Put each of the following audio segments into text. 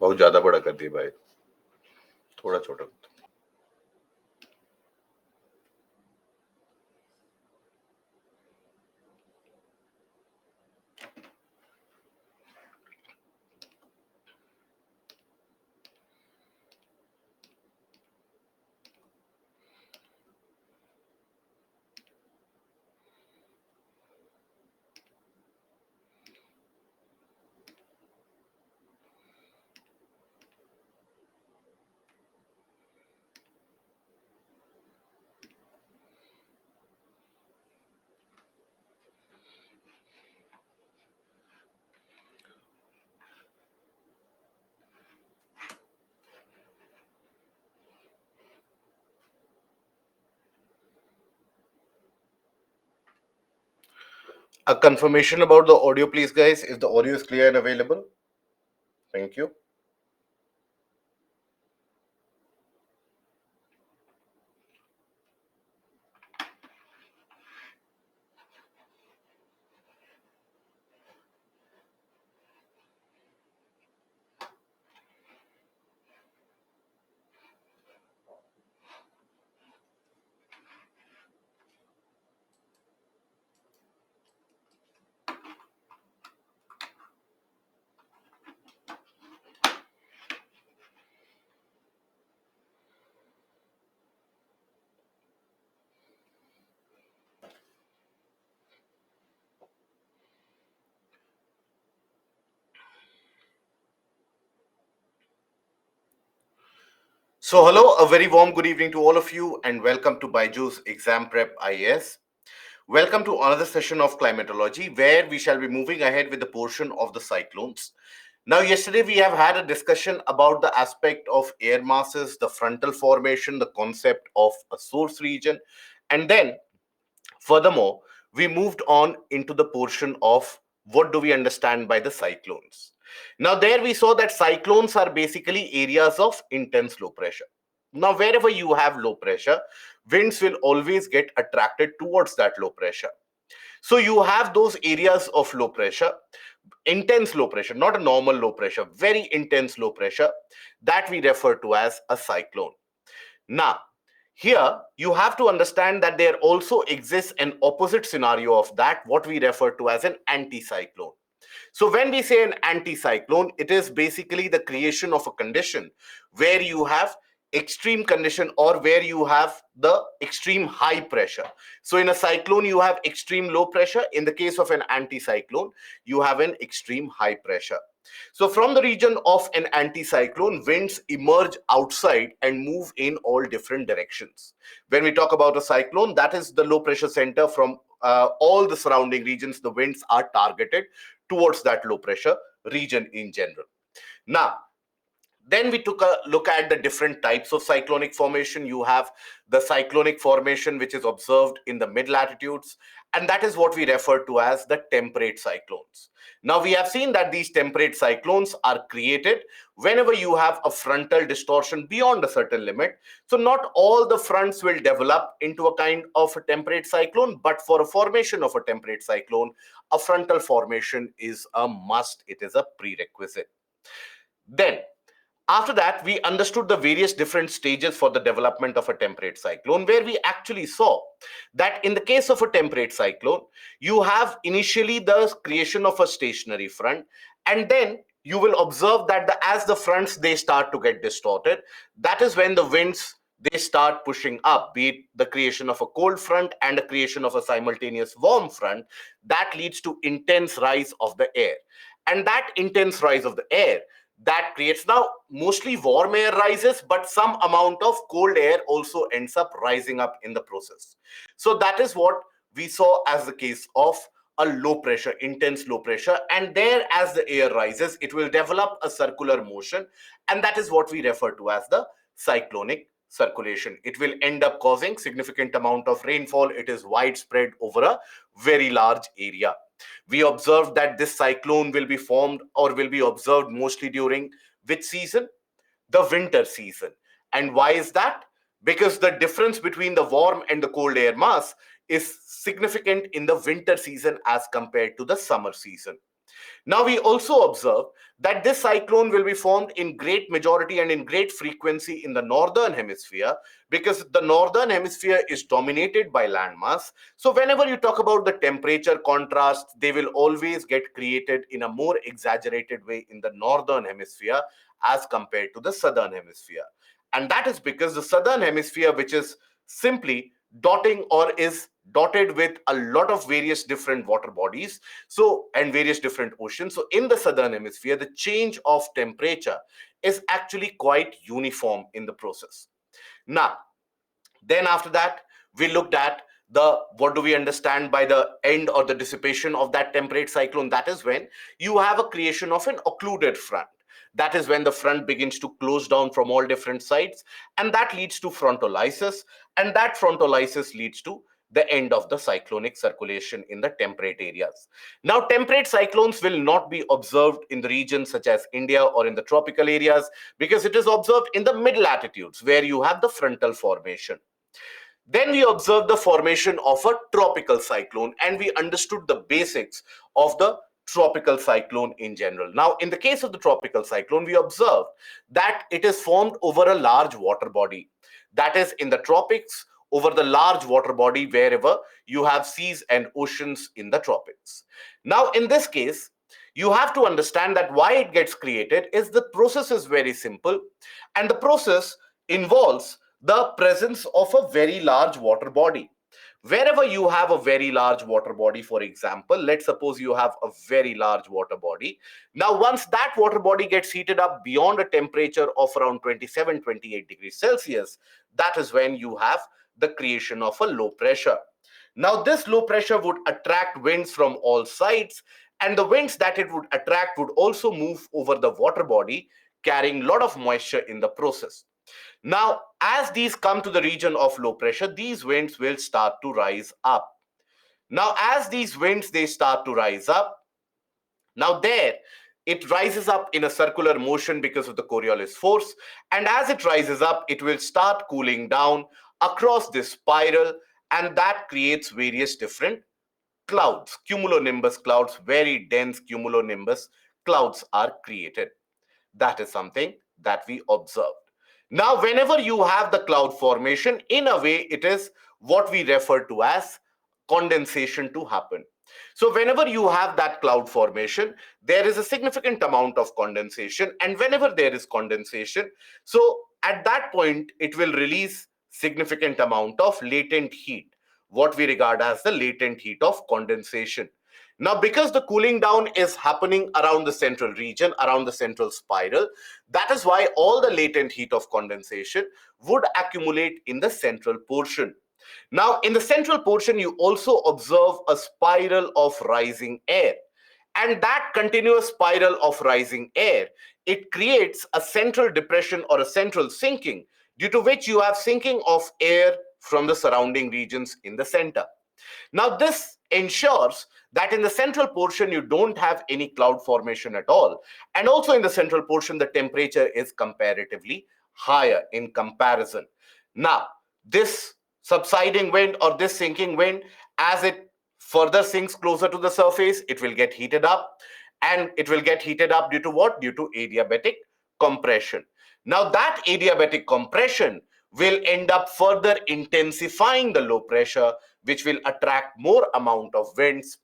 बहुत ज्यादा बड़ा कर दिया भाई, थोड़ा छोटा। A confirmation about the audio, please, guys. If the audio is clear and available, thank you. So, hello, a very warm good evening to all of you, and welcome to Baiju's Exam Prep IAS. Welcome to another session of climatology, where we shall be moving ahead with the portion of the cyclones. Now, yesterday we have had a discussion about the aspect of air masses, the frontal formation, the concept of a source region, and then furthermore, we moved on into the portion of what do we understand by the cyclones. Now, there we saw that cyclones are basically areas of intense low pressure. Now, wherever you have low pressure, winds will always get attracted towards that low pressure. So, you have those areas of low pressure, intense low pressure, not a normal low pressure, very intense low pressure, that we refer to as a cyclone. Now, here you have to understand that there also exists an opposite scenario of that, what we refer to as an anticyclone. So when we say an anticyclone, it is basically the creation of a condition where you have extreme condition or where you have the extreme high pressure. So in a cyclone, you have extreme low pressure. In the case of an anticyclone, you have an extreme high pressure. So from the region of an anticyclone, winds emerge outside and move in all different directions. When we talk about a cyclone, that is the low pressure center. From all the surrounding regions, the winds are targeted towards that low pressure region in general. Now, then we took a look at the different types of cyclonic formation. You have the cyclonic formation, which is observed in the mid latitudes, and that is what we refer to as the temperate cyclones. Now, we have seen that these temperate cyclones are created whenever you have a frontal distortion beyond a certain limit. So, not all the fronts will develop into a kind of a temperate cyclone, but for a formation of a temperate cyclone, a frontal formation is a must, it is a prerequisite. Then, after that, we understood the various different stages for the development of a temperate cyclone, where we actually saw that in the case of a temperate cyclone, you have initially the creation of a stationary front, and then you will observe that as the fronts they start to get distorted, that is when the winds they start pushing up, be it the creation of a cold front and the creation of a simultaneous warm front. That leads to intense rise of the air, and that intense rise of the air that creates, now mostly warm air rises, but some amount of cold air also ends up rising up in the process. So that is what we saw as the case of a low pressure, intense low pressure, and there as the air rises it will develop a circular motion, and that is what we refer to as the cyclonic circulation. It will end up causing significant amount of rainfall. It is widespread over a very large area. We observed that this cyclone will be formed or will be observed mostly during which season? The winter season. And why is that? Because the difference between the warm and the cold air mass is significant in the winter season as compared to the summer season. Now, we also observe that this cyclone will be formed in great majority and in great frequency in the northern hemisphere, because the northern hemisphere is dominated by landmass. So, whenever you talk about the temperature contrast, they will always get created in a more exaggerated way in the northern hemisphere as compared to the southern hemisphere. And that is because the southern hemisphere, which is simply dotting or is dotted with a lot of various different water bodies, so and various different oceans. So in the southern hemisphere, the change of temperature is actually quite uniform in the process. Now, then after that, we looked at the what do we understand by the end or the dissipation of that temperate cyclone. That is when you have a creation of an occluded front. That is when the front begins to close down from all different sides, and that leads to frontolysis, and that frontolysis leads to the end of the cyclonic circulation in the temperate areas. Now, temperate cyclones will not be observed in the regions such as India or in the tropical areas, because it is observed in the mid latitudes where you have the frontal formation. Then we observed the formation of a tropical cyclone, and we understood the basics of the tropical cyclone in general. Now, in the case of the tropical cyclone, we observed that it is formed over a large water body. That is, in the tropics, over the large water body wherever you have seas and oceans in the tropics. Now, in this case, you have to understand that why it gets created is the process is very simple, and the process involves the presence of a very large water body. Wherever you have a very large water body, for example, let's suppose you have a very large water body. Now, once that water body gets heated up beyond a temperature of around 27, 28 degrees Celsius, that is when you have the creation of a low pressure. Now, this low pressure would attract winds from all sides, and the winds that it would attract would also move over the water body, carrying a lot of moisture in the process. Now, as these come to the region of low pressure, these winds will start to rise up. Now, as these winds they start to rise up, now there it rises up in a circular motion because of the Coriolis force, and as it rises up, it will start cooling down across this spiral, and that creates various different clouds, cumulonimbus clouds, very dense cumulonimbus clouds are created. That is something that we observed. Now, whenever you have the cloud formation, in a way, it is what we refer to as condensation to happen. So, whenever you have that cloud formation, there is a significant amount of condensation. And whenever there is condensation, so at that point, it will release significant amount of latent heat, what we regard as the latent heat of condensation. Now, because the cooling down is happening around the central region, around the central spiral, that is why all the latent heat of condensation would accumulate in the central portion. Now, in the central portion, you also observe a spiral of rising air. And that continuous spiral of rising air, it creates a central depression or a central sinking, due to which you have sinking of air from the surrounding regions in the center. Now, this ensures that in the central portion, you don't have any cloud formation at all. And also in the central portion, the temperature is comparatively higher in comparison. Now, this subsiding wind or this sinking wind, as it further sinks closer to the surface, it will get heated up. And it will get heated up due to what? Due to adiabatic compression. Now, that adiabatic compression will end up further intensifying the low pressure, which will attract more amount of winds,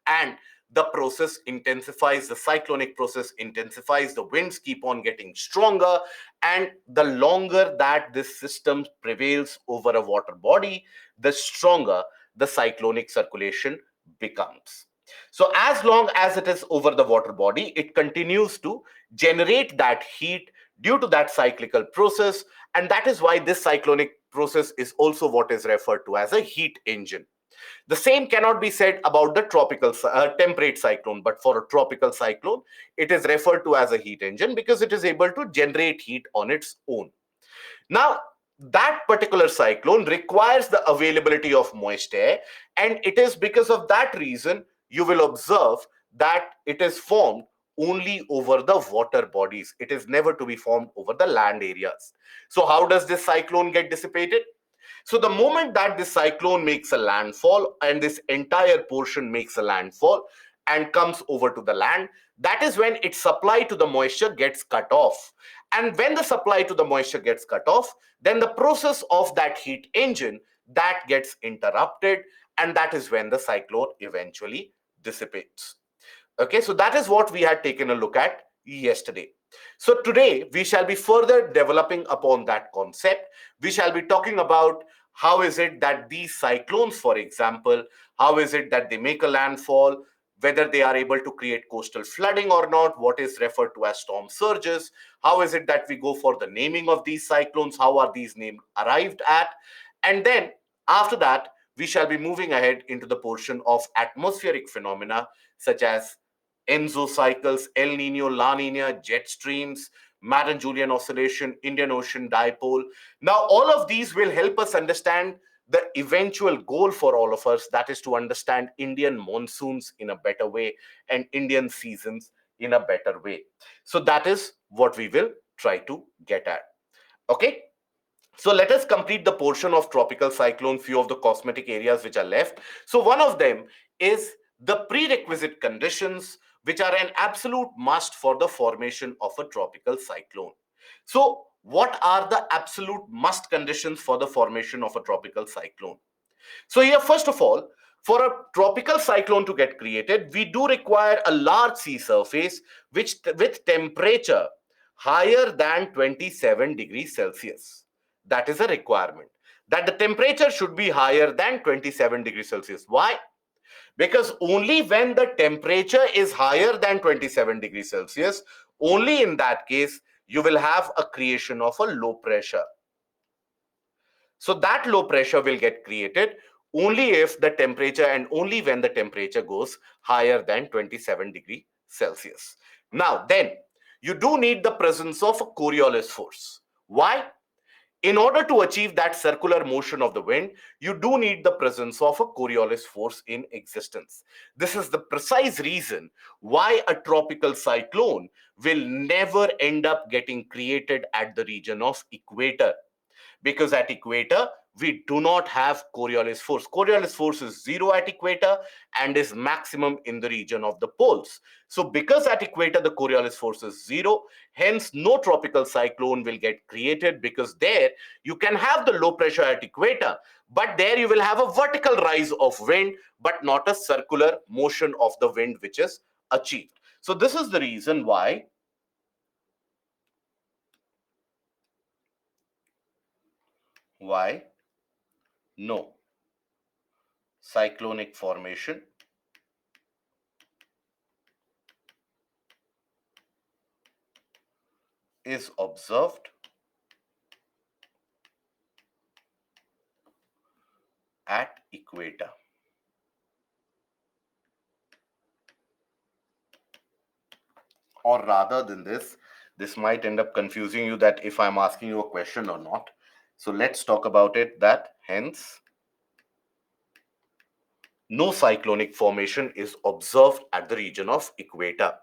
and the process intensifies, the cyclonic process intensifies, the winds keep on getting stronger, and the longer that this system prevails over a water body, the stronger the cyclonic circulation becomes. So as long as it is over the water body, it continues to generate that heat due to that cyclical process, and that is why this cyclonic process is also what is referred to as a heat engine. The same cannot be said about the tropical temperate cyclone, but for a tropical cyclone, it is referred to as a heat engine because it is able to generate heat on its own. Now, that particular cyclone requires the availability of moist air, and it is because of that reason you will observe that it is formed only over the water bodies. It is never to be formed over the land areas. So, how does this cyclone get dissipated? So the moment that this cyclone makes a landfall and this entire portion makes a landfall, and comes over to the land, that is when its supply to the moisture gets cut off. And when the supply to the moisture gets cut off, then the process of that heat engine, that gets interrupted, and that is when the cyclone eventually dissipates. Okay, so that is what we had taken a look at yesterday. So today we shall be further developing upon that concept. We shall be talking about how is it that these cyclones, for example, how is it that they make a landfall, whether they are able to create coastal flooding or not, what is referred to as storm surges, how is it that we go for the naming of these cyclones, how are these names arrived at, and then after that, we shall be moving ahead into the portion of atmospheric phenomena such as Enzo cycles, El Nino, La Nina, jet streams, Madden-Julian oscillation, Indian Ocean dipole. Now, all of these will help us understand the eventual goal for all of us, that is to understand Indian monsoons in a better way and Indian seasons in a better way. So that is what we will try to get at. Okay. So let us complete the portion of tropical cyclone, few of the cosmetic areas which are left. So one of them is the prerequisite conditions which are an absolute must for the formation of a tropical cyclone. So what are the absolute must conditions for the formation of a tropical cyclone? So here, first of all, for a tropical cyclone to get created, we do require a large sea surface which with temperature higher than 27 degrees Celsius. That is a requirement. That the temperature should be higher than 27 degrees Celsius. Why? Because only when the temperature is higher than 27 degrees Celsius, only in that case, you will have a creation of a low pressure. So that low pressure will get created only if the temperature and only when the temperature goes higher than 27 degree Celsius. Now, then you do need the presence of a Coriolis force. Why? In order to achieve that circular motion of the wind, you do need the presence of a Coriolis force in existence. This is the precise reason why a tropical cyclone will never end up getting created at the region of equator, because at equator we do not have Coriolis force. Coriolis force is zero at equator and is maximum in the region of the poles. So because at equator the Coriolis force is zero, hence no tropical cyclone will get created, because there you can have the low pressure at equator, but there you will have a vertical rise of wind, but not a circular motion of the wind which is achieved. So this is the reason why no cyclonic formation is observed at equator. Or rather than this might end up confusing you that if I'm asking you a question or not. So let's talk about it, that hence no cyclonic formation is observed at the region of equator.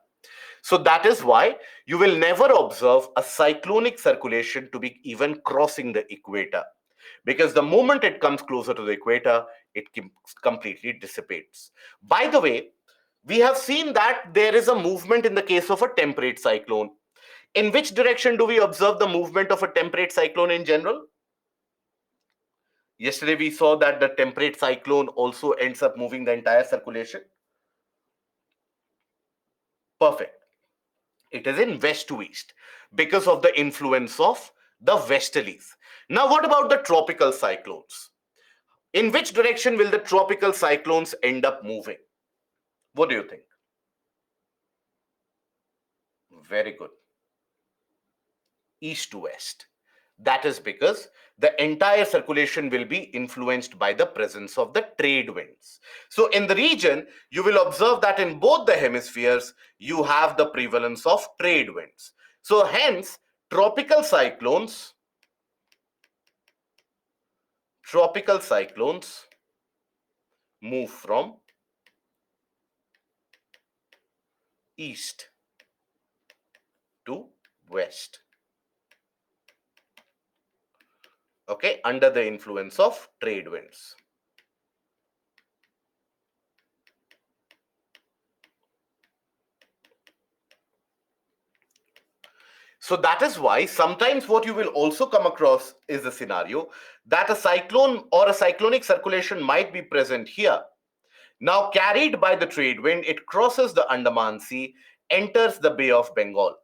So that is why you will never observe a cyclonic circulation to be even crossing the equator, because the moment it comes closer to the equator, it completely dissipates. By the way, we have seen that there is a movement in the case of a temperate cyclone. In which direction do we observe the movement of a temperate cyclone in general? Yesterday we saw that the temperate cyclone also ends up moving the entire circulation. Perfect. It is in west to east because of the influence of the westerlies. Now, what about the tropical cyclones? In which direction will the tropical cyclones end up moving? What do you think? Very good. East to west. That is because the entire circulation will be influenced by the presence of the trade winds. So in the region, you will observe that in both the hemispheres, you have the prevalence of trade winds. So hence, tropical cyclones move from east to west. Okay, under the influence of trade winds. So that is why sometimes what you will also come across is the scenario that a cyclone or a cyclonic circulation might be present here. Now, carried by the trade wind, it crosses the Andaman Sea, enters the Bay of Bengal.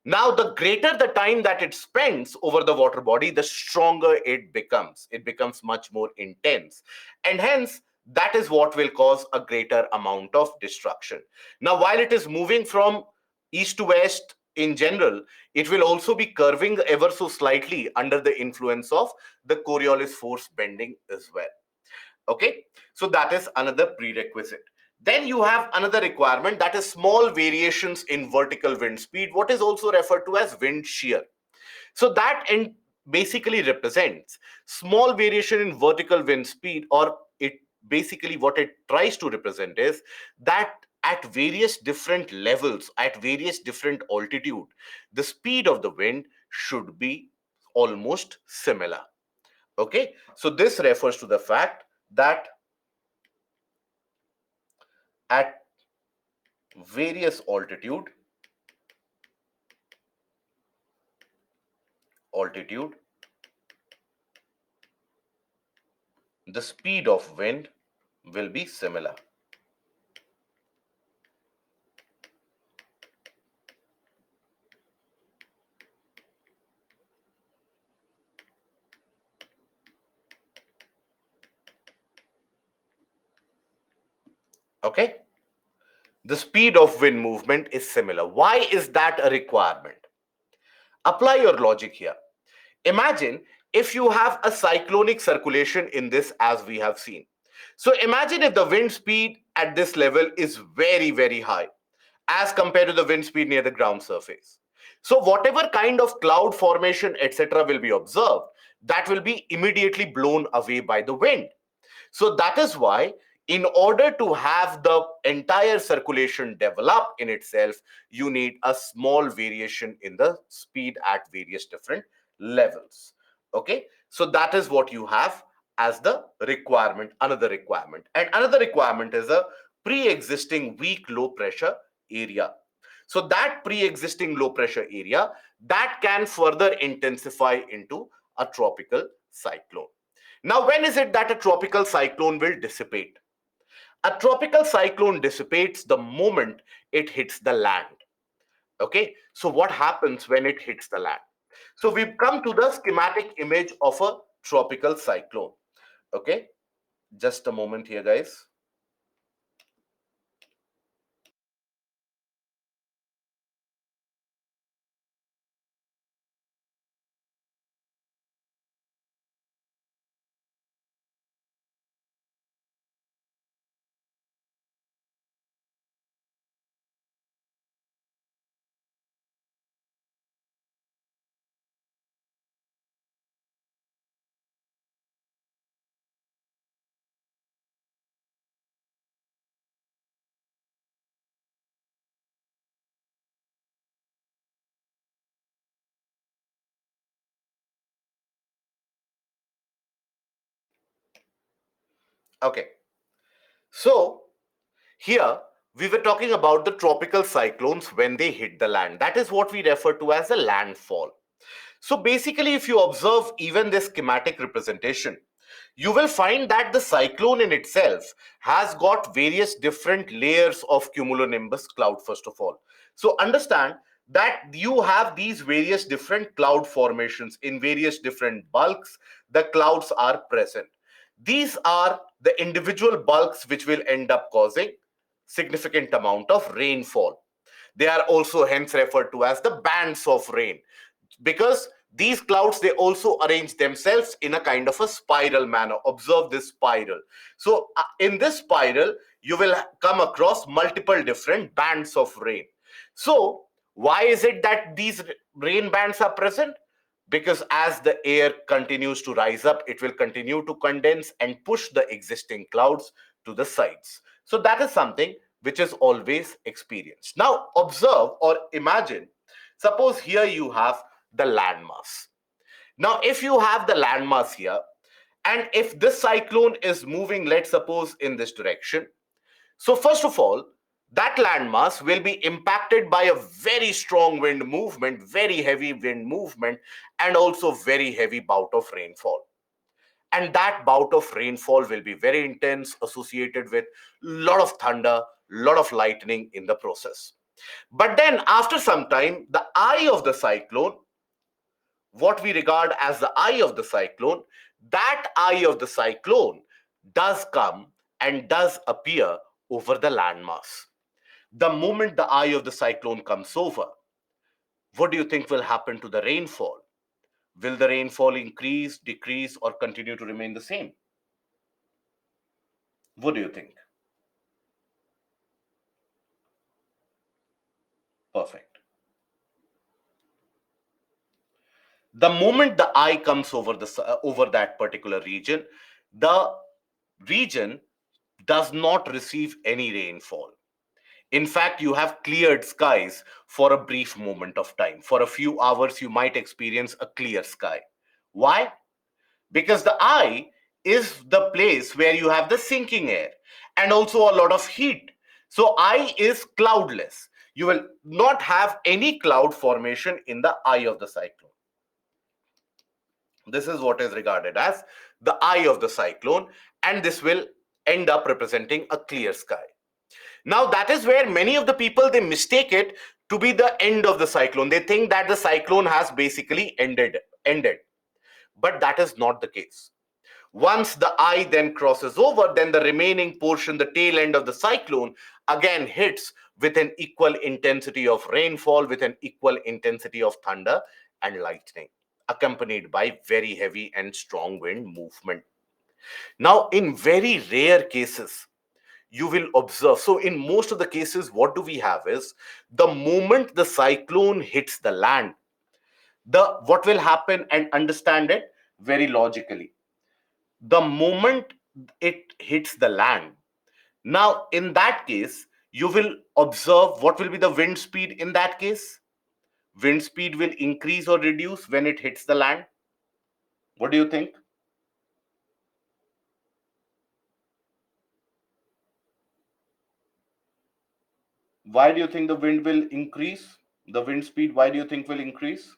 Now, the greater the time that it spends over the water body, the stronger it becomes. It becomes much more intense. And hence, that is what will cause a greater amount of destruction. Now, while it is moving from east to west in general, it will also be curving ever so slightly under the influence of the Coriolis force bending as well. Okay, so that is another prerequisite. Then you have another requirement, that is small variations in vertical wind speed, what is also referred to as wind shear. So that basically represents small variation in vertical wind speed, or it basically what it tries to represent is that at various different levels, at various different altitude, the speed of the wind should be almost similar. Okay, so this refers to the fact that at various altitude, the speed of wind will be similar. Okay, the speed of wind movement is similar. Why is that a requirement? Apply your logic here. Imagine if you have a cyclonic circulation in this, as we have seen. So imagine if the wind speed at this level is very, very high as compared to the wind speed near the ground surface. So whatever kind of cloud formation, etc., will be observed, that will be immediately blown away by the wind. So that is why, in order to have the entire circulation develop in itself, you need a small variation in the speed at various different levels. Okay, so that is what you have as the requirement, another requirement. And another requirement is a pre-existing weak low pressure area. So that pre-existing low pressure area, that can further intensify into a tropical cyclone. Now, when is it that a tropical cyclone will dissipate? A tropical cyclone dissipates the moment it hits the land. Okay, so what happens when it hits the land? So we've come to the schematic image of a tropical cyclone. Okay, just a moment here, guys. Okay, so here we were talking about the tropical cyclones when they hit the land. That is what we refer to as a landfall. So basically, if you observe even this schematic representation, you will find that the cyclone in itself has got various different layers of cumulonimbus cloud, first of all. So understand that you have these various different cloud formations in various different bulks. The clouds are present. These are the individual bulks which will end up causing significant amount of rainfall. They are also hence referred to as the bands of rain, because these clouds, they also arrange themselves in a kind of a spiral manner. Observe this spiral. So in this spiral, you will come across multiple different bands of rain. So why is it that these rain bands are present? Because as the air continues to rise up, it will continue to condense and push the existing clouds to the sides. So that is something which is always experienced. Now observe or imagine, suppose here you have the landmass. Now, if you have the landmass here, and if this cyclone is moving, let's suppose, in this direction, so first of all, that landmass will be impacted by a very strong wind movement, very heavy wind movement, and also very heavy bout of rainfall. And that bout of rainfall will be very intense, associated with a lot of thunder, lot of lightning in the process. But then after some time, the eye of the cyclone, what we regard as the eye of the cyclone, that eye of the cyclone does come and does appear over the landmass. The moment the eye of the cyclone comes over, what do you think will happen to the rainfall? Will the rainfall increase, decrease, or continue to remain the same? What do you think? Perfect. The moment the eye comes over over that particular region, the region does not receive any rainfall. In fact, you have cleared skies for a brief moment of time. For a few hours, you might experience a clear sky. Why? Because the eye is the place where you have the sinking air and also a lot of heat. So, eye is cloudless. You will not have any cloud formation in the eye of the cyclone. This is what is regarded as the eye of the cyclone, and this will end up representing a clear sky. Now, that is where many of the people, they mistake it to be the end of the cyclone. They think that the cyclone has basically ended, but that is not the case. Once the eye then crosses over, then the remaining portion, the tail end of the cyclone, again hits with an equal intensity of rainfall, with an equal intensity of thunder and lightning, accompanied by very heavy and strong wind movement. Now, in very rare cases, you will observe. So, in most of the cases, what do we have is the moment the cyclone hits the land, the what will happen, and understand it very logically. The moment it hits the land, now in that case, you will observe what will be the wind speed in that case. Wind speed will increase or reduce when it hits the land. What do you think? Why do you think the wind will increase? The wind speed, why do you think will increase?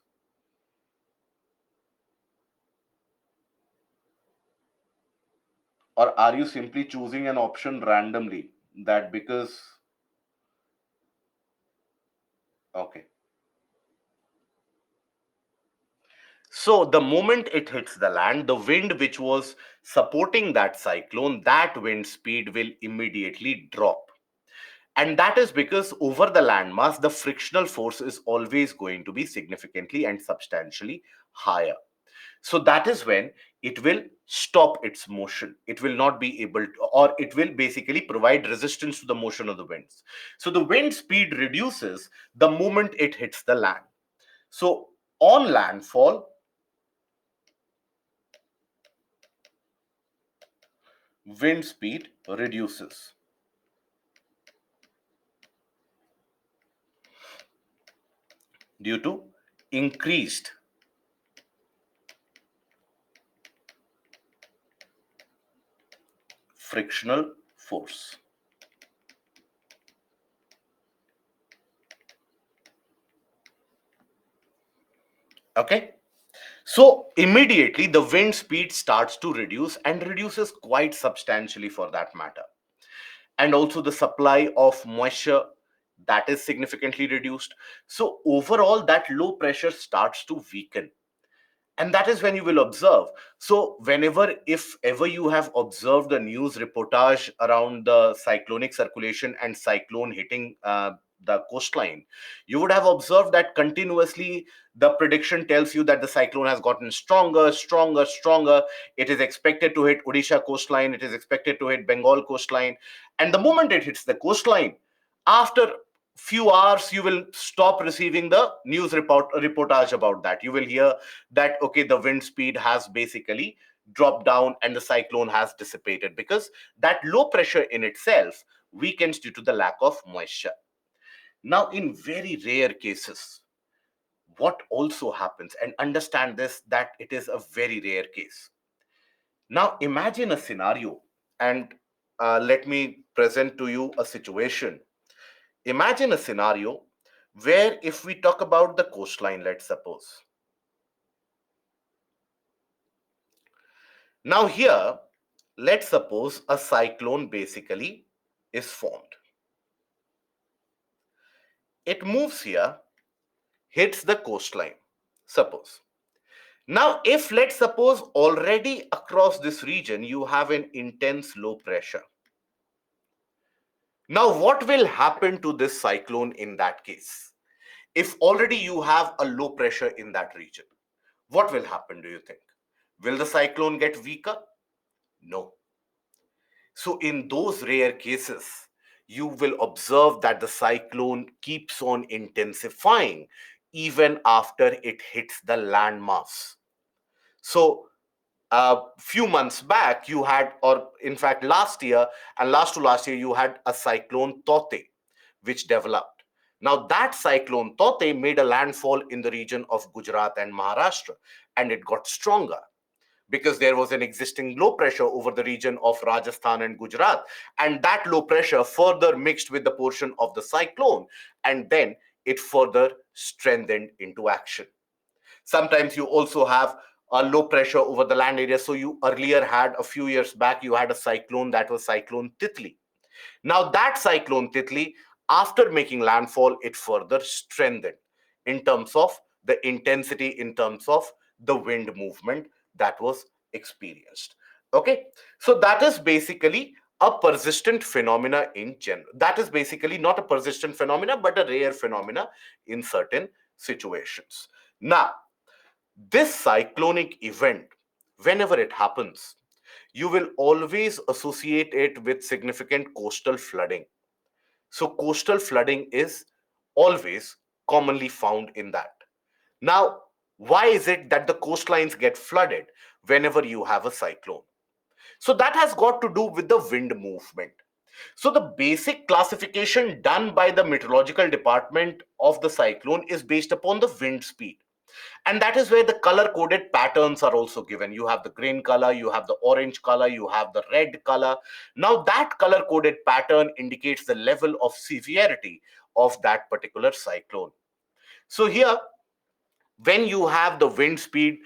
Or are you simply choosing an option randomly? That because, okay. So the moment it hits the land, the wind which was supporting that cyclone, that wind speed will immediately drop. And that is because over the landmass, the frictional force is always going to be significantly and substantially higher. So that is when it will stop its motion. It will not be able to, or it will basically provide resistance to the motion of the winds. So the wind speed reduces the moment it hits the land. So on landfall, wind speed reduces due to increased frictional force. Okay. So immediately the wind speed starts to reduce and reduces quite substantially for that matter. And also the supply of moisture, that is significantly reduced. So overall that low pressure starts to weaken, and that is when you will observe. So whenever, if ever you have observed the news reportage around the cyclonic circulation and cyclone hitting the coastline, you would have observed that continuously the prediction tells you that the cyclone has gotten stronger, stronger, stronger. It is expected to hit Odisha coastline, it is expected to hit Bengal coastline, and the moment it hits the coastline, after few hours you will stop receiving the news reportage about that. You will hear that okay, the wind speed has basically dropped down and the cyclone has dissipated, because that low pressure in itself weakens due to the lack of moisture. Now in very rare cases, what also happens, and understand this, that it is a very rare case. Now imagine a scenario, and let me present to you a situation Imagine a scenario where, if we talk about the coastline, let's suppose. Now, here, let's suppose a cyclone basically is formed. It moves here, hits the coastline, suppose. Now, if let's suppose already across this region you have an intense low pressure. Now, what will happen to this cyclone in that case? If already you have a low pressure in that region, what will happen, do you think? Will the cyclone get weaker? No. So, in those rare cases, you will observe that the cyclone keeps on intensifying even after it hits the landmass. So, a few months back, you had, or in fact, last year and last to last year, you had a cyclone Tote, which developed. Now, that cyclone Tote made a landfall in the region of Gujarat and Maharashtra, and it got stronger because there was an existing low pressure over the region of Rajasthan and Gujarat. And that low pressure further mixed with the portion of the cyclone, and then it further strengthened into action. Sometimes you also have a low pressure over the land area. So you earlier had, a few years back, you had a cyclone that was Cyclone Titli. Now that Cyclone Titli, after making landfall, it further strengthened in terms of the intensity, in terms of the wind movement that was experienced. Okay, so that is basically a persistent phenomena in general. That is basically not a persistent phenomena, but a rare phenomena in certain situations. Now, this cyclonic event, whenever it happens, you will always associate it with significant coastal flooding. So, coastal flooding is always commonly found in that. Now, why is it that the coastlines get flooded whenever you have a cyclone? So, that has got to do with the wind movement. So, the basic classification done by the meteorological department of the cyclone is based upon the wind speed. And that is where the color coded patterns are also given. You have the green color, you have the orange color, you have the red color. Now that color coded pattern indicates the level of severity of that particular cyclone. So here, when you have the wind speed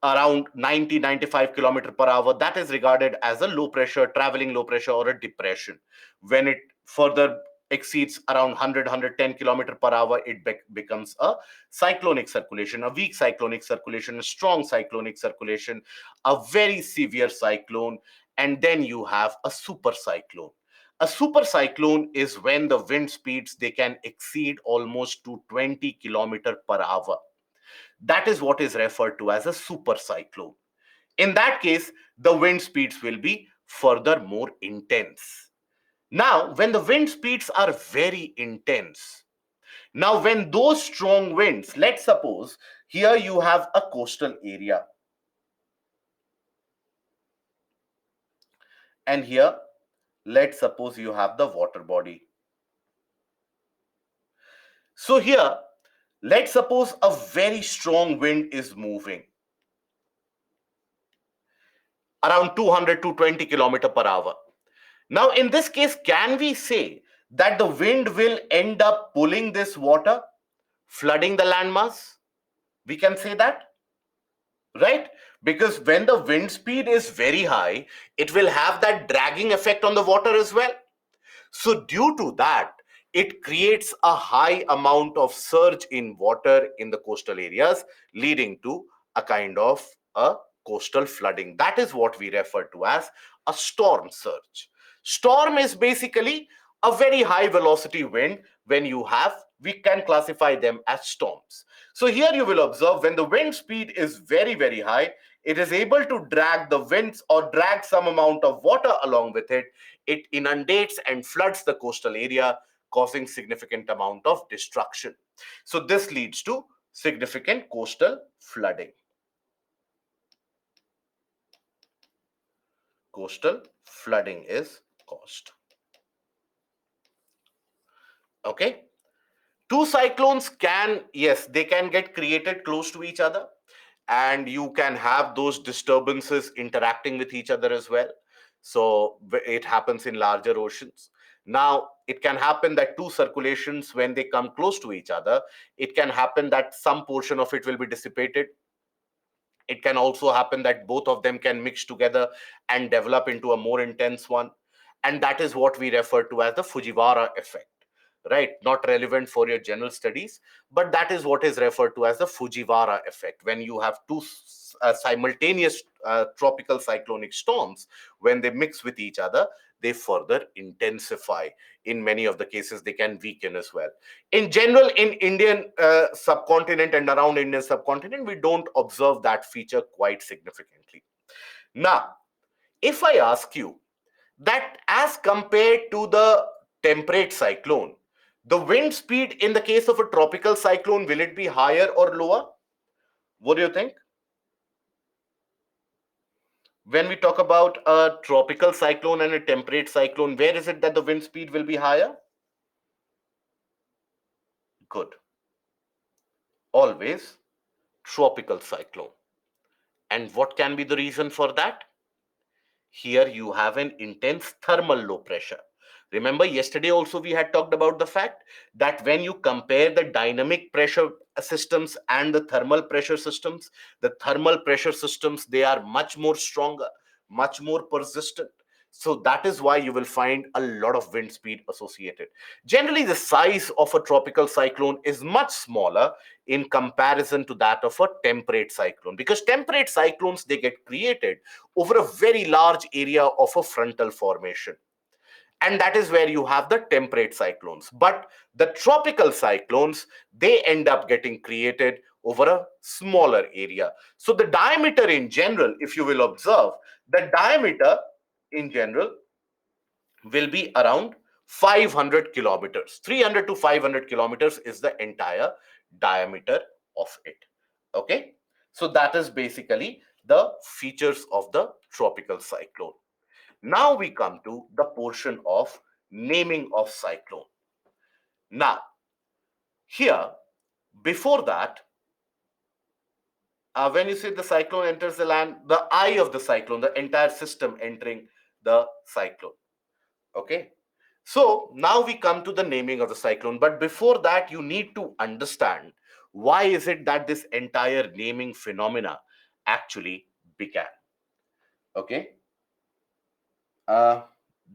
around 90-95 kilometer per hour, that is regarded as a low pressure, traveling low pressure, or a depression. When it further exceeds around 100-110 kilometer per hour, it becomes a cyclonic circulation, a weak cyclonic circulation, a strong cyclonic circulation, a very severe cyclone, and then you have a super cyclone. A super cyclone is when the wind speeds, they can exceed almost to 20 kilometer per hour. That is what is referred to as a super cyclone. In that case, the wind speeds will be further more intense. Now, when the wind speeds are very intense, now when those strong winds, let's suppose here you have a coastal area, and here let's suppose you have the water body. So here, let's suppose a very strong wind is moving around 200 to 20 kilometer per hour. Now, in this case, can we say that the wind will end up pulling this water, flooding the landmass? We can say that, right? Because when the wind speed is very high, it will have that dragging effect on the water as well. So, due to that, it creates a high amount of surge in water in the coastal areas, leading to a kind of a coastal flooding. That is what we refer to as a storm surge. Storm is basically a very high velocity wind. When you have, we can classify them as storms. So here you will observe, when the wind speed is very, very high, it is able to drag the winds or drag some amount of water along with it. It inundates and floods the coastal area, causing significant amount of destruction. So this leads to significant coastal flooding. Coastal flooding is caused. Okay. Two cyclones can, yes, they can get created close to each other, and you can have those disturbances interacting with each other as well. So it happens in larger oceans. Now, It can happen that two circulations, when they come close to each other, it can happen that some portion of it will be dissipated. It can also happen that both of them can mix together and develop into a more intense one. And that is what we refer to as the Fujiwara effect, right? Not relevant for your general studies, but that is what is referred to as the Fujiwara effect. When you have two simultaneous tropical cyclonic storms, when they mix with each other, they further intensify. In many of the cases, they can weaken as well. In general, in Indian subcontinent and around Indian subcontinent, we don't observe that feature quite significantly. Now, if I ask you that as compared to the temperate cyclone, the wind speed in the case of a tropical cyclone, will it be higher or lower? What do you think? When we talk about a tropical cyclone and a temperate cyclone, where is it that the wind speed will be higher? Good. Always tropical cyclone. And what can be the reason for that? Here you have an intense thermal low pressure. Remember, yesterday also we had talked about the fact that when you compare the dynamic pressure systems and the thermal pressure systems, the thermal pressure systems, they are much more stronger, much more persistent. So that is why you will find a lot of wind speed associated. Generally, the size of a tropical cyclone is much smaller in comparison to that of a temperate cyclone, because temperate cyclones, they get created over a very large area of a frontal formation, and that is where you have the temperate cyclones. But the tropical cyclones, they end up getting created over a smaller area. So the diameter in general, if you will observe, the diameter in general will be around 500 kilometers. 300 to 500 kilometers is the entire diameter of it. Okay, so that is basically the features of the tropical cyclone. Now we come to the portion of naming of cyclone. Now, here, before that, when you say the cyclone enters the land, the eye of the cyclone, the entire system entering the cyclone. Okay. So now we come to the naming of the cyclone. But before that, you need to understand why is it that this entire naming phenomena actually began. Okay. Uh,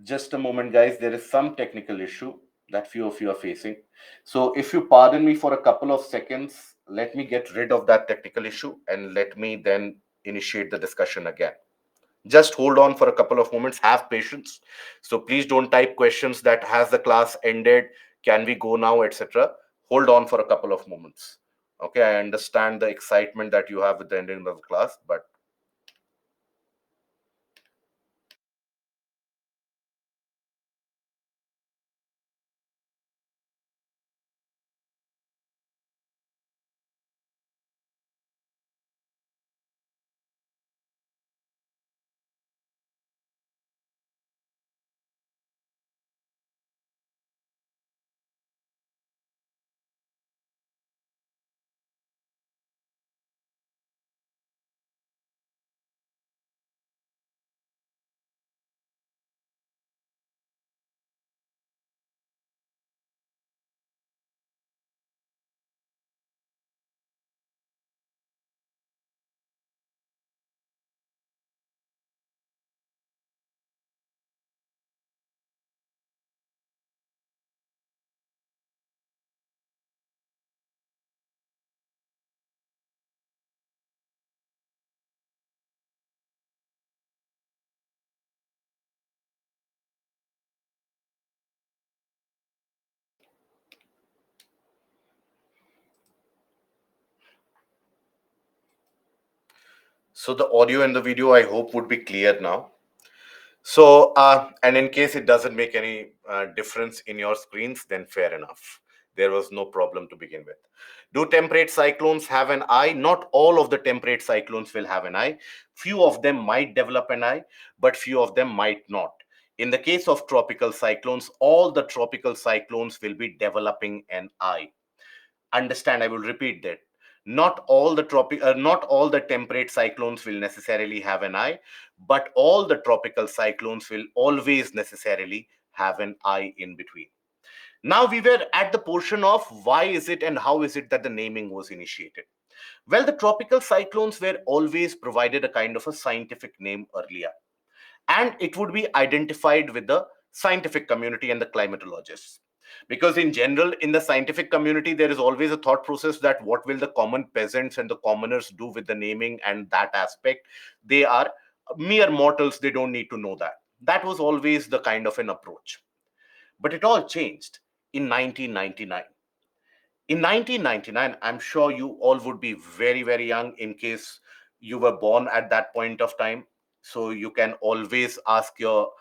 just a moment, guys. There is some technical issue that few of you are facing. So, if you pardon me for a couple of seconds, let me get rid of that technical issue and let me then initiate the discussion again. Just hold on for a couple of moments. Have patience. So, please don't type questions that has the class ended, can we go now, etc. Hold on for a couple of moments. Okay, I understand the excitement that you have with the ending of the class, but so the audio and the video, I hope, would be clear now. So, and in case it doesn't make any difference in your screens, then fair enough. There was no problem to begin with. Do temperate cyclones have an eye? Not all of the temperate cyclones will have an eye. Few of them might develop an eye, but few of them might not. In the case of tropical cyclones, all the tropical cyclones will be developing an eye. Understand, I will repeat that. Not all the temperate cyclones will necessarily have an eye, but all the tropical cyclones will always necessarily have an eye in between. Now we were at the portion of why is it and how is it that the naming was initiated. Well, the tropical cyclones were always provided a kind of a scientific name earlier, and it would be identified with the scientific community and the climatologists. Because in general, in the scientific community, there is always a thought process that what will the common peasants and the commoners do with the naming and that aspect? They are mere mortals, they don't need to know that. That was always the kind of an approach. But it all changed in 1999. In 1999, I'm sure you all would be very, very young in case you were born at that point of time. So you can always ask your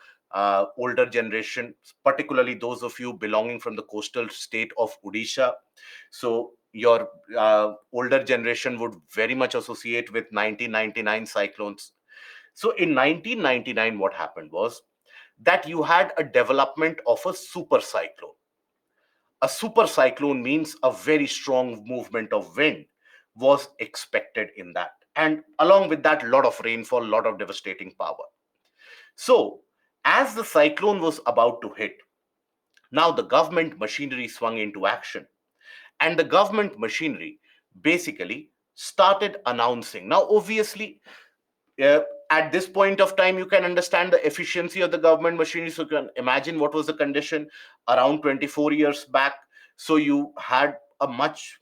older generation, particularly those of you belonging from the coastal state of Odisha. So your older generation would very much associate with 1999 cyclones. So in 1999, what happened was that you had a development of a super cyclone. A super cyclone means a very strong movement of wind was expected in that. And along with that, a lot of rainfall, a lot of devastating power. So, as the cyclone was about to hit, now the government machinery swung into action. And the government machinery basically started announcing. Now, obviously, uh, at this point of time, you can understand the efficiency of the government machinery. So you can imagine what was the condition around 24 years back. So you had a much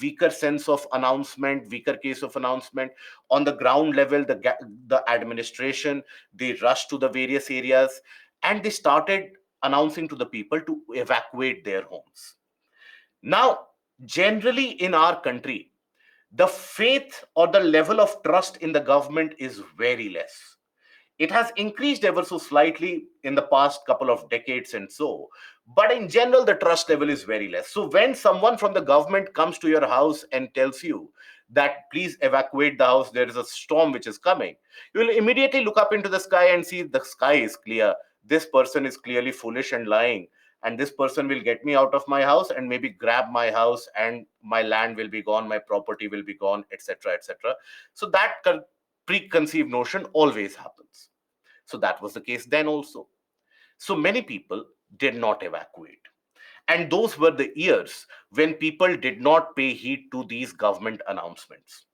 weaker sense of announcement, weaker case of announcement. On the ground level, the administration, they rushed to the various areas and they started announcing to the people to evacuate their homes. Now, generally in our country, the faith or the level of trust in the government is very less. It has increased ever so slightly in the past couple of decades and so, but in general, the trust level is very less. So, when someone from the government comes to your house and tells you that please evacuate the house, there is a storm which is coming, you will immediately look up into the sky and see the sky is clear. This person is clearly foolish and lying, and this person will get me out of my house and maybe grab my house, and my land will be gone, my property will be gone, etc., etc. So, that preconceived notion always happens. So that was the case then also. So many people did not evacuate. And those were the years when people did not pay heed to these government announcements.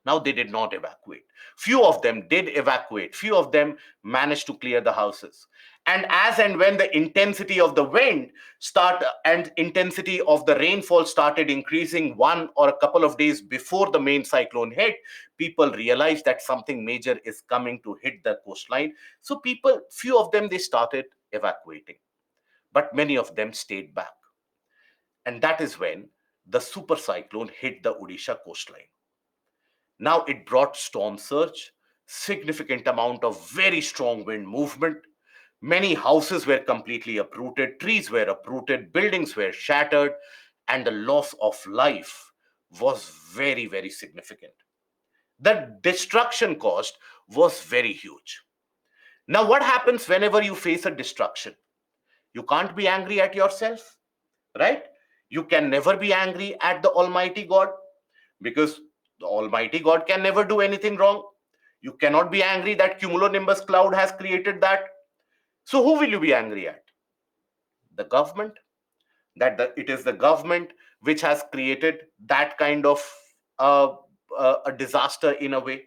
Now they did not evacuate. Few of them did evacuate. Few of them managed to clear the houses. And as and when the intensity of the wind start and intensity of the rainfall started increasing one or a couple of days before the main cyclone hit, people realized that something major is coming to hit the coastline. So people, few of them, they started evacuating, but many of them stayed back. And that is when the super cyclone hit the Odisha coastline. Now it brought storm surge, significant amount of very strong wind movement. Many houses were completely uprooted, trees were uprooted, buildings were shattered, and the loss of life was very, very significant. The destruction cost was very huge. Now, what happens whenever you face a destruction? You can't be angry at yourself, right? You can never be angry at the Almighty God because the Almighty God can never do anything wrong. You cannot be angry that cumulonimbus cloud has created that. So, who will you be angry at? The government. It is the government which has created that kind of uh, a disaster in a way.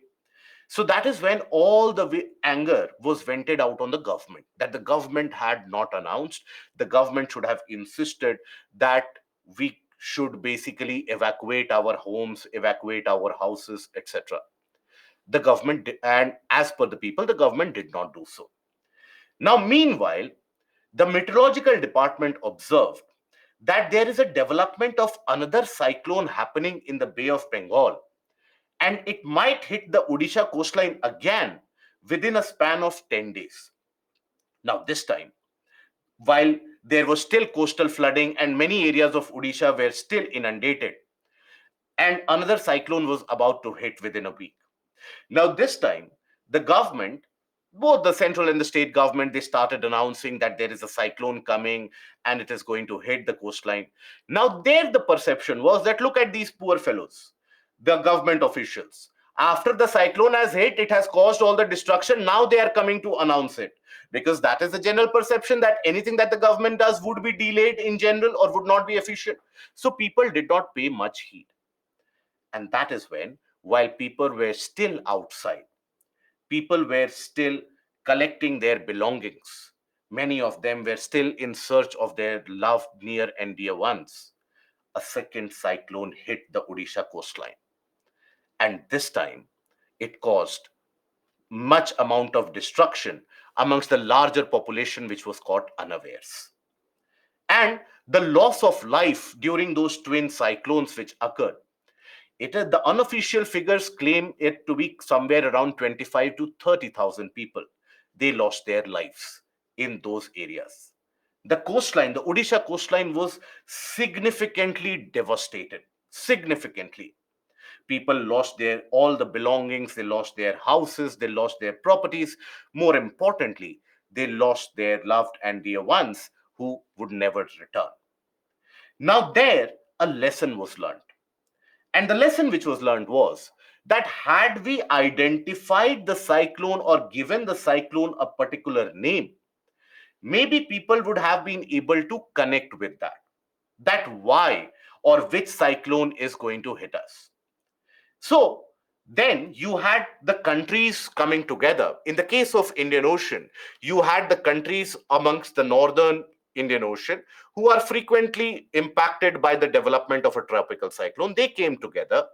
So that is when all the anger was vented out on the government, that the government had not announced. The government should have insisted that we should basically evacuate our homes, evacuate our houses, etc. The government, and as per the people, the government did not do so. Now, meanwhile, the meteorological department observed that there is a development of another cyclone happening in the Bay of Bengal, and it might hit the Odisha coastline again within a span of 10 days. Now, this time, while there was still coastal flooding and many areas of Odisha were still inundated, and another cyclone was about to hit within a week. Now, this time, the government, both the central and the state government, they started announcing that there is a cyclone coming and it is going to hit the coastline. Now, there the perception was that look at these poor fellows, the government officials. After the cyclone has hit, it has caused all the destruction. Now they are coming to announce it, because that is the general perception that anything that the government does would be delayed in general or would not be efficient. So people did not pay much heed. And that is when, while people were still outside, people were still collecting their belongings. Many of them were still in search of their loved, near, and dear ones. A second cyclone hit the Odisha coastline. And this time, it caused much amount of destruction amongst the larger population which was caught unawares. And the loss of life during those twin cyclones which occurred, it is the unofficial figures claim it to be somewhere around 25 to 30,000 people. They lost their lives in those areas. The coastline, the Odisha coastline, was significantly devastated. Significantly. People lost their all the belongings, they lost their houses, they lost their properties. More importantly, they lost their loved and dear ones who would never return. Now, there, a lesson was learned. And the lesson which was learned was that had we identified the cyclone or given the cyclone a particular name, maybe people would have been able to connect with that why or which cyclone is going to hit us. So then you had the countries coming together. In the case of Indian Ocean, you had the countries amongst the northern Indian Ocean who are frequently impacted by the development of a tropical cyclone. They came together,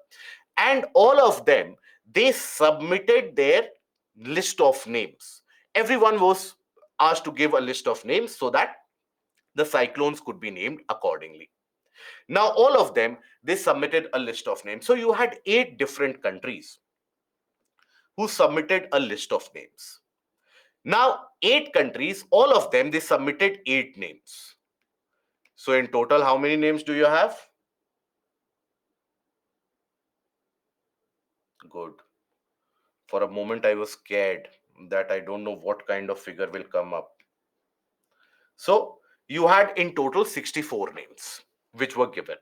and all of them, they submitted their list of names. Everyone was asked to give a list of names so that the cyclones could be named accordingly. Now, all of them, they submitted a list of names. So you had 8 different countries who submitted a list of names. Now, 8 countries, all of them, they submitted 8 names. So in total, how many names do you have? Good. For a moment, I was scared that I don't know what kind of figure will come up. So you had in total 64 names which were given.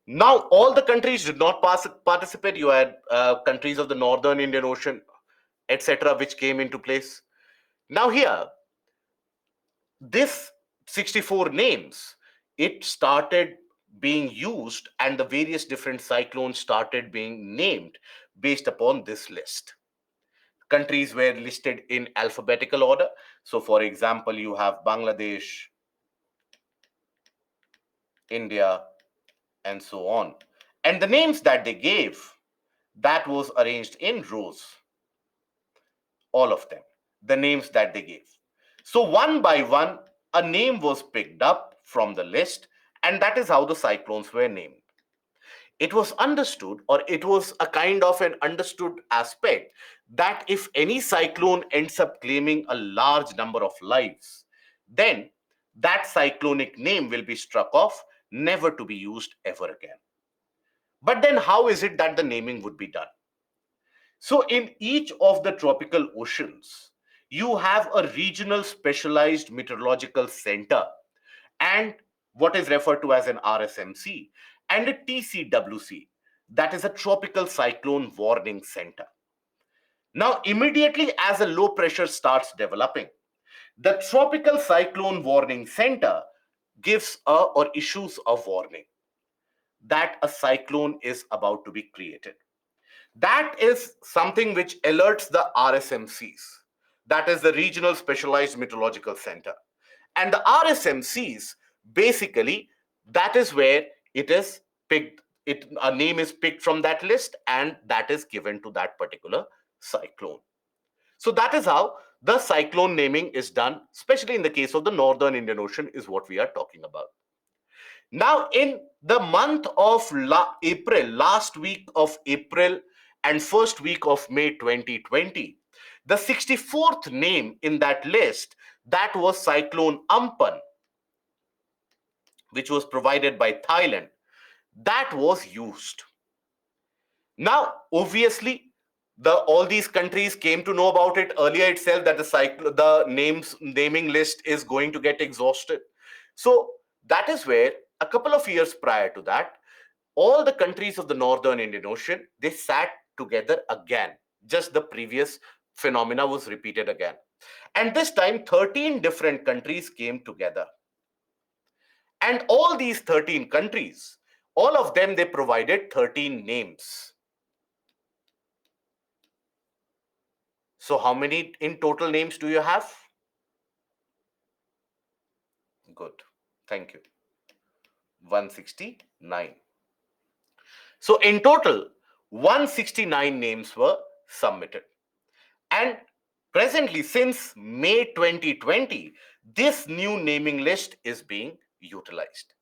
Now, all the countries did not participate. You had countries of the northern Indian Ocean, etc., which came into place. Now, here, this 64 names, it started being used, and the various different cyclones started being named based upon this list. Countries were listed in alphabetical order. So, for example, you have Bangladesh, India, and so on. And the names that they gave, that was arranged in rows, all of them, the names that they gave. So one by one, a name was picked up from the list, and that is how the cyclones were named. It was understood, or it was a kind of an understood aspect, that if any cyclone ends up claiming a large number of lives, then that cyclonic name will be struck off, never to be used ever again. But then, how is it that the naming would be done? So, in each of the tropical oceans, you have a regional specialized meteorological center and what is referred to as an RSMC and a TCWC, that is a tropical cyclone warning center. Now, immediately as a low pressure starts developing, the tropical cyclone warning center gives or issues a warning that a cyclone is about to be created. That is something which alerts the RSMCs, that is the Regional Specialized Meteorological Center. And the RSMCs, basically, that is where it is picked, a name is picked from that list, and that is given to that particular cyclone. So that is how the cyclone naming is done, especially in the case of the Northern Indian Ocean, is what we are talking about. Now, in the month of April, last week of April and first week of May 2020, the 64th name in that list, that was Cyclone Ampan, which was provided by Thailand, that was used. Now, obviously, all these countries came to know about it earlier itself, that the naming list is going to get exhausted. So that is where a couple of years prior to that, all the countries of the northern Indian Ocean, they sat together again. Just the previous phenomena was repeated again. And this time, 13 different countries came together. And all these 13 countries, all of them, they provided 13 names. So how many in total names do you have? Good. Thank you. 169. So in total, 169 names were submitted. And presently, since May 2020, this new naming list is being utilized.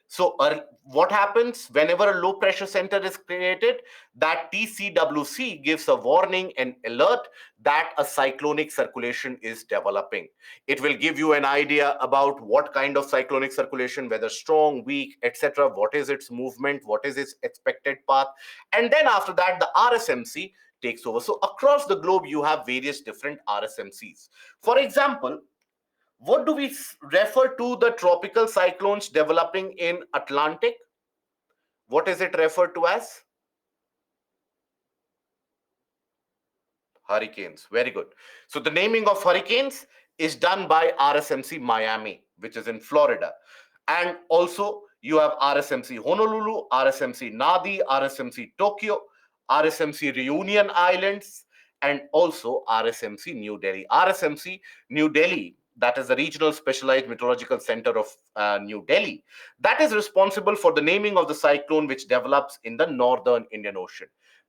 So what happens whenever a low pressure center is created? That TCWC gives a warning and alert that a cyclonic circulation is developing. It will give you an idea about what kind of cyclonic circulation, whether strong, weak, etc. What is its movement? What is its expected path? And then after that, the RSMC takes over. So across the globe, you have various different RSMCs. For example, what do we refer to the tropical cyclones developing in Atlantic? What is it referred to as? Hurricanes. Very good. So the naming of hurricanes is done by RSMC Miami, which is in Florida. And also you have RSMC Honolulu, RSMC Nadi, RSMC Tokyo, RSMC Reunion Islands, and also RSMC New Delhi. RSMC New Delhi, that is the Regional Specialized Meteorological Center of New Delhi, that is responsible for the naming of the cyclone which develops in the northern Indian Ocean,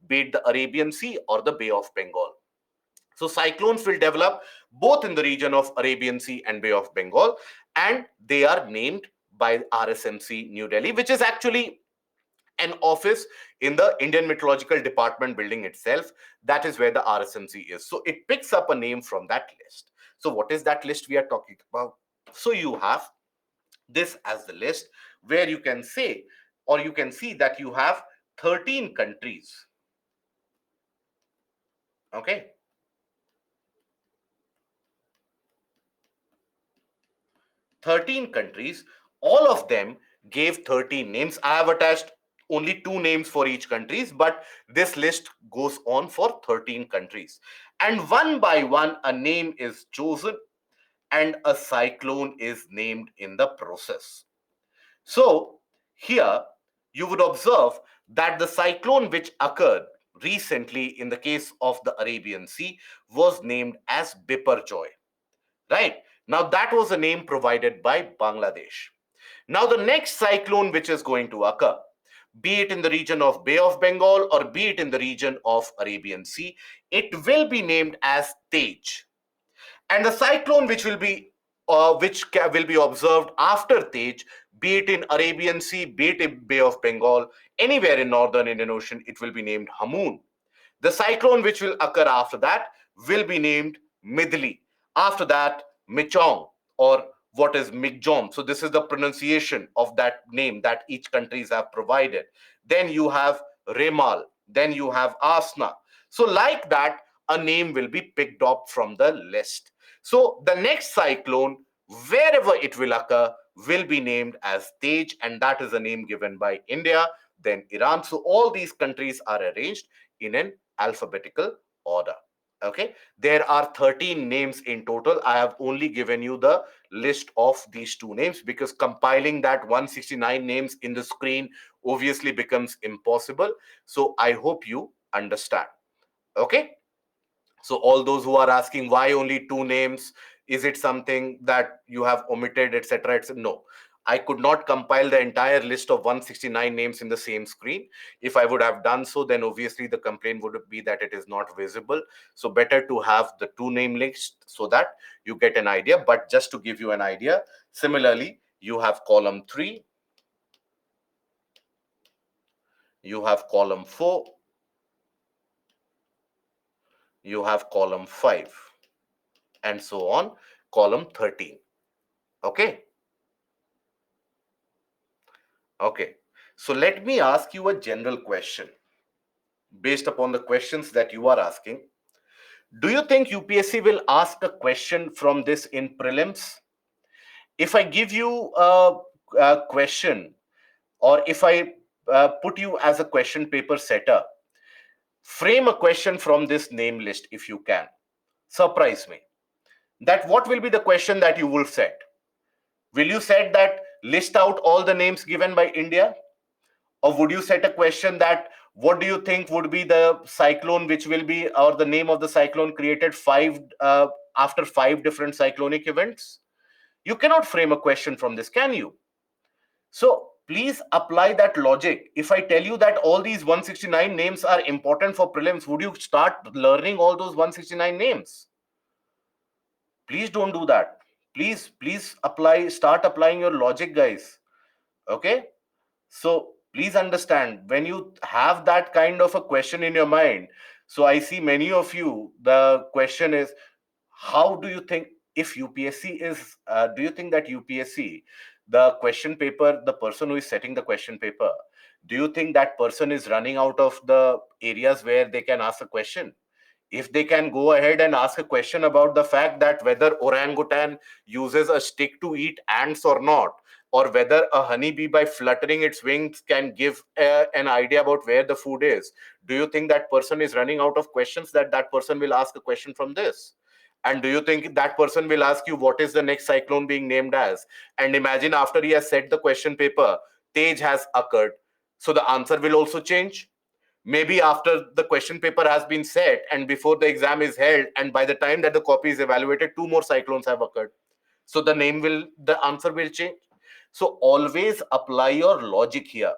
be it the Arabian Sea or the Bay of Bengal. So cyclones will develop both in the region of Arabian Sea and Bay of Bengal, and they are named by RSMC New Delhi, which is actually an office in the Indian Meteorological Department building itself. That is where the RSMC is. So it picks up a name from that list. So what is that list we are talking about? So you have this as the list where you can say, or you can see that you have 13 countries. Okay. 13 countries, all of them gave 13 names. I have attached only 2 names for each countries, but this list goes on for 13 countries. And one by one, a name is chosen and a cyclone is named in the process. So here you would observe that the cyclone which occurred recently in the case of the Arabian Sea was named as Biparjoy. Right? Now, that was a name provided by Bangladesh. Now, the next cyclone which is going to occur, be it in the region of Bay of Bengal or be it in the region of Arabian Sea, it will be named as Tej. And the cyclone which will be observed after Tej, be it in Arabian Sea, be it in Bay of Bengal, anywhere in northern Indian Ocean, it will be named Hamoon. The cyclone which will occur after that will be named Midli. After that, Michong, or what is Migjom. So this is the pronunciation of that name that each countries have provided. Then you have Remal. Then you have Asna. So like that, a name will be picked up from the list. So the next cyclone, wherever it will occur, will be named as Tej, and that is a name given by India, then Iran. So all these countries are arranged in an alphabetical order. Okay, there are 13 names in total. I have only given you the list of these 2 names because compiling that 169 names in the screen obviously becomes impossible. So I hope you understand. Okay, so all those who are asking why only 2 names, is it something that you have omitted, etc., etc.? No, I could not compile the entire list of 169 names in the same screen. If I would have done so, then obviously the complaint would be that it is not visible. So better to have the 2 name list so that you get an idea. But just to give you an idea, similarly, you have column 3, you have column 4, you have column 5, and so on, column 13. Okay. Okay. So let me ask you a general question based upon the questions that you are asking. Do you think UPSC will ask a question from this in prelims? If I give you a question, or if I put you as a question paper setter, Frame a question from this name list if you can. Surprise me. That what will be the question that you will set? Will you set that list out all the names given by India? Or would you set a question that what do you think would be the cyclone which will be, or the name of the cyclone created after 5 different cyclonic events? You cannot frame a question from this, can you? So please apply that logic. If I tell you that all these 169 names are important for prelims, would you start learning all those 169 names? Please don't do that. Please start applying your logic, guys. Okay? So please understand, when you have that kind of a question in your mind, so I see many of you, the question is, how do you think, if UPSC is, do you think that UPSC, the question paper, the person who is setting the question paper, do you think that person is running out of the areas where they can ask a question? If they can go ahead and ask a question about the fact that whether orangutan uses a stick to eat ants or not, or whether a honeybee by fluttering its wings can give an idea about where the food is, do you think that person is running out of questions that that person will ask a question from this? And do you think that person will ask you what is the next cyclone being named as? And imagine after he has set the question paper, Tej has occurred. So the answer will also change. Maybe after the question paper has been set and before the exam is held, and by the time that the copy is evaluated, 2 more cyclones have occurred. So the answer will change. So always apply your logic here,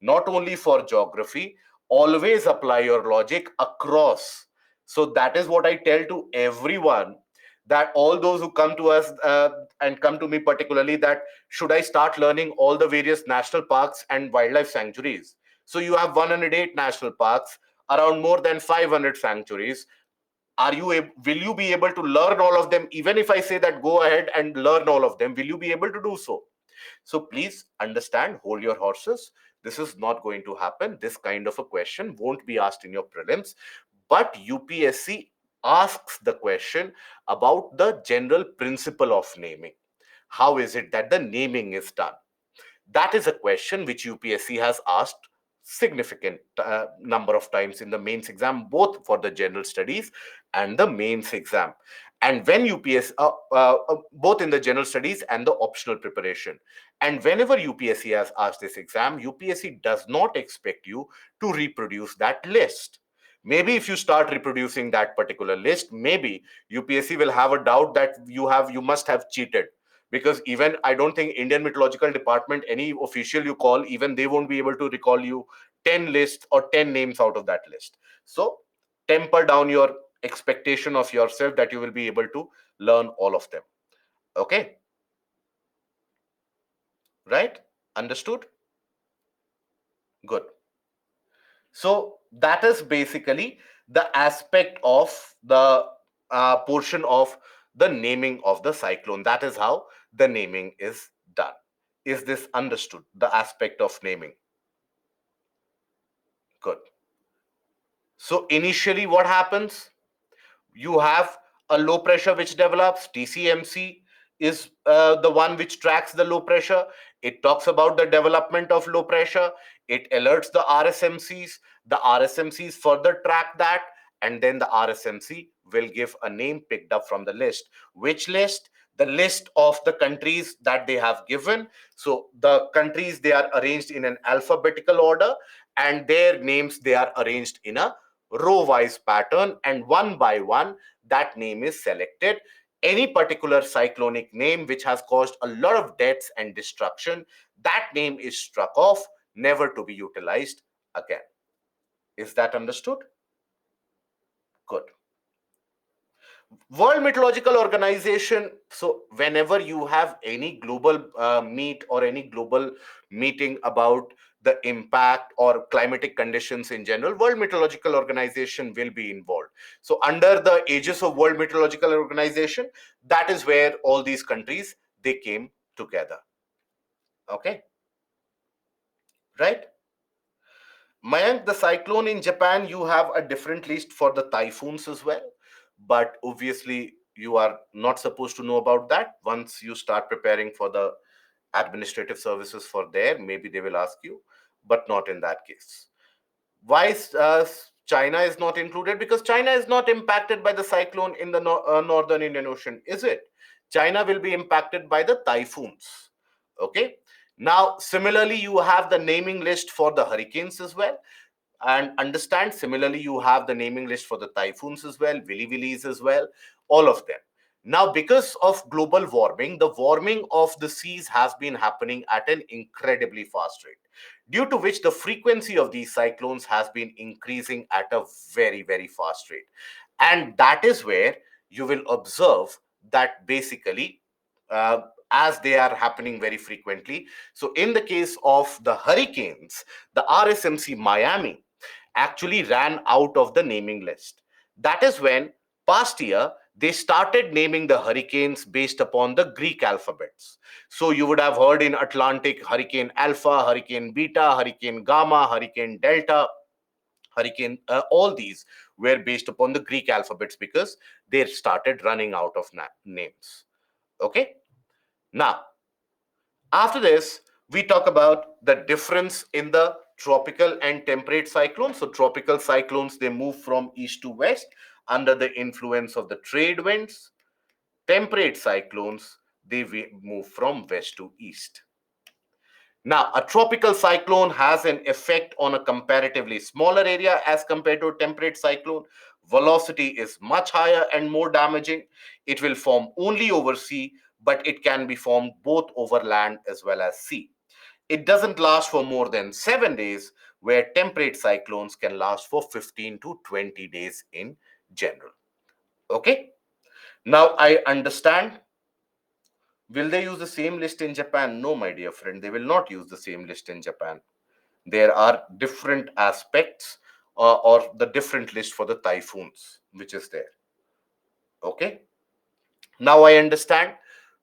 not only for geography, always apply your logic across. So that is what I tell to everyone, that all those who come to us and come to me particularly, that should I start learning all the various national parks and wildlife sanctuaries? So you have 108 national parks, around more than 500 sanctuaries. Will you be able to learn all of them? Even if I say that go ahead and learn all of them, will you be able to do so? So please understand, hold your horses. This is not going to happen. This kind of a question won't be asked in your prelims. But UPSC asks the question about the general principle of naming. How is it that the naming is done? That is a question which UPSC has asked significant number of times in the mains exam, both for the general studies and the mains exam. And when UPSC, both in the general studies and the optional preparation. And whenever UPSC has asked this exam, UPSC does not expect you to reproduce that list. Maybe if you start reproducing that particular list, maybe UPSC will have a doubt that you must have cheated, because even I don't think Indian Meteorological Department, any official you call, even they won't be able to recall you 10 lists or 10 names out of that list. So temper down your expectation of yourself that you will be able to learn all of them. Okay, right? Understood? Good. So that is basically the aspect of the portion of the naming of the cyclone. That is how the naming is done. Is this understood? The aspect of naming. Good. So initially, what happens? You have a low pressure which develops. TCMC is the one which tracks the low pressure. It talks about the development of low pressure. It alerts the RSMCs. The RSMCs further track that, and then the RSMC will give a name picked up from the list. Which list? The list of the countries that they have given. So the countries, they are arranged in an alphabetical order, and their names, they are arranged in a row-wise pattern, and one by one that name is selected. Any particular cyclonic name which has caused a lot of deaths and destruction, that name is struck off, never to be utilized again. Is that understood? Good. World Meteorological Organization. So whenever you have any global meet or any global meeting about the impact or climatic conditions in general, World Meteorological Organization will be involved. So under the aegis of World Meteorological Organization, that is where all these countries, they came together. Okay, right? Mayank, the cyclone in Japan, you have a different list for the typhoons as well. But obviously, you are not supposed to know about that. Once you start preparing for the administrative services for there, maybe they will ask you, but not in that case. Why China is not included because China is not impacted by the cyclone in the northern Indian Ocean, is it? China will be impacted by the typhoons. Okay. Now, similarly, you have the naming list for the hurricanes as well. And understand, similarly, you have the naming list for the typhoons as well, willy willies as well, all of them. Now, because of global warming, the warming of the seas has been happening at an incredibly fast rate, due to which the frequency of these cyclones has been increasing at a very, very fast rate. And that is where you will observe that basically, as they are happening very frequently. So, in the case of the hurricanes, the RSMC Miami actually ran out of the naming list. That is when, past year, they started naming the hurricanes based upon the Greek alphabets. So you would have heard in Atlantic Hurricane Alpha, Hurricane Beta, Hurricane Gamma, Hurricane Delta, Hurricane, all these were based upon the Greek alphabets because they started running out of names. Okay. Now, after this, we talk about the difference in the tropical and temperate cyclones. So, tropical cyclones, they move from east to west under the influence of the trade winds. Temperate cyclones, they move from west to east. Now, a tropical cyclone has an effect on a comparatively smaller area as compared to a temperate cyclone. Velocity is much higher and more damaging. It will form only over sea, but it can be formed both over land as well as sea. It doesn't last for more than 7 days, where temperate cyclones can last for 15 to 20 days in general. Okay? Now, I understand. Will they use the same list in Japan? No, my dear friend, they will not use the same list in Japan. There are different aspects, or the different list for the typhoons, which is there. Okay. Now I understand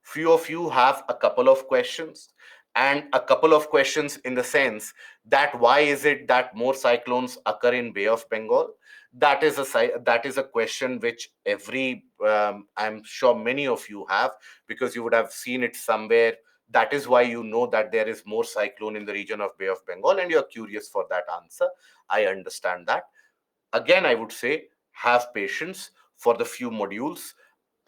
few of you have a couple of questions, and a couple of questions in the sense that why is it that more cyclones occur in Bay of Bengal? That is a question which I'm sure many of you have, because you would have seen it somewhere. That is why you know that there is more cyclone in the region of Bay of Bengal, and you're curious for that answer. I understand that. Again, I would say, have patience for the few modules,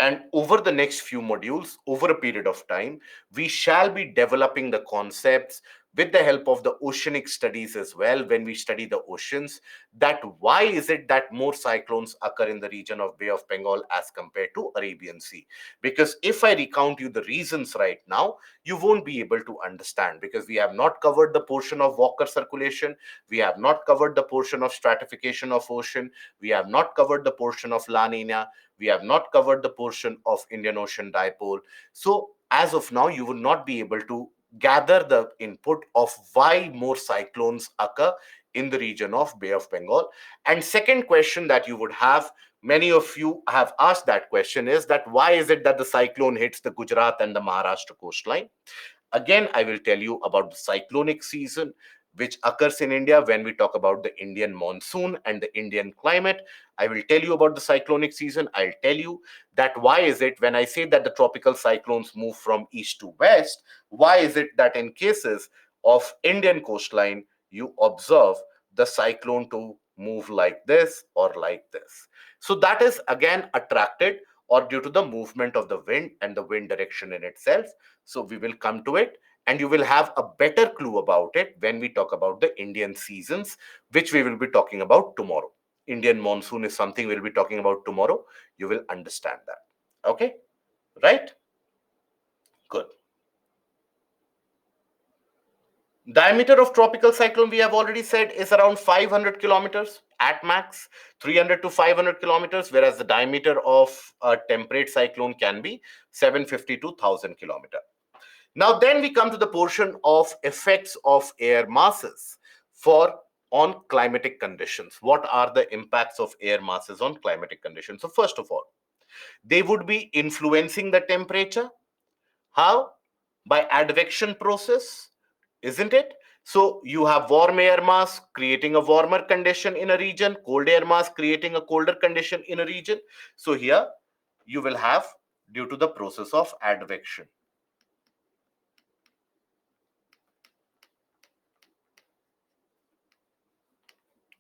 and over the next few modules, over a period of time, we shall be developing the concepts with the help of the oceanic studies as well. When we study the oceans, that why is it that more cyclones occur in the region of Bay of Bengal as compared to Arabian Sea? Because if I recount you the reasons right now, you won't be able to understand, because we have not covered the portion of Walker circulation, we have not covered the portion of stratification of ocean, we have not covered the portion of La Nina, we have not covered the portion of Indian Ocean dipole. So, as of now, you will not be able to gather the input of why more cyclones occur in the region of Bay of Bengal. And second question that you would have, many of you have asked that question, is that why is it that the cyclone hits the Gujarat and the Maharashtra coastline? Again, I will tell you about the cyclonic season, which occurs in India when we talk about the Indian monsoon and the Indian climate. I will tell you about the cyclonic season. I'll tell you that why is it when I say that the tropical cyclones move from east to west, why is it that in cases of Indian coastline, you observe the cyclone to move like this or like this. So that is again attracted or due to the movement of the wind and the wind direction in itself. So we will come to it, and you will have a better clue about it when we talk about the Indian seasons, which we will be talking about tomorrow. Indian monsoon is something we'll be talking about tomorrow. You will understand that. Okay, right? Good. Diameter of tropical cyclone, we have already said, is around 500 kilometers at max, 300 to 500 kilometers, whereas the diameter of a temperate cyclone can be 750 to 1000 kilometers. Now, then we come to the portion of effects of air masses for on climatic conditions. What are the impacts of air masses on climatic conditions? So, first of all, they would be influencing the temperature. How? By advection process, isn't it? So you have warm air mass creating a warmer condition in a region, cold air mass creating a colder condition in a region. So here you will have, due to the process of advection.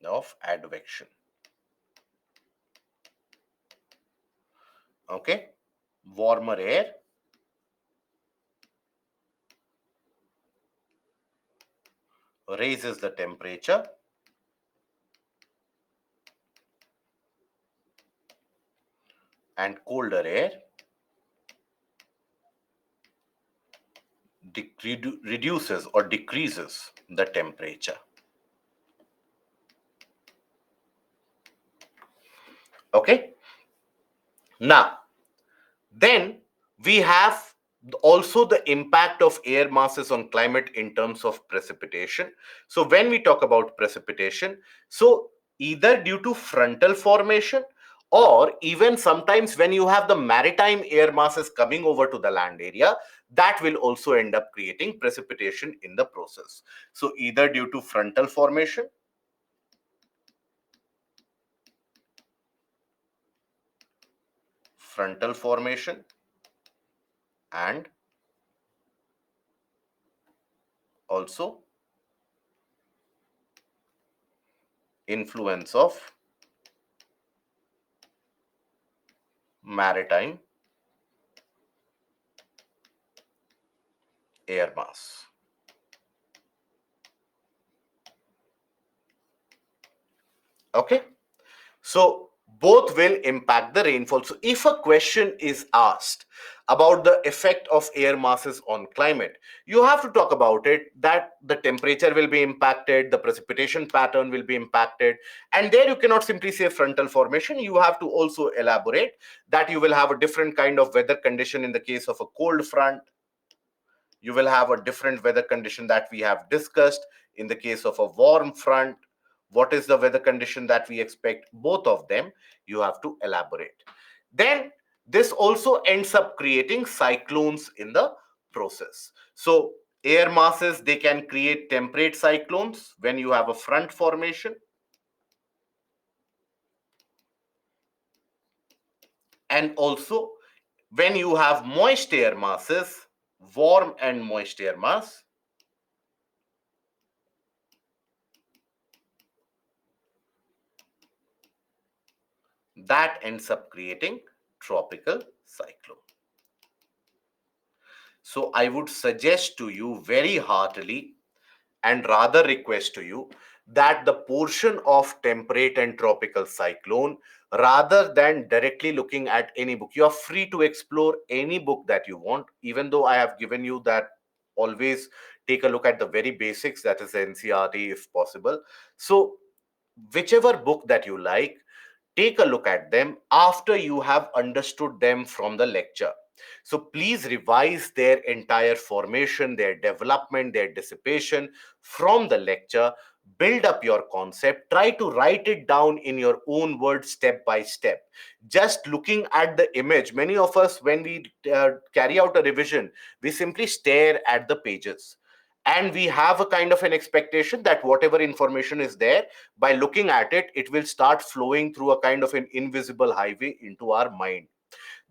Of advection. Okay, warmer air raises the temperature and colder air reduces or decreases the temperature. Okay, now then we have also the impact of air masses on climate in terms of precipitation. So when we talk about precipitation, so either due to frontal formation or even sometimes when you have the maritime air masses coming over to the land area, that will also end up creating precipitation in the process. So either due to frontal formation and also influence of maritime air mass. Okay, so both will impact the rainfall. So if a question is asked about the effect of air masses on climate, you have to talk about it, that the temperature will be impacted, the precipitation pattern will be impacted, and there you cannot simply say frontal formation. You have to also elaborate that you will have a different kind of weather condition in the case of a cold front. You will have a different weather condition that we have discussed in the case of a warm front. What is the weather condition that we expect? Both of them you have to elaborate. Then this also ends up creating cyclones in the process. So air masses, they can create temperate cyclones when you have a front formation, and also when you have moist air masses, warm and moist air mass, that ends up creating tropical cyclone. So I would suggest to you very heartily and rather request to you that the portion of temperate and tropical cyclone, rather than directly looking at any book, you are free to explore any book that you want, even though I have given you that always take a look at the very basics, that is NCRT if possible. So whichever book that you like, take a look at them after you have understood them from the lecture. So please revise their entire formation, their development, their dissipation from the lecture. Build up your concept. Try to write it down in your own words step by step. Just looking at the image, many of us, when we carry out a revision, we simply stare at the pages. And we have a kind of an expectation that whatever information is there, by looking at it, it will start flowing through a kind of an invisible highway into our mind.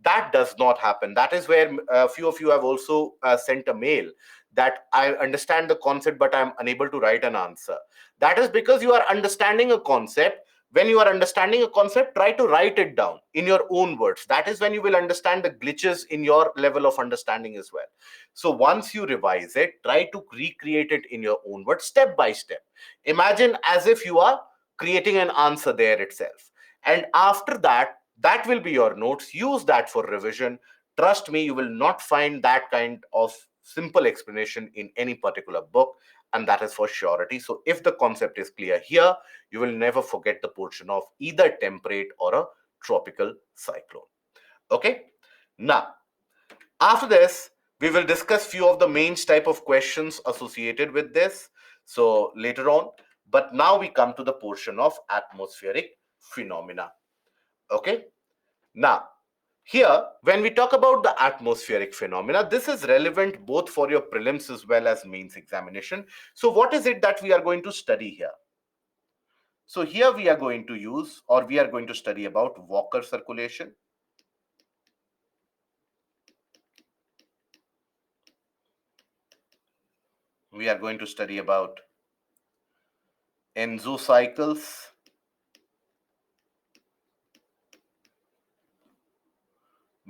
That does not happen. That is where a few of you have also sent a mail that I understand the concept but I'm unable to write an answer. That is because you are understanding a concept. When you are understanding a concept, try to write it down in your own words. That is when you will understand the glitches in your level of understanding as well. So once you revise it, try to recreate it in your own words step by step. Imagine as if you are creating an answer there itself. And after that, that will be your notes. Use that for revision. Trust me, you will not find that kind of simple explanation in any particular book, and that is for surety. So if the concept is clear here, you will never forget the portion of either temperate or a tropical cyclone. Okay, now after this we will discuss few of the main type of questions associated with this, so later on. But now we come to the portion of atmospheric phenomena. Okay, now here, when we talk about the atmospheric phenomena, this is relevant both for your prelims as well as mains examination. So what is it that we are going to study here? So here we are going to use, or we are going to study about Walker circulation. We are going to study about Enzo cycles.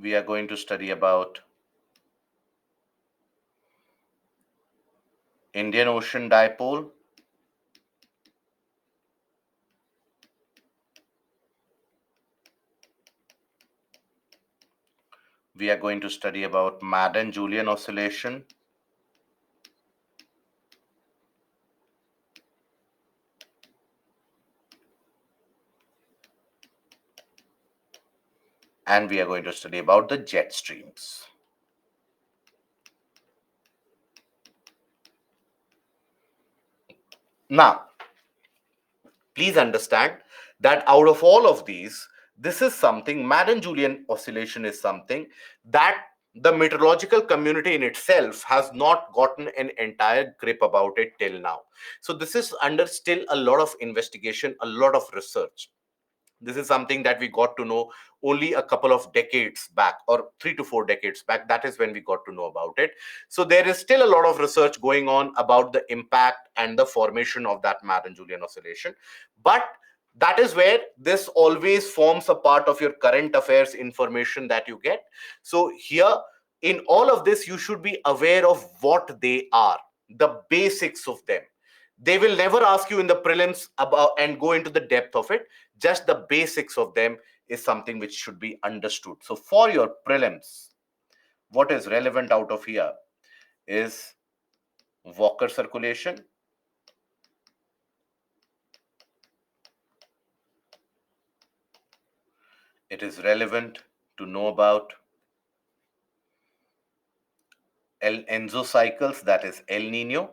We are going to study about Indian Ocean Dipole. We are going to study about Madden-Julian oscillation. And we are going to study about the jet streams. Now, please understand that out of all of these, this is something, Madden-Julian oscillation is something that the meteorological community in itself has not gotten an entire grip about it till now. So this is under still a lot of investigation, a lot of research. This is something that we got to know only a couple of decades back, or 3 to 4 decades back. That is when we got to know about it. So there is still a lot of research going on about the impact and the formation of that Madden-Julian oscillation. But that is where this always forms a part of your current affairs information that you get. So here, in all of this, you should be aware of what they are, the basics of them. They will never ask you in the prelims about and go into the depth of it. Just the basics of them is something which should be understood. So for your prelims, what is relevant out of here is Walker circulation. It is relevant to know about El Enzo cycles, that is El Nino,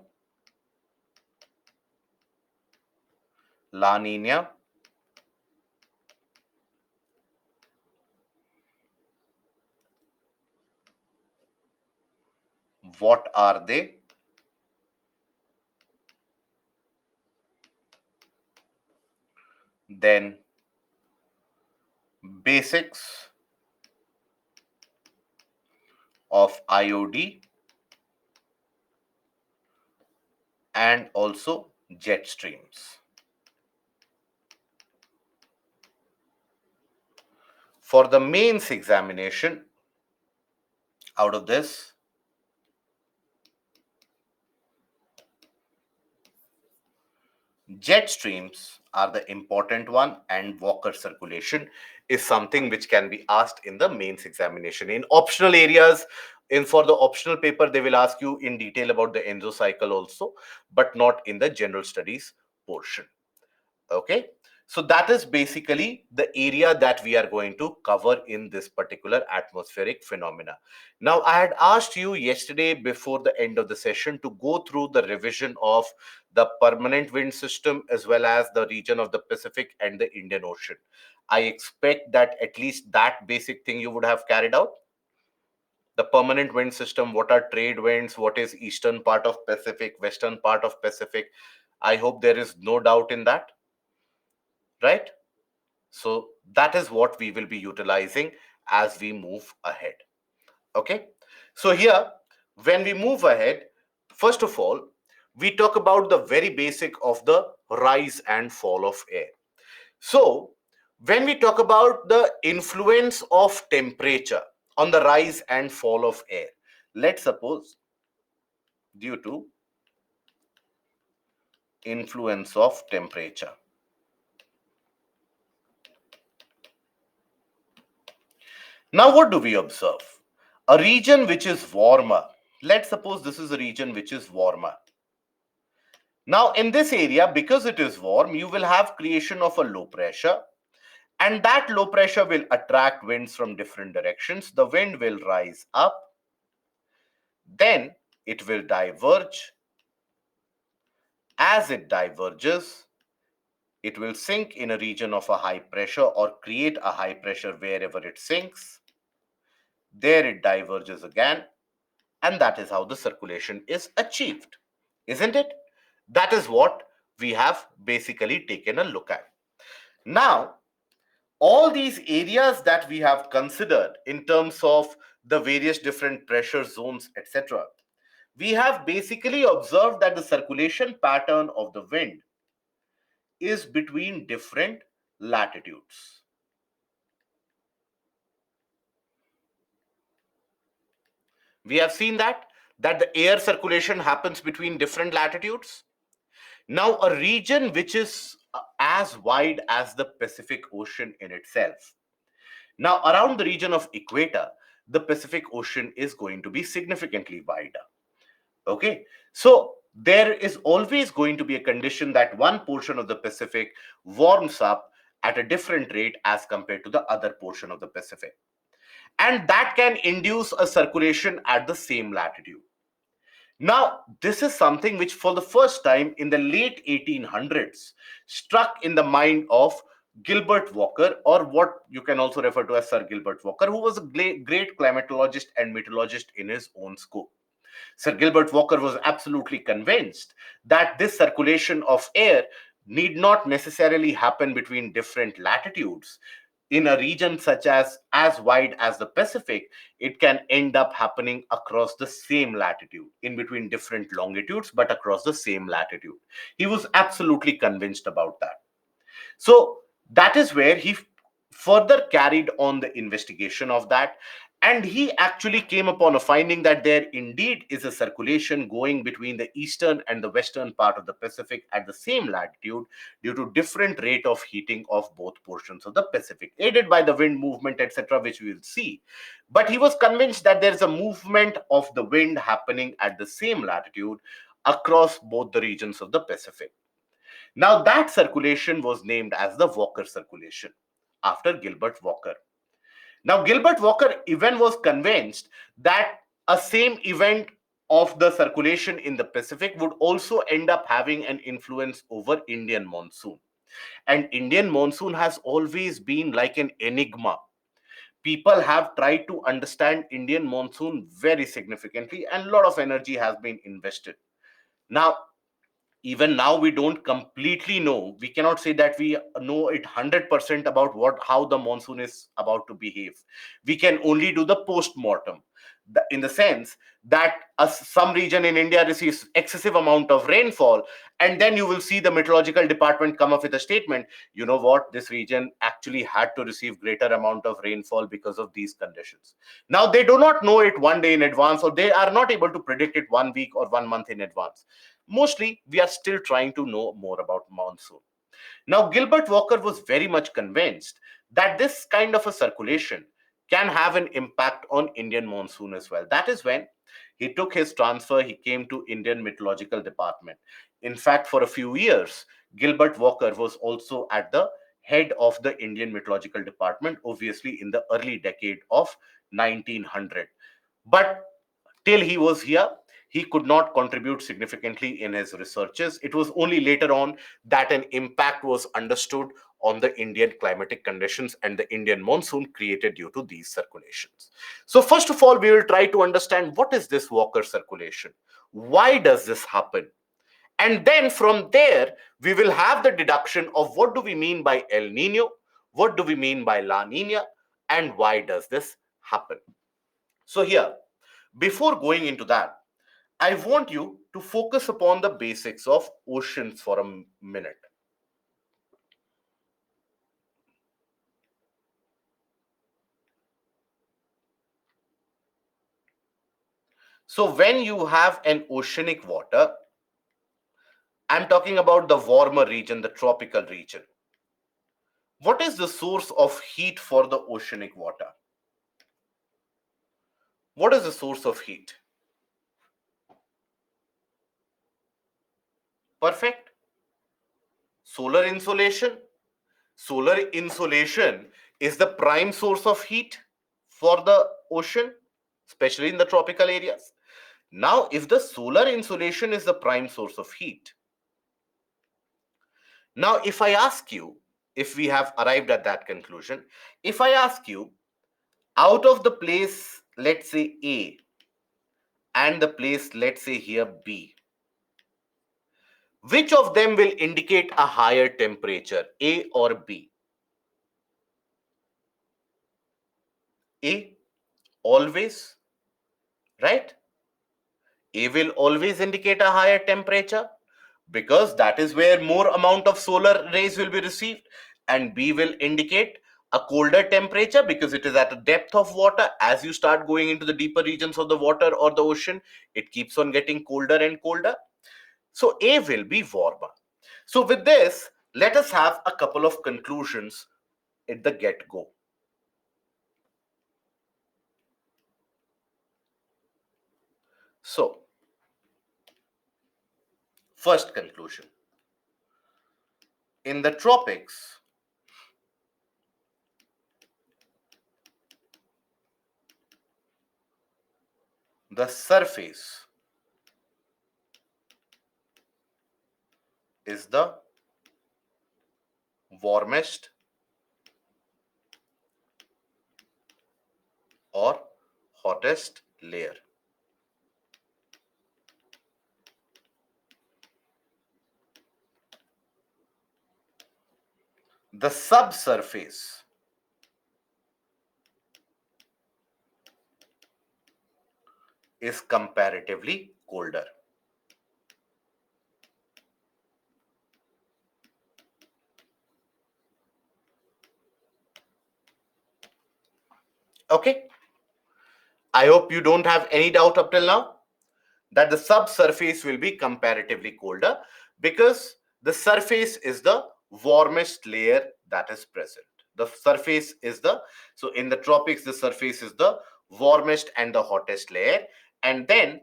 La Nina, what are they? Then basics of IOD and also jet streams. For the mains examination, out of this, jet streams are the important one, and Walker circulation is something which can be asked in the mains examination. In optional areas, in for the optional paper, they will ask you in detail about the Enzo cycle also, but not in the general studies portion. Okay, so that is basically the area that we are going to cover in this particular atmospheric phenomena. Now, I had asked you yesterday before the end of the session to go through the revision of the permanent wind system as well as the region of the Pacific and the Indian Ocean. I expect that at least that basic thing you would have carried out. The permanent wind system, what are trade winds, what is eastern part of Pacific, western part of Pacific. I hope there is no doubt in that, right? So that is what we will be utilizing as we move ahead. Okay. So here, when we move ahead, first of all, we talk about the very basic of the rise and fall of air. So when we talk about the influence of temperature on the rise and fall of air, let's suppose due to influence of temperature. Now, what do we observe? A region which is warmer. Let's suppose this is a region which is warmer. Now, in this area, because it is warm, you will have creation of a low pressure, and that low pressure will attract winds from different directions. The wind will rise up, then it will diverge. As it diverges, it will sink in a region of a high pressure or create a high pressure wherever it sinks. There it diverges again, and that is how the circulation is achieved, isn't it? That is what we have basically taken a look at. Now, all these areas that we have considered in terms of the various different pressure zones, etc., we have basically observed that the circulation pattern of the wind is between different latitudes. We have seen that the air circulation happens between different latitudes. Now, a region which is as wide as the Pacific Ocean in itself. Now, around the region of equator, the Pacific Ocean is going to be significantly wider. Okay, so there is always going to be a condition that one portion of the Pacific warms up at a different rate as compared to the other portion of the Pacific. And that can induce a circulation at the same latitude. Now, this is something which, for the first time in the late 1800s, struck in the mind of Gilbert Walker, or what you can also refer to as Sir Gilbert Walker, who was a great climatologist and meteorologist in his own scope. Sir Gilbert Walker was absolutely convinced that this circulation of air need not necessarily happen between different latitudes. In a region such as wide as the Pacific, it can end up happening across the same latitude, in between different longitudes, but across the same latitude. He was absolutely convinced about that. So that is where he further carried on the investigation of that. And he actually came upon a finding that there indeed is a circulation going between the eastern and the western part of the Pacific at the same latitude, due to different rate of heating of both portions of the Pacific, aided by the wind movement, etc., which we will see. But he was convinced that there is a movement of the wind happening at the same latitude across both the regions of the Pacific. Now, that circulation was named as the Walker circulation after Gilbert Walker. Now, Gilbert Walker even was convinced that a same event of the circulation in the Pacific would also end up having an influence over Indian monsoon. And Indian monsoon has always been like an enigma. People have tried to understand Indian monsoon very significantly, and a lot of energy has been invested. Now, even now we don't completely know, we cannot say that we know it 100% about what how the monsoon is about to behave. We can only do the post mortem, in the sense that some region in India receives excessive amount of rainfall, and then you will see the meteorological department come up with a statement, you know what, this region actually had to receive greater amount of rainfall because of these conditions. Now, they do not know it one day in advance, or they are not able to predict it 1 week or 1 month in advance. Mostly, we are still trying to know more about monsoon. Now, Gilbert Walker was very much convinced that this kind of a circulation can have an impact on Indian monsoon as well. That is when he took his transfer, he came to Indian Meteorological Department. In fact, for a few years, Gilbert Walker was also at the head of the Indian Meteorological Department, obviously in the early decade of 1900. But till he was here, he could not contribute significantly in his researches. It was only later on that an impact was understood on the Indian climatic conditions and the Indian monsoon created due to these circulations. So, first of all, we will try to understand what is this Walker circulation? Why does this happen? And then from there, we will have the deduction of what do we mean by El Nino, what do we mean by La Nina, and why does this happen? So, here, before going into that, I want you to focus upon the basics of oceans for a minute. So, when you have an oceanic water, I'm talking about the warmer region, the tropical region. What is the source of heat for the oceanic water? What is the source of heat? Perfect. Solar insolation. Solar insolation is the prime source of heat for the ocean, especially in the tropical areas. Now, if the solar insolation is the prime source of heat, now if I ask you, if we have arrived at that conclusion, if I ask you, out of the place, let's say A, and the place, let's say here B, which of them will indicate a higher temperature, A or B? A, always, right? A will always indicate a higher temperature because that is where more amount of solar rays will be received, and B will indicate a colder temperature because it is at a depth of water. As you start going into the deeper regions of the water or the ocean, it keeps on getting colder and colder. So A will be warmer. So with this, let us have a couple of conclusions at the get-go. So, first conclusion. In the tropics, the surface is the warmest or hottest layer. The subsurface is comparatively colder. Okay, I hope you don't have any doubt up till now that the subsurface will be comparatively colder because the surface is the warmest layer that is present. The surface is so in the tropics, the surface is the warmest and the hottest layer. And then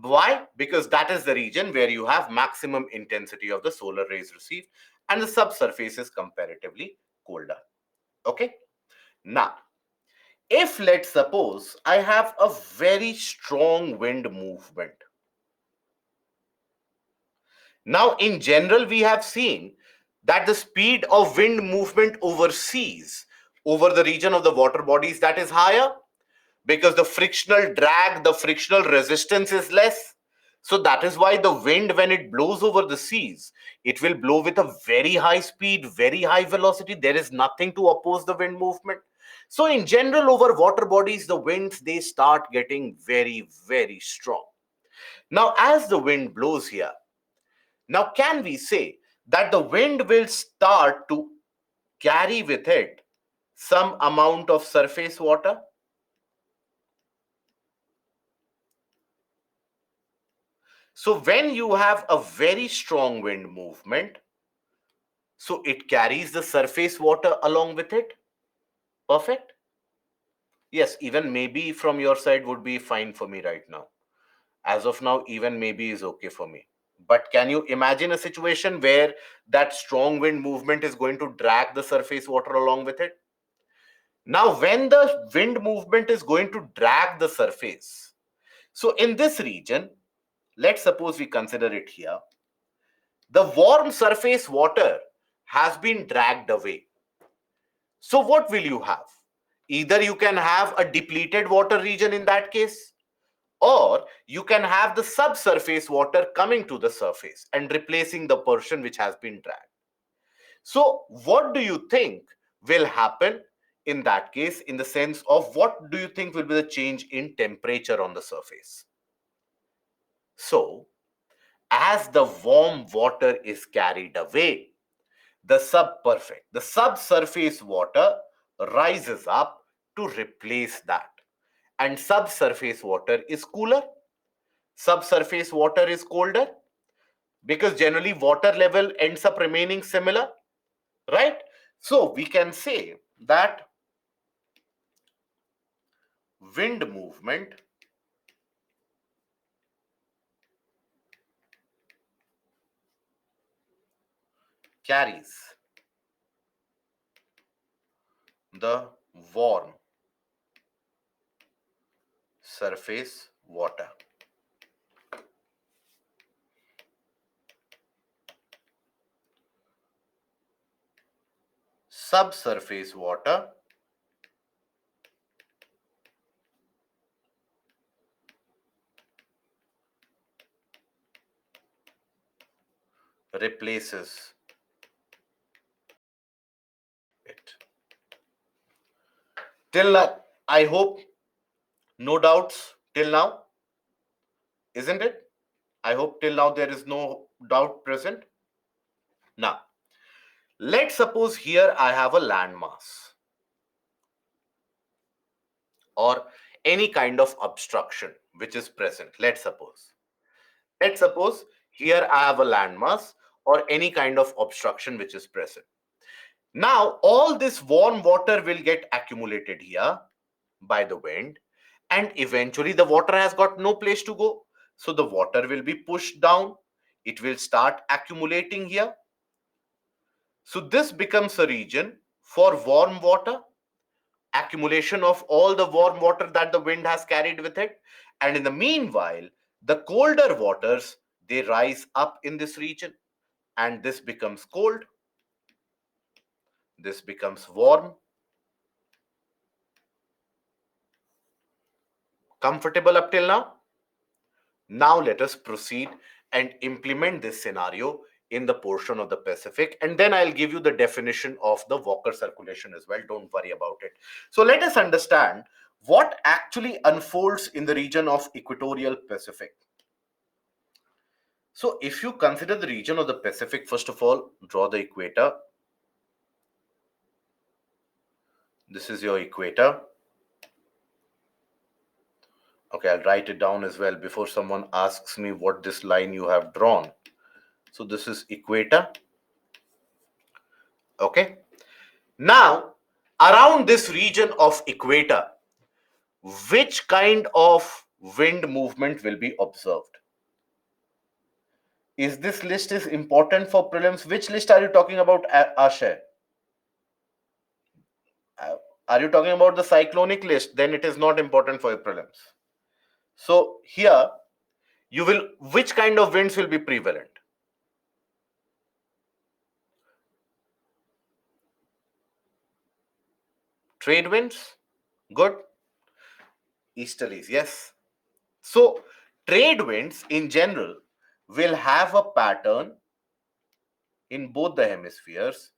why? Because that is the region where you have maximum intensity of the solar rays received, and the subsurface is comparatively colder. Okay. Now, if let's suppose I have a very strong wind movement. Now, in general, we have seen that the speed of wind movement overseas over the region of the water bodies that is higher because the frictional drag, the frictional resistance is less. So that is why the wind, when it blows over the seas, it will blow with a very high speed, very high velocity. There is nothing to oppose the wind movement. So in general, over water bodies, the winds, they start getting very, very strong. Now, as the wind blows here, now can we say that the wind will start to carry with it some amount of surface water? So when you have a very strong wind movement, so it carries the surface water along with it. Perfect. Yes, even maybe from your side would be fine for me right now. As of now, even maybe is okay for me. But can you imagine a situation where that strong wind movement is going to drag the surface water along with it? Now, when the wind movement is going to drag the surface, so in this region, let's suppose we consider it here, the warm surface water has been dragged away. So what will you have? Either you can have a depleted water region in that case, or you can have the subsurface water coming to the surface and replacing the portion which has been dragged. So what do you think will happen in that case, in the sense of what do you think will be the change in temperature on the surface? So as the warm water is carried away, the subsurface water rises up to replace that. And subsurface water is cooler. Subsurface water is colder because generally water level ends up remaining similar, right? So we can say that wind movement carries the warm surface water. Subsurface water replaces it. Till now, I hope no doubts till now, isn't it? I hope till now there is no doubt present. Now, let's suppose here I have a landmass. or any kind of obstruction which is present. Let's suppose here I have a landmass or any kind of obstruction which is present. Now, all this warm water will get accumulated here by the wind, and eventually the water has got no place to go. So the water will be pushed down. It will start accumulating here. So this becomes a region for warm water, accumulation of all the warm water that the wind has carried with it. And in the meanwhile, the colder waters, they rise up in this region, and this becomes cold. This becomes warm. Comfortable up till now? Now let us proceed and implement this scenario in the portion of the Pacific, and then I'll give you the definition of the Walker circulation as well. Don't worry about it. So let us understand what actually unfolds in the region of equatorial Pacific. So if you consider the region of the Pacific, first of all, draw the equator. This is your equator. Okay, I'll write it down as well before someone asks me what this line you have drawn. So this is equator. Okay. Now, around this region of equator, which kind of wind movement will be observed? Is this list is important for prelims? Which list are you talking about, Ashay? Are you talking about the cyclonic list? Then it is not important for your prelims. So here, which kind of winds will be prevalent? Trade winds? Good. Easterlies, yes. So trade winds in general will have a pattern in both the hemispheres,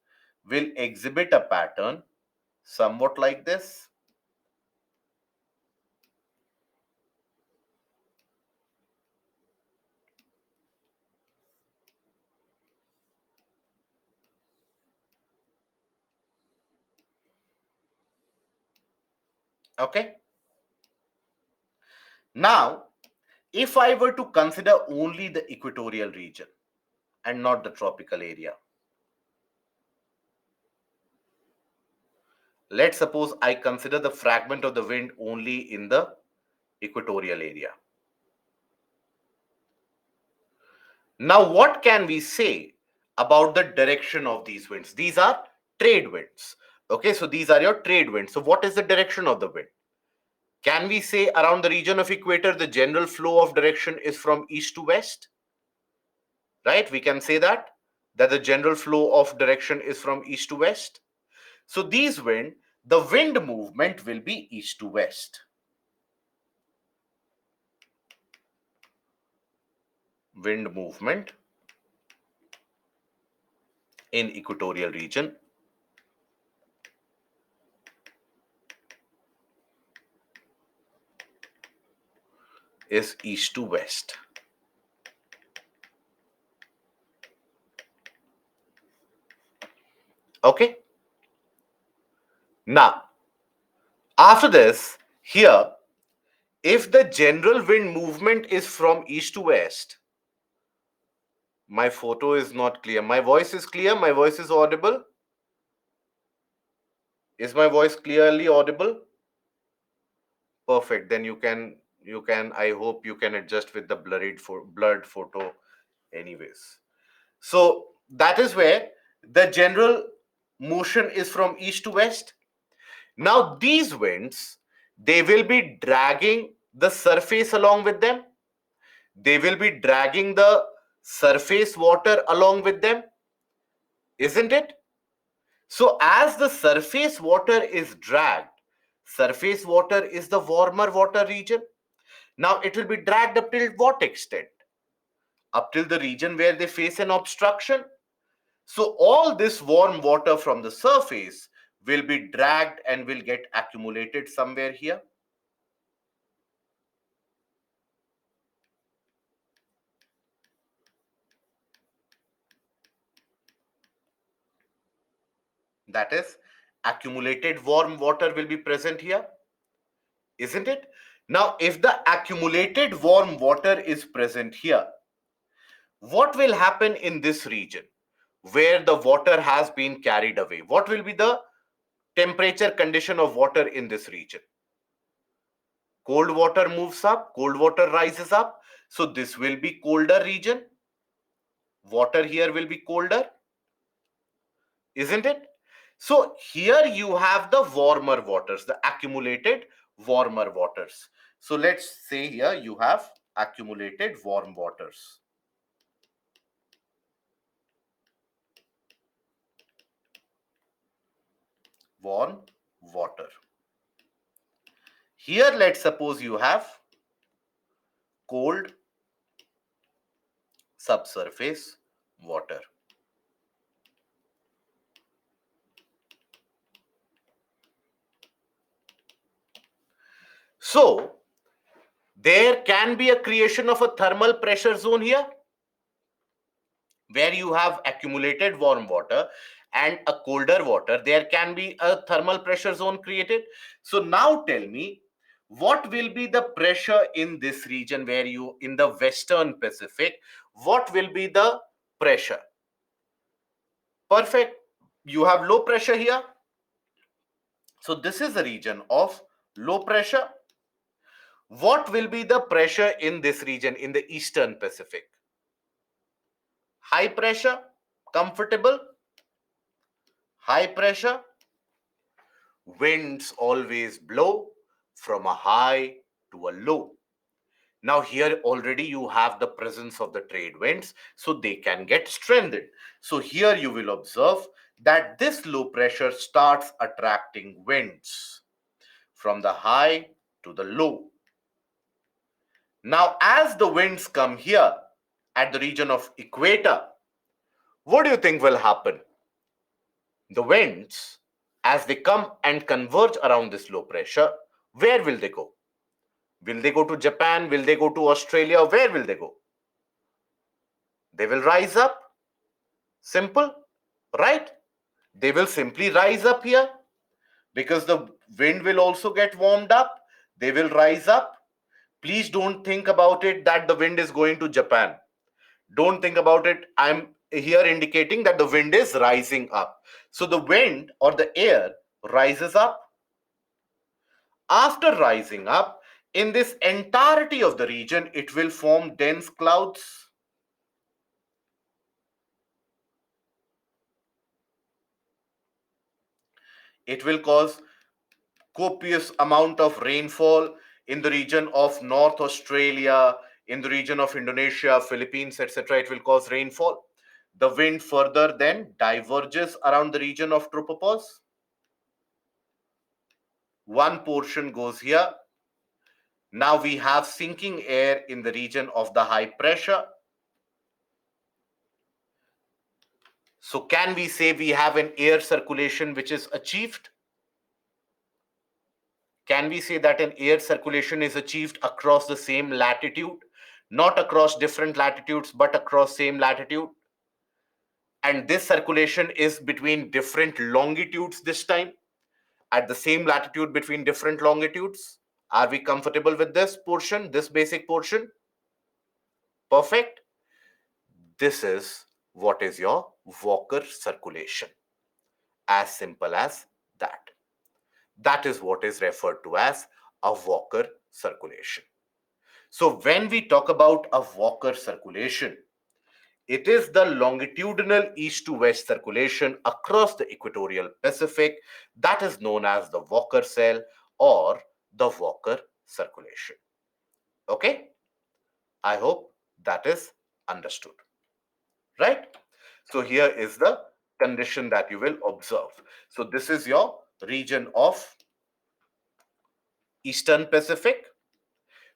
will exhibit a pattern somewhat like this. Okay. Now, if I were to consider only the equatorial region and not the tropical area, let's suppose I consider the fragment of the wind only in the equatorial area. Now, what can we say about the direction of these winds? These are trade winds. Okay, so these are your trade winds. So what is the direction of the wind? Can we say around the region of equator, the general flow of direction is from east to west? Right? We can say that the general flow of direction is from east to west. So the wind movement will be east to west. Wind movement in equatorial region is east to west. Okay. Now, after this, here, if the general wind movement is from east to west, my photo is not clear. My voice is clear. My voice is audible. Is my voice clearly audible? Perfect. Then I hope you can adjust with the blurred photo anyways. So that is where the general motion is from east to west. Now these winds, they will be dragging the surface along with them. They will be dragging the surface water along with them, isn't it? So as the surface water is dragged, surface water is the warmer water region. Now it will be dragged up till what extent? Up till the region where they face an obstruction. So all this warm water from the surface will be dragged and will get accumulated somewhere here. That is, accumulated warm water will be present here. isn't it? Now, if the accumulated warm water is present here, what will happen in this region where the water has been carried away? What will be the temperature condition of water in this region? Cold water moves up, cold water rises up. So this will be colder region. Water here will be colder, isn't it? So here you have the warmer waters, the accumulated warmer waters. So let's say here you have accumulated warm waters. Warm water. Here let's suppose you have cold subsurface water. So there can be a creation of a thermal pressure zone here where you have accumulated warm water and a colder water. There can be a thermal pressure zone created. So now tell me, what will be the pressure in this region where you, in the Western Pacific, what will be the pressure? Perfect. You have low pressure here. So this is a region of low pressure. What will be the pressure in this region in the Eastern Pacific? High pressure, comfortable, high pressure. Winds always blow from a high to a low. Now here already you have the presence of the trade winds, so they can get strengthened. So here you will observe that this low pressure starts attracting winds from the high to the low. Now as the winds come here at the region of equator, what do you think will happen? The winds, as they come and converge around this low pressure, where will they go? Will they go to Japan? Will they go to Australia? Where will they go? They will rise up. Simple, right? They will simply rise up here because the wind will also get warmed up. They will rise up. Please don't think about it that the wind is going to Japan. Don't think about it. I'm here indicating that the wind is rising up. So the wind or the air rises up. After rising up, in this entirety of the region, it will form dense clouds. It will cause copious amount of rainfall in the region of North Australia, in the region of Indonesia, Philippines, etc. It will cause rainfall. The wind further then diverges around the region of tropopause. One portion goes here. Now we have sinking air in the region of the high pressure. So can we say we have an air circulation which is achieved? Can we say that an air circulation is achieved across the same latitude? Not across different latitudes, but across same latitude. And this circulation is between different longitudes this time, at the same latitude between different longitudes. Are we comfortable with this portion, this basic portion? Perfect. This is what is your Walker circulation. As simple as that. That is what is referred to as a Walker circulation. So when we talk about a Walker circulation, it is the longitudinal east to west circulation across the equatorial Pacific that is known as the Walker cell or the Walker circulation. Okay? I hope that is understood. Right? So here is the condition that you will observe. So this is your region of Eastern Pacific.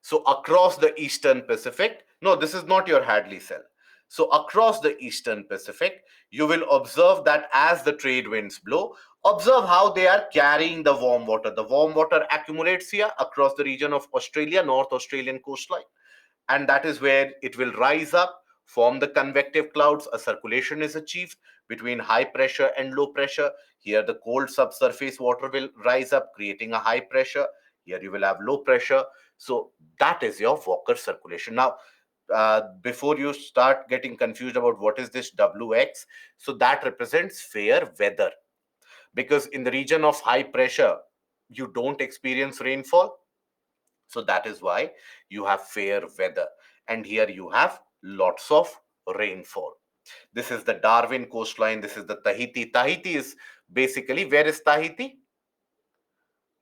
So across the Eastern Pacific, no, this is not your Hadley cell. So across the Eastern Pacific, you will observe that as the trade winds blow, observe how they are carrying the warm water. The warm water accumulates here across the region of Australia, North Australian coastline. And that is where it will rise up, form the convective clouds. A circulation is achieved between high pressure and low pressure. Here the cold subsurface water will rise up, creating a high pressure. Here you will have low pressure. So that is your Walker circulation. Now, before you start getting confused about what is this WX, so that represents fair weather, because in the region of high pressure, you don't experience rainfall. So that is why you have fair weather. And here you have lots of rainfall. This is the Darwin coastline. This is the Tahiti. Tahiti is basically, where is Tahiti?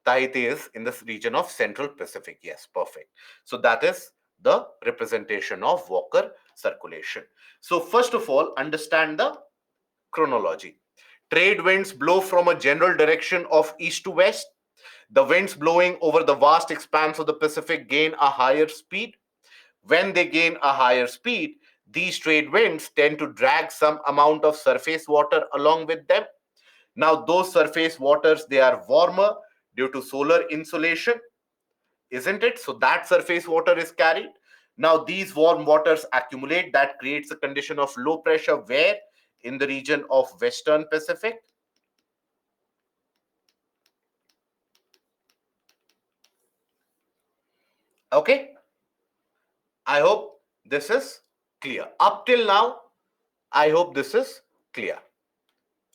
Tahiti is in this region of Central Pacific. Yes, perfect. So that is the representation of Walker circulation. So first of all, understand the chronology. Trade winds blow from a general direction of east to west. The winds blowing over the vast expanse of the Pacific gain a higher speed. When they gain a higher speed, these trade winds tend to drag some amount of surface water along with them. Now, those surface waters, they are warmer due to solar insolation, isn't it? So that surface water is carried. Now, these warm waters accumulate. That creates a condition of low pressure where? In the region of Western Pacific. Okay, I hope this is clear. Up till now, I hope this is clear,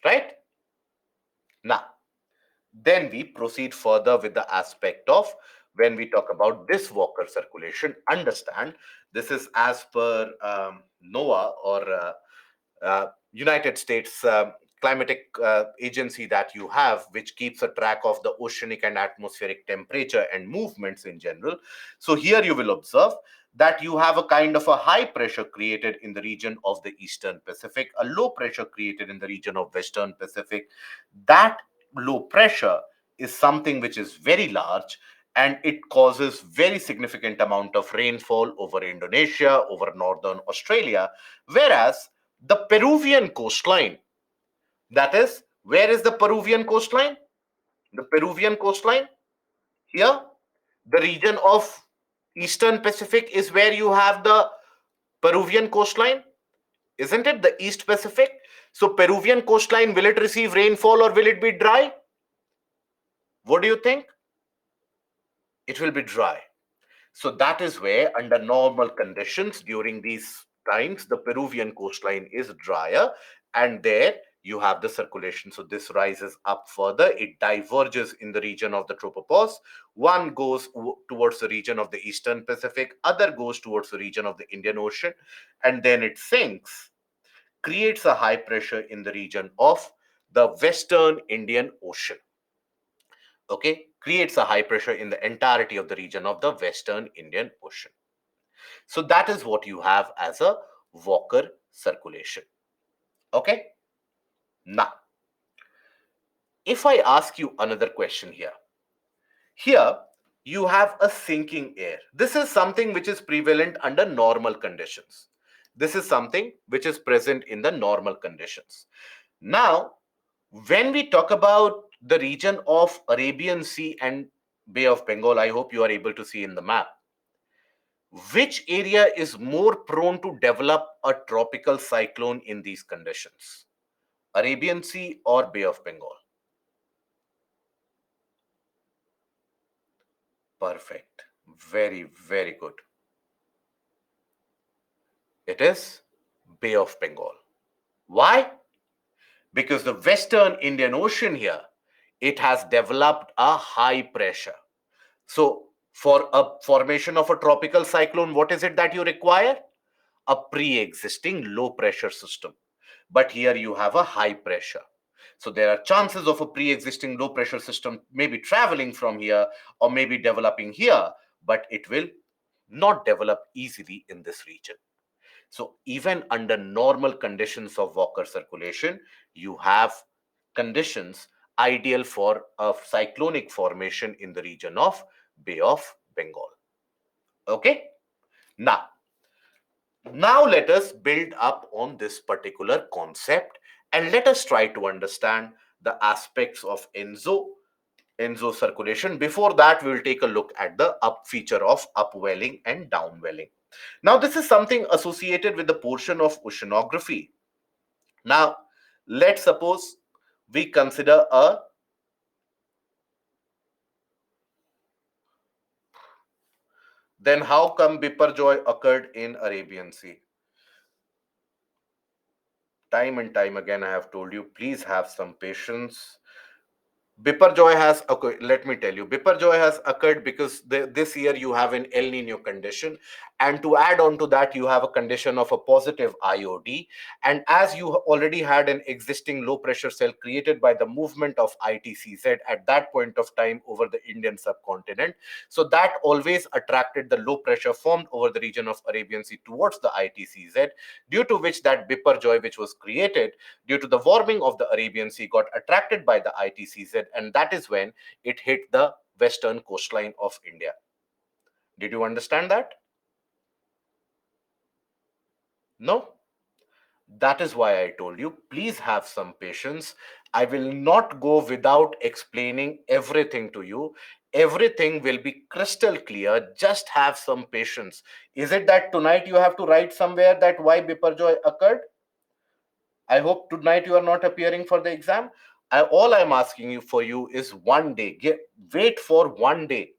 right? Now, then we proceed further with the aspect of, when we talk about this Walker circulation, understand this is as per NOAA, or United States climatic agency that you have, which keeps a track of the oceanic and atmospheric temperature and movements in general. So here you will observe that you have a kind of a high pressure created in the region of the Eastern Pacific, a low pressure created in the region of Western Pacific. That low pressure is something which is very large, and it causes very significant amount of rainfall over Indonesia, over northern Australia. Whereas the Peruvian coastline, that is, where is the Peruvian coastline? The Peruvian coastline here, the region of Eastern Pacific is where you have the Peruvian coastline, isn't it? The East Pacific. So Peruvian coastline, will it receive rainfall or will it be dry? What do you think? It will be dry. So that is where, under normal conditions during these times, the Peruvian coastline is drier, and there you have the circulation. So this rises up further. It diverges in the region of the tropopause. One goes towards the region of the Eastern Pacific, other goes towards the region of the Indian Ocean, and then it sinks, creates a high pressure in the region of the Western Indian Ocean. Okay, creates a high pressure in the entirety of the region of the Western Indian Ocean. So that is what you have as a Walker circulation. Okay. Now, if I ask you another question here, here you have a sinking air. This is something which is prevalent under normal conditions. This is something which is present in the normal conditions. Now, when we talk about the region of Arabian Sea and Bay of Bengal, I hope you are able to see in the map, which area is more prone to develop a tropical cyclone in these conditions? Arabian Sea or Bay of Bengal? Perfect. Very, very good. It is Bay of Bengal. Why? Because the Western Indian Ocean here, it has developed a high pressure. So for a formation of a tropical cyclone, what is it that you require? A pre-existing low pressure system. But here you have a high pressure. So there are chances of a pre-existing low pressure system maybe traveling from here or maybe developing here, but it will not develop easily in this region. So even under normal conditions of Walker circulation, you have conditions ideal for a cyclonic formation in the region of Bay of Bengal. Okay. Now let us build up on this particular concept, and let us try to understand the aspects of Enzo circulation. Before that, we will take a look at the up feature of upwelling and downwelling. Now, this is something associated with the portion of oceanography. Now, let's suppose we consider a Then how come Biparjoy occurred in Arabian Sea? Time and time again, I have told you, please have some patience. Biparjoy has occurred. Let me tell you, Biparjoy has occurred because this year you have an El Nino condition, and to add on to that, you have a condition of a positive IOD. And as you already had an existing low pressure cell created by the movement of ITCZ at that point of time over the Indian subcontinent, so that always attracted the low pressure formed over the region of Arabian Sea towards the ITCZ, due to which that Biparjoy, which was created due to the warming of the Arabian Sea, got attracted by the ITCZ, and that is when it hit the western coastline of India. Did you understand that? No? That is why I told you, please have some patience. I will not go without explaining everything to you. Everything will be crystal clear. Just have some patience. Is it that tonight you have to write somewhere that why Biparjoy occurred? I hope tonight you are not appearing for the exam. All I'm asking you for you is one day. Wait for one day.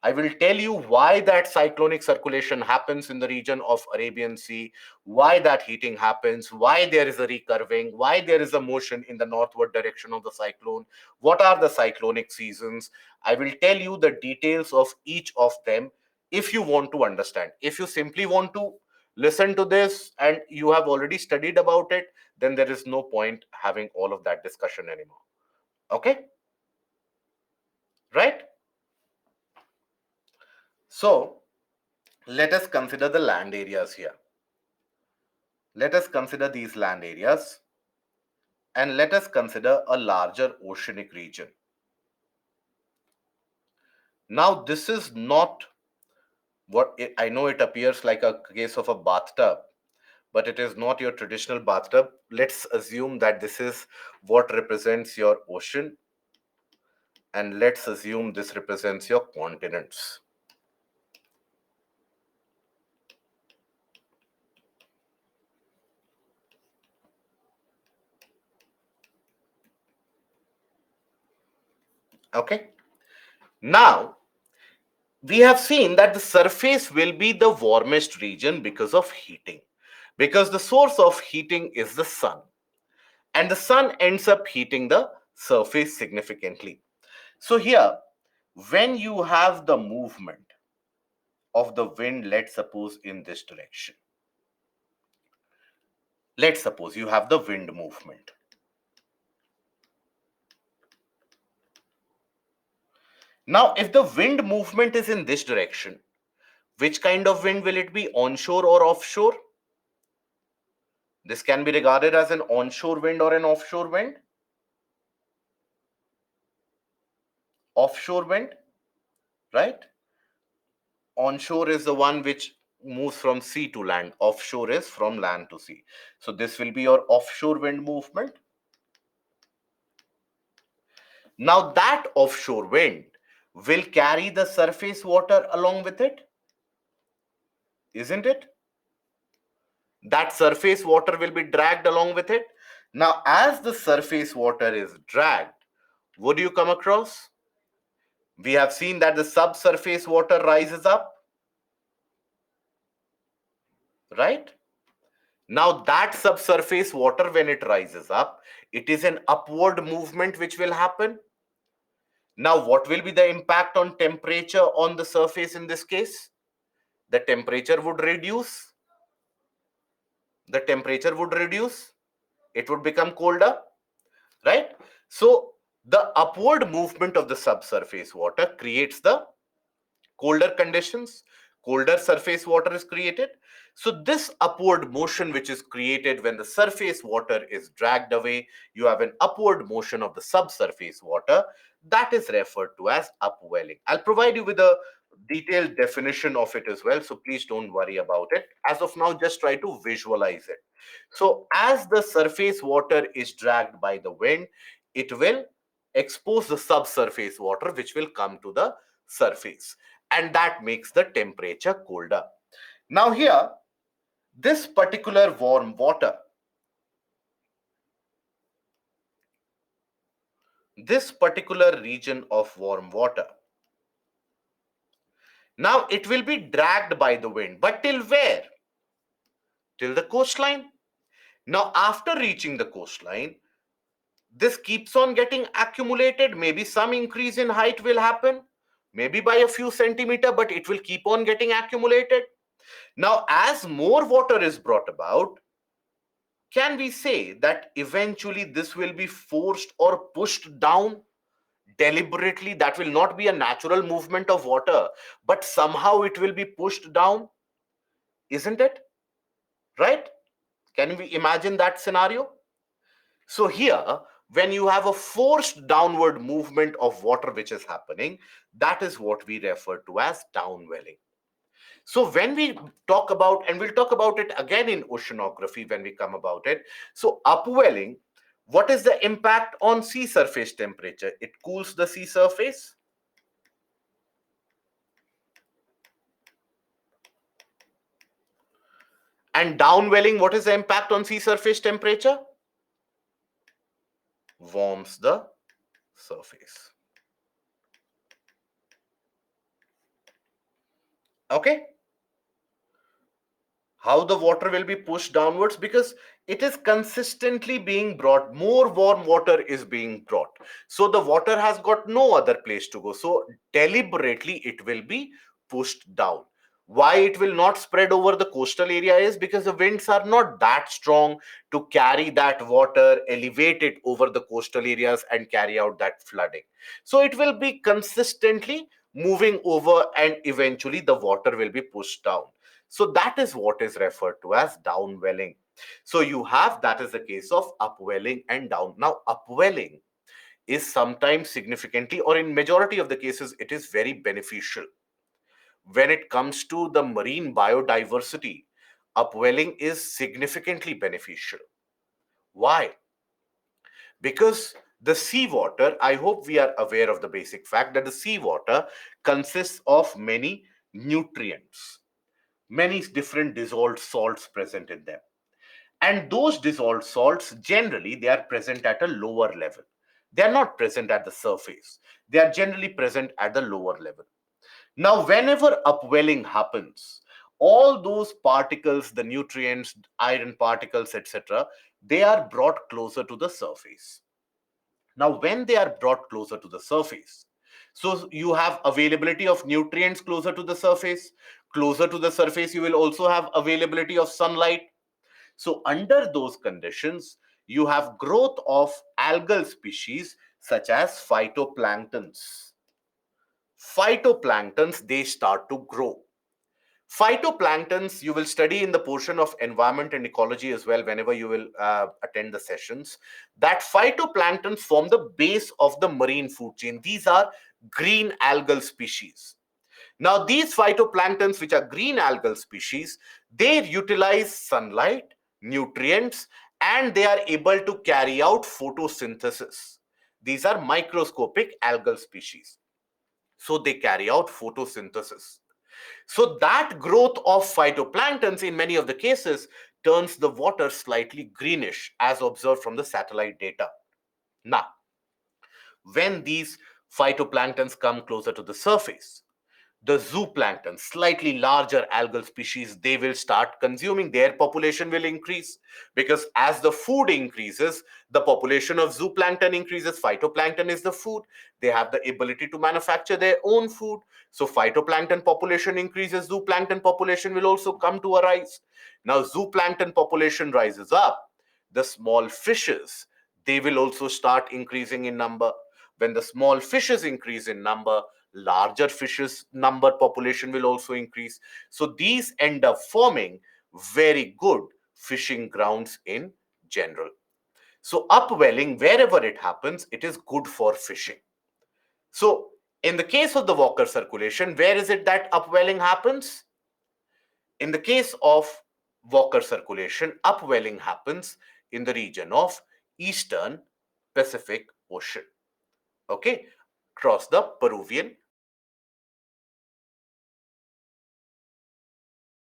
I will tell you why that cyclonic circulation happens in the region of Arabian Sea, why that heating happens, why there is a recurving, why there is a motion in the northward direction of the cyclone, what are the cyclonic seasons. I will tell you the details of each of them if you want to understand. If you simply want to listen to this and you have already studied about it, then there is no point having all of that discussion anymore. Okay? Right? So, let us consider the land areas here. Let us consider these land areas and let us consider a larger oceanic region. Now, this is not I know it appears like a case of a bathtub, but it is not your traditional bathtub. Let's assume that this is what represents your ocean, and let's assume this represents your continents. Okay. Now, we have seen that the surface will be the warmest region because of heating, because the source of heating is the sun, and the sun ends up heating the surface significantly. So here, when you have the movement of the wind, let's suppose in this direction, let's suppose you have the wind movement. Now, if the wind movement is in this direction, which kind of wind will it be, onshore or offshore? This can be regarded as an onshore wind or an offshore wind. Offshore wind, right? Onshore is the one which moves from sea to land. Offshore is from land to sea. So this will be your offshore wind movement. Now that offshore wind will carry the surface water along with it, isn't it? That surface water will be dragged along with it. Now, as the surface water is dragged, what do you come across? We have seen that the subsurface water rises up, right? Now, that subsurface water, when it rises up, it is an upward movement which will happen. Now, what will be the impact on temperature on the surface in this case? The temperature would reduce. The temperature would reduce. It would become colder, right? So, the upward movement of the subsurface water creates the colder conditions, colder surface water is created. So this upward motion which is created when the surface water is dragged away, you have an upward motion of the subsurface water, that is referred to as upwelling. I'll provide you with a detailed definition of it as well, so please don't worry about it. As of now, just try to visualize it. So as the surface water is dragged by the wind, it will expose the subsurface water which will come to the surface, and that makes the temperature colder. Now here, this particular warm water, this particular region of warm water Now it will be dragged by the wind, but till where? Till the coastline. Now after reaching the coastline, this keeps on getting accumulated. Maybe some increase in height will happen, maybe by a few centimeter, but it will keep on getting accumulated. Now as more water is brought about, can we say that eventually this will be forced or pushed down deliberately? That will not be a natural movement of water, but somehow it will be pushed down, isn't it? Right? Can we imagine that scenario? So here, when you have a forced downward movement of water which is happening, that is what we refer to as downwelling. So when we talk about, and we'll talk about it again in oceanography when we come about it. So upwelling, what is the impact on sea surface temperature? It cools the sea surface. And downwelling, what is the impact on sea surface temperature? Warms the surface. Okay. How the water will be pushed downwards? Because it is consistently being brought, more warm water is being brought, so the water has got no other place to go, so deliberately it will be pushed down. Why it will not spread over the coastal area is because the winds are not that strong to carry that water, elevate it over the coastal areas and carry out that flooding. So it will be consistently moving over and eventually the water will be pushed down. So that is what is referred to as downwelling. So you have, that is the case of upwelling and down. Now upwelling is sometimes significantly, or in majority of the cases, it is very beneficial. When it comes to the marine biodiversity, upwelling is significantly beneficial. Why? Because the seawater, I hope we are aware of the basic fact that the seawater consists of many nutrients, many different dissolved salts present in them. And those dissolved salts, generally, they are present at a lower level. They are not present at the surface. They are generally present at the lower level. Now, whenever upwelling happens, all those particles, the nutrients, iron particles, etc., they are brought closer to the surface. Now, when they are brought closer to the surface, so you have availability of nutrients closer to the surface. Closer to the surface, you will also have availability of sunlight. So under those conditions, you have growth of algal species such as phytoplanktons. Phytoplanktons, they start to grow. Phytoplanktons, you will study in the portion of environment and ecology as well whenever you will attend the sessions, that phytoplanktons form the base of the marine food chain. These are green algal species. Now, these phytoplanktons, which are green algal species, they utilize sunlight, nutrients, and they are able to carry out photosynthesis. These are microscopic algal species. So they carry out photosynthesis. So that growth of phytoplanktons in many of the cases turns the water slightly greenish as observed from the satellite data. Now, when these phytoplanktons come closer to the surface, the zooplankton, slightly larger algal species, they will start consuming. Their population will increase because as the food increases, the population of zooplankton increases. Phytoplankton is the food. They have the ability to manufacture their own food. So phytoplankton population increases, zooplankton population will also come to a rise. Now zooplankton population rises up. The small fishes, they will also start increasing in number. When the small fishes increase in number, larger fishes number population will also increase. So these end up forming very good fishing grounds in general. So upwelling, wherever it happens, it is good for fishing. So in the case of the Walker circulation, where is it that upwelling happens? In the case of Walker circulation, upwelling happens in the region of Eastern Pacific Ocean. Okay, across the Peruvian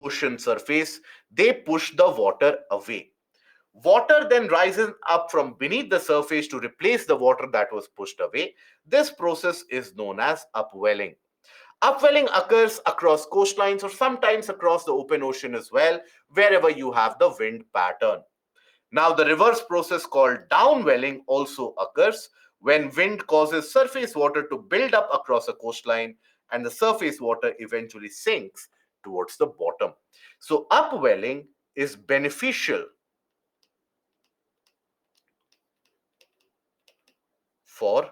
ocean surface, they push the water away. Water then rises up from beneath the surface to replace the water that was pushed away. This process is known as upwelling. Upwelling occurs across coastlines or sometimes across the open ocean as well, wherever you have the wind pattern. Now, the reverse process called downwelling also occurs when wind causes surface water to build up across a coastline and the surface water eventually sinks towards the bottom. So, upwelling is beneficial for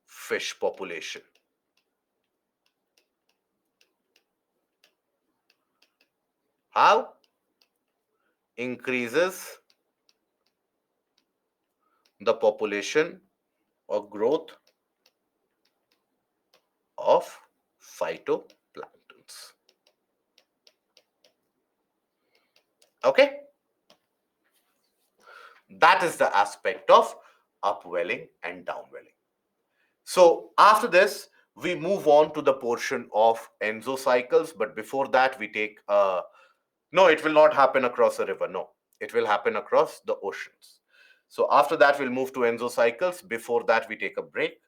fish population. How? Increases the population or growth of phytoplanktons. Okay, that is the aspect of upwelling and downwelling. So after this, we move on to the portion of enzocycles. But before that, we take no, it will not happen across a river. No, it will happen across the oceans. So after that, we'll move to enzocycles. Before that, we take a break,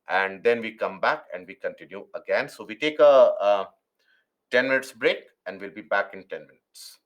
and then we come back and we continue again. So we take a 10 minutes break, and we'll be back in 10 minutes.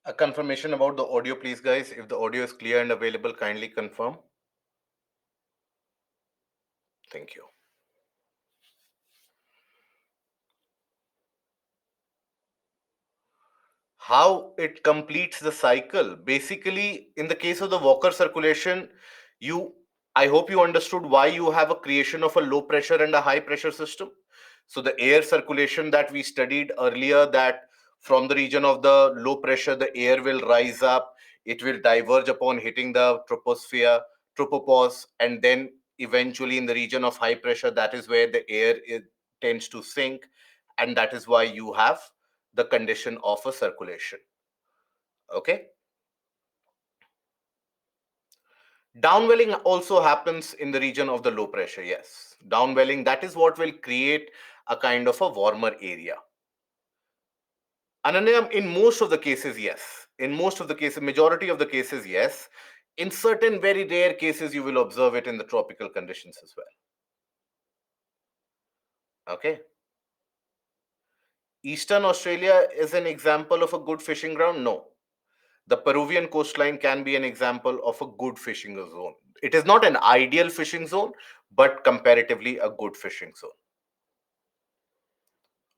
A confirmation about the audio, please, guys. If the audio is clear and available, kindly confirm. Thank you. How it completes the cycle. Basically, in the case of the Walker circulation, you I hope you understood why you have a creation of a low pressure and a high pressure system. So the air circulation that we studied earlier, that from the region of the low pressure, the air will rise up, it will diverge upon hitting the troposphere, tropopause, and then eventually in the region of high pressure, that is where the air tends to sink, and that is why you have the condition of a circulation. Okay. Downwelling also happens in the region of the low pressure. Yes. Downwelling, that is what will create a kind of a warmer area. Ananya, in most of the cases, yes. In most of the cases, majority of the cases, yes. In certain very rare cases, you will observe it in the tropical conditions as well. Okay. Eastern Australia is an example of a good fishing ground? No. The Peruvian coastline can be an example of a good fishing zone. It is not an ideal fishing zone, but comparatively a good fishing zone.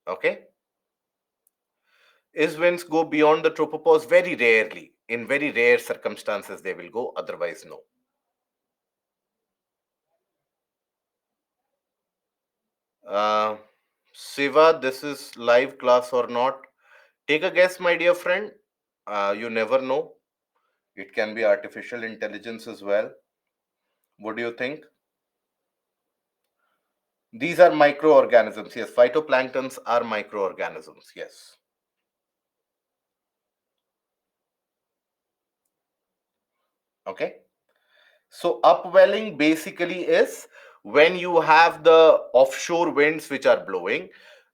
Okay. Is winds go beyond the tropopause? Very rarely. In very rare circumstances, they will go, otherwise, no. Uh, Siva, this is live class or not? Take a guess, my dear friend. You never know. It can be artificial intelligence as well. What do you think? These are microorganisms. Yes, phytoplanktons are microorganisms. Yes. Okay. So upwelling basically is when you have the offshore winds which are blowing.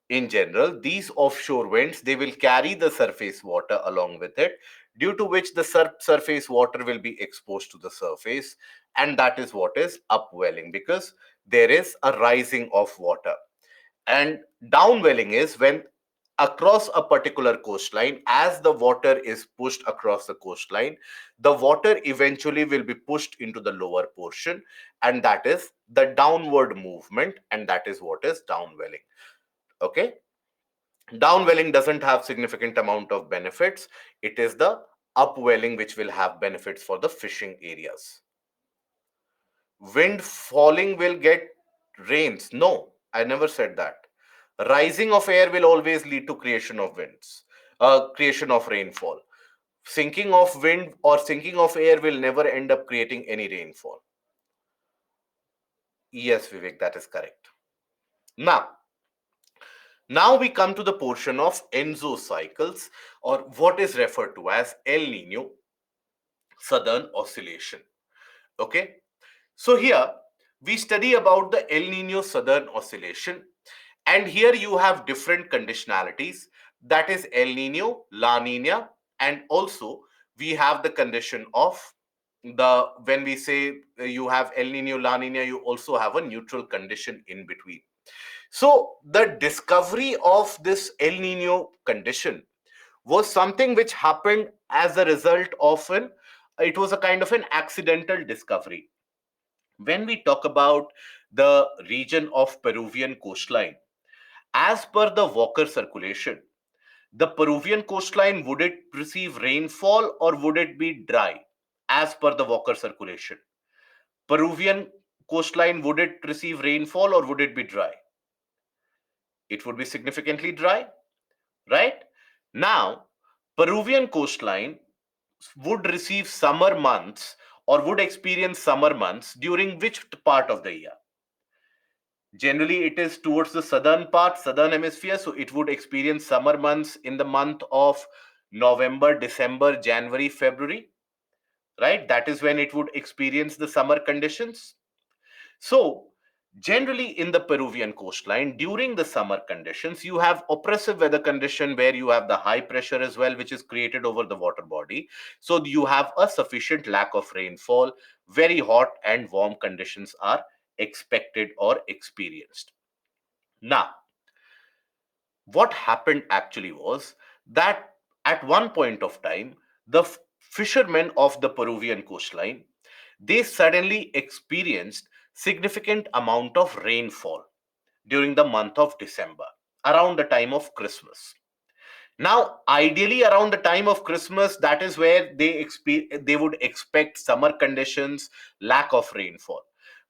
In general, these offshore winds, they will carry the surface water along with it, due to which the surface water will be exposed to the surface, and that is what is upwelling, because there is a rising of water. And downwelling is when across a particular coastline, as the water is pushed across the coastline, the water eventually will be pushed into the lower portion, and that is the downward movement, and that is what is downwelling. Okay. Downwelling doesn't have significant amount of benefits. It is the upwelling which will have benefits for the fishing areas. Wind falling will get rains? No, I never said that. Rising of air will always lead to creation of winds, creation of rainfall. Sinking of wind or sinking of air will never end up creating any rainfall. Yes, Vivek, that is correct. Now we come to the portion of ENSO cycles, or what is referred to as El Nino Southern Oscillation. Okay, so here we study about the El Nino Southern Oscillation, and here you have different conditionalities, that is El Nino, La Nina, and also we have the condition of the, when we say you have El Nino, La Nina, you also have a neutral condition in between. So the discovery of this El Nino condition was something which happened as a result of it was a kind of an accidental discovery. When we talk about the region of Peruvian coastline, as per the Walker circulation, the Peruvian coastline, would it receive rainfall or would it be dry? As per the Walker circulation, Peruvian coastline, would it receive rainfall or would it be dry? It would be significantly dry, right? Now, Peruvian coastline would receive summer months or would experience summer months during which part of the year? Generally, it is towards the southern part, southern hemisphere. So it would experience summer months in the month of November, December, January, February, right? That is when it would experience the summer conditions. So, generally in the Peruvian coastline, during the summer conditions, you have oppressive weather condition where you have the high pressure as well, which is created over the water body. So, you have a sufficient lack of rainfall, very hot and warm conditions are expected or experienced. Now, what happened actually was that at one point of time, the fishermen of the Peruvian coastline, they suddenly experienced significant amount of rainfall during the month of December, around the time of Christmas. Now, ideally, around the time of Christmas, that is where they would expect summer conditions, lack of rainfall.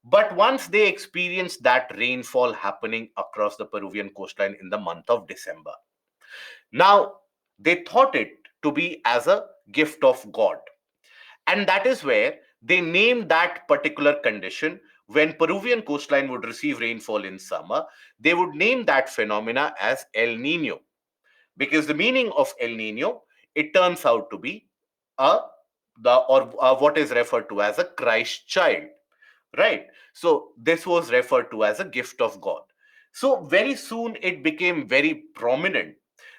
But once they experienced that rainfall happening across the Peruvian coastline in the month of December, now they thought it to be as a gift of God. And that is where they named that particular condition. When Peruvian coastline would receive rainfall in summer, they would name that phenomena as El Nino, because the meaning of El Nino, it turns out to be a what is referred to as a Christ child, right? So this was referred to as a gift of God. So very soon it became very prominent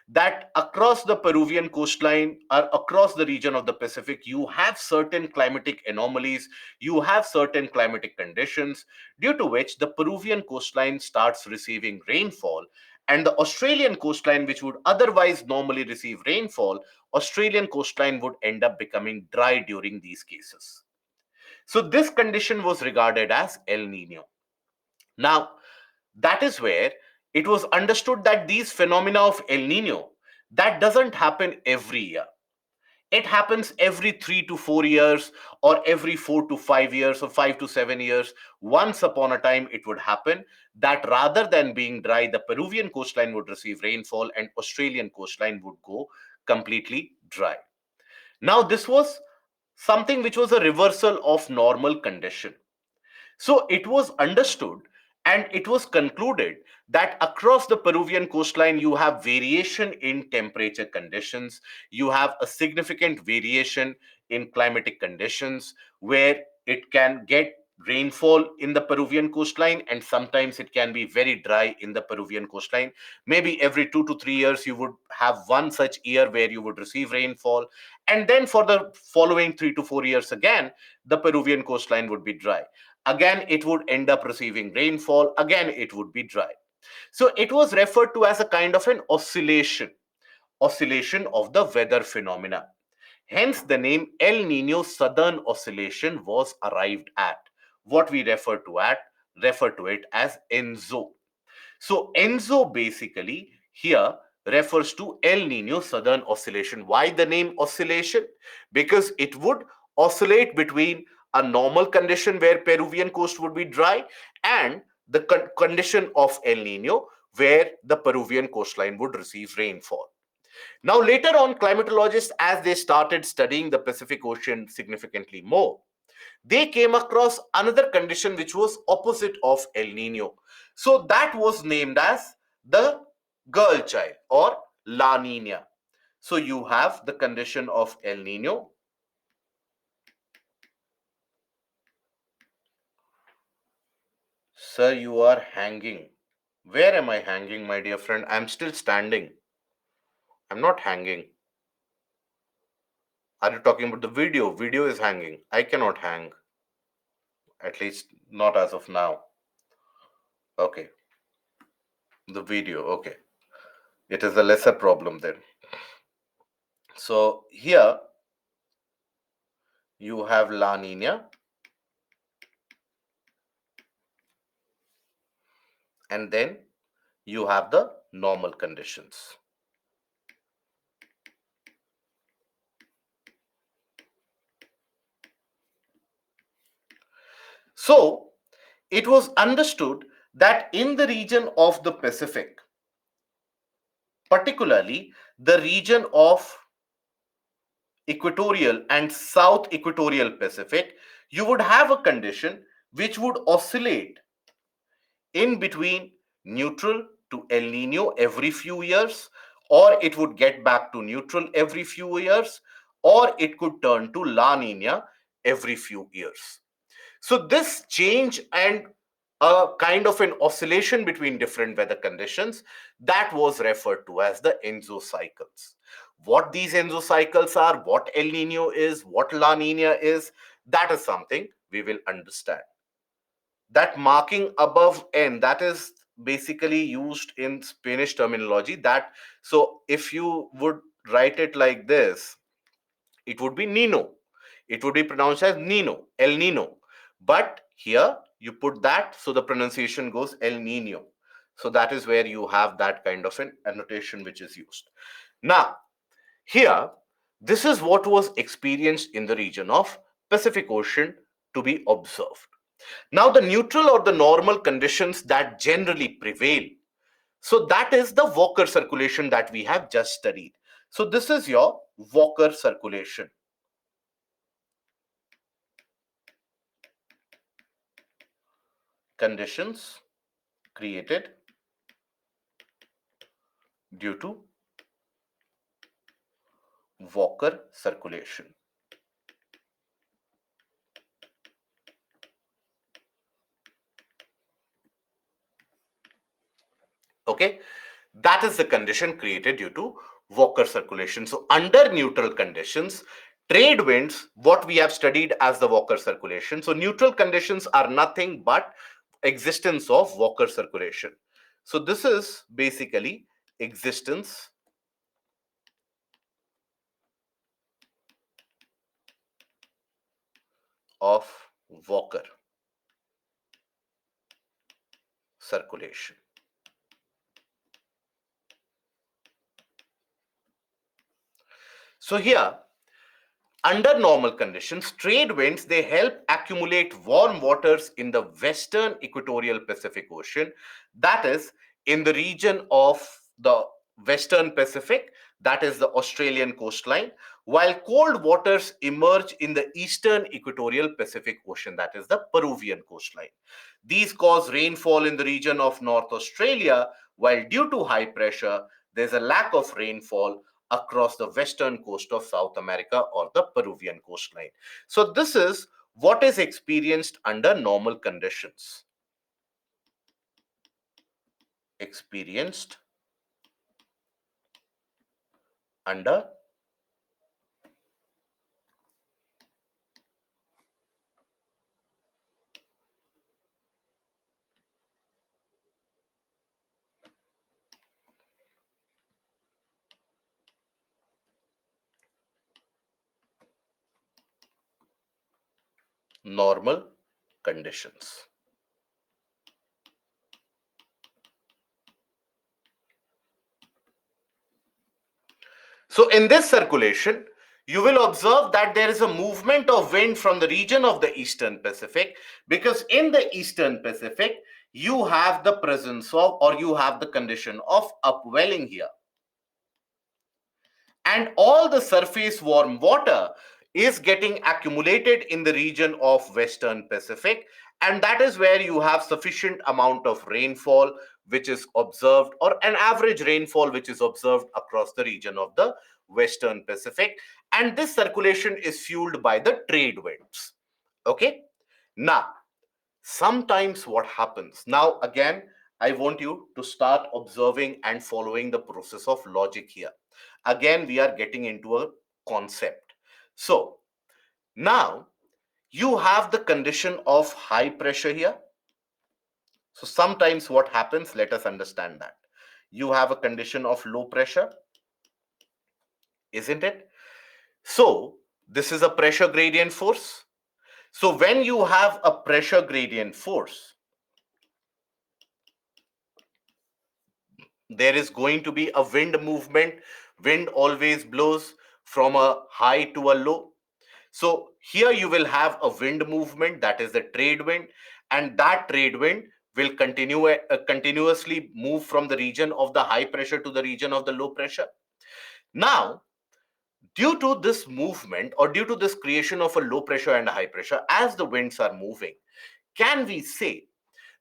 that across the Peruvian coastline or across the region of the Pacific, you have certain climatic anomalies, you have certain climatic conditions, due to which the Peruvian coastline starts receiving rainfall, and the Australian coastline, which would otherwise normally receive rainfall, Australian coastline would end up becoming dry during these cases. So this condition was regarded as El Nino. Now, that is where it was understood that these phenomena of El Nino, that doesn't happen every year. It happens every 3 to 4 years, or every 4 to 5 years, or 5 to 7 years. Once upon a time, it would happen that rather than being dry, the Peruvian coastline would receive rainfall and Australian coastline would go completely dry. Now, this was something which was a reversal of normal condition. So it was understood and it was concluded that across the Peruvian coastline, you have variation in temperature conditions, you have a significant variation in climatic conditions where it can get rainfall in the Peruvian coastline, and sometimes it can be very dry in the Peruvian coastline. Maybe every 2 to 3 years, you would have one such year where you would receive rainfall, and then for the following 3 to 4 years again, the Peruvian coastline would be dry. Again, it would end up receiving rainfall, again it would be dry. So it was referred to as a kind of an oscillation of the weather phenomena. Hence the name El Nino Southern Oscillation was arrived at, what we refer to it as ENSO. So ENSO basically here refers to El Nino Southern Oscillation. Why the name oscillation? Because it would oscillate between a normal condition where Peruvian coast would be dry and the condition of El Nino where the Peruvian coastline would receive rainfall. Now, later on, climatologists, as they started studying the Pacific Ocean significantly more, they came across another condition which was opposite of El Nino. So that was named as the girl child or La Nina. So you have the condition of El Nino. Sir, you are hanging. Where am I hanging, my dear friend? I'm still standing. I'm not hanging. Are you talking about the video? Video is hanging. I cannot hang. At least not as of now. Okay. The video. Okay. It is a lesser problem then. So here you have La Nina, and then you have the normal conditions. So it was understood that in the region of the Pacific, particularly the region of equatorial and south equatorial Pacific, you would have a condition which would oscillate in between neutral to El Nino every few years, or it would get back to neutral every few years, or it could turn to La Nina every few years. So this change and a kind of an oscillation between different weather conditions, that was referred to as the Enso cycles. What these Enso cycles are, what El Nino is, what La Nina is, that is something we will understand. That marking above N, that is basically used in Spanish terminology. That, so if you would write it like this, it would be Nino. It would be pronounced as Nino, El Nino. But here you put that, so the pronunciation goes El Nino. So that is where you have that kind of an annotation which is used. Now, here, this is what was experienced in the region of Pacific Ocean to be observed. Now, the neutral or the normal conditions that generally prevail. So that is the Walker circulation that we have just studied. So this is your Walker circulation. Conditions created due to Walker circulation. Okay, that is the condition created due to Walker circulation. So under neutral conditions, trade winds, what we have studied as the Walker circulation. So neutral conditions are nothing but existence of Walker circulation. So this is basically existence of Walker circulation. So here, under normal conditions, trade winds, they help accumulate warm waters in the western equatorial Pacific Ocean, that is in the region of the western Pacific, that is the Australian coastline, while cold waters emerge in the eastern equatorial Pacific Ocean, that is the Peruvian coastline. These cause rainfall in the region of North Australia, while due to high pressure, there's a lack of rainfall across the western coast of South America or the Peruvian coastline. So this is what is experienced under normal conditions. Experienced under normal conditions. So in this circulation, you will observe that there is a movement of wind from the region of the Eastern Pacific, because in the Eastern Pacific, you have the presence of, or you have the condition of upwelling here. And all the surface warm water is getting accumulated in the region of Western Pacific, and that is where you have sufficient amount of rainfall which is observed, or an average rainfall which is observed across the region of the Western Pacific, and this circulation is fueled by the trade winds. Okay, now sometimes what happens, now again I want you to start observing and following the process of logic here. Again, we are getting into a concept. So now you have the condition of high pressure here. So sometimes what happens, let us understand that. You have a condition of low pressure, isn't it? So this is a pressure gradient force. So when you have a pressure gradient force, there is going to be a wind movement. Wind always blows from a high to a low. So here you will have a wind movement, that is the trade wind, and that trade wind will continuously move from the region of the high pressure to the region of the low pressure. Now, due to this movement, or due to this creation of a low pressure and a high pressure, as the winds are moving, can we say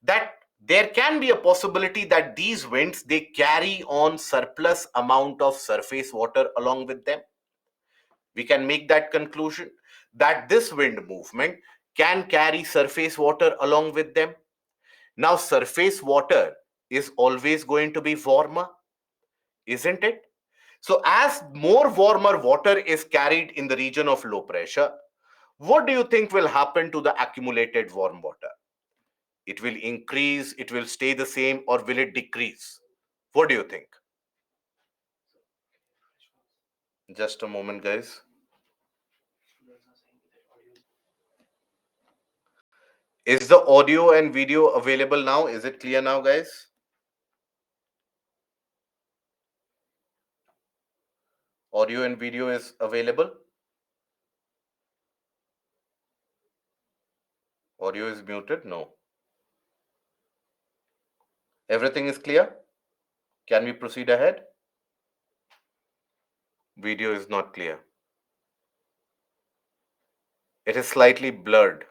that there can be a possibility that these winds, they carry on surplus amount of surface water along with them? We can make that conclusion that this wind movement can carry surface water along with them. Now, surface water is always going to be warmer, isn't it? So as more warmer water is carried in the region of low pressure, what do you think will happen to the accumulated warm water? It will increase, it will stay the same, or will it decrease? What do you think? Just a moment, guys. Is the audio and video available now? Is it clear now, guys? Audio and video is available. Audio is muted. No. Everything is clear. Can we proceed ahead? Video is not clear. It is slightly blurred.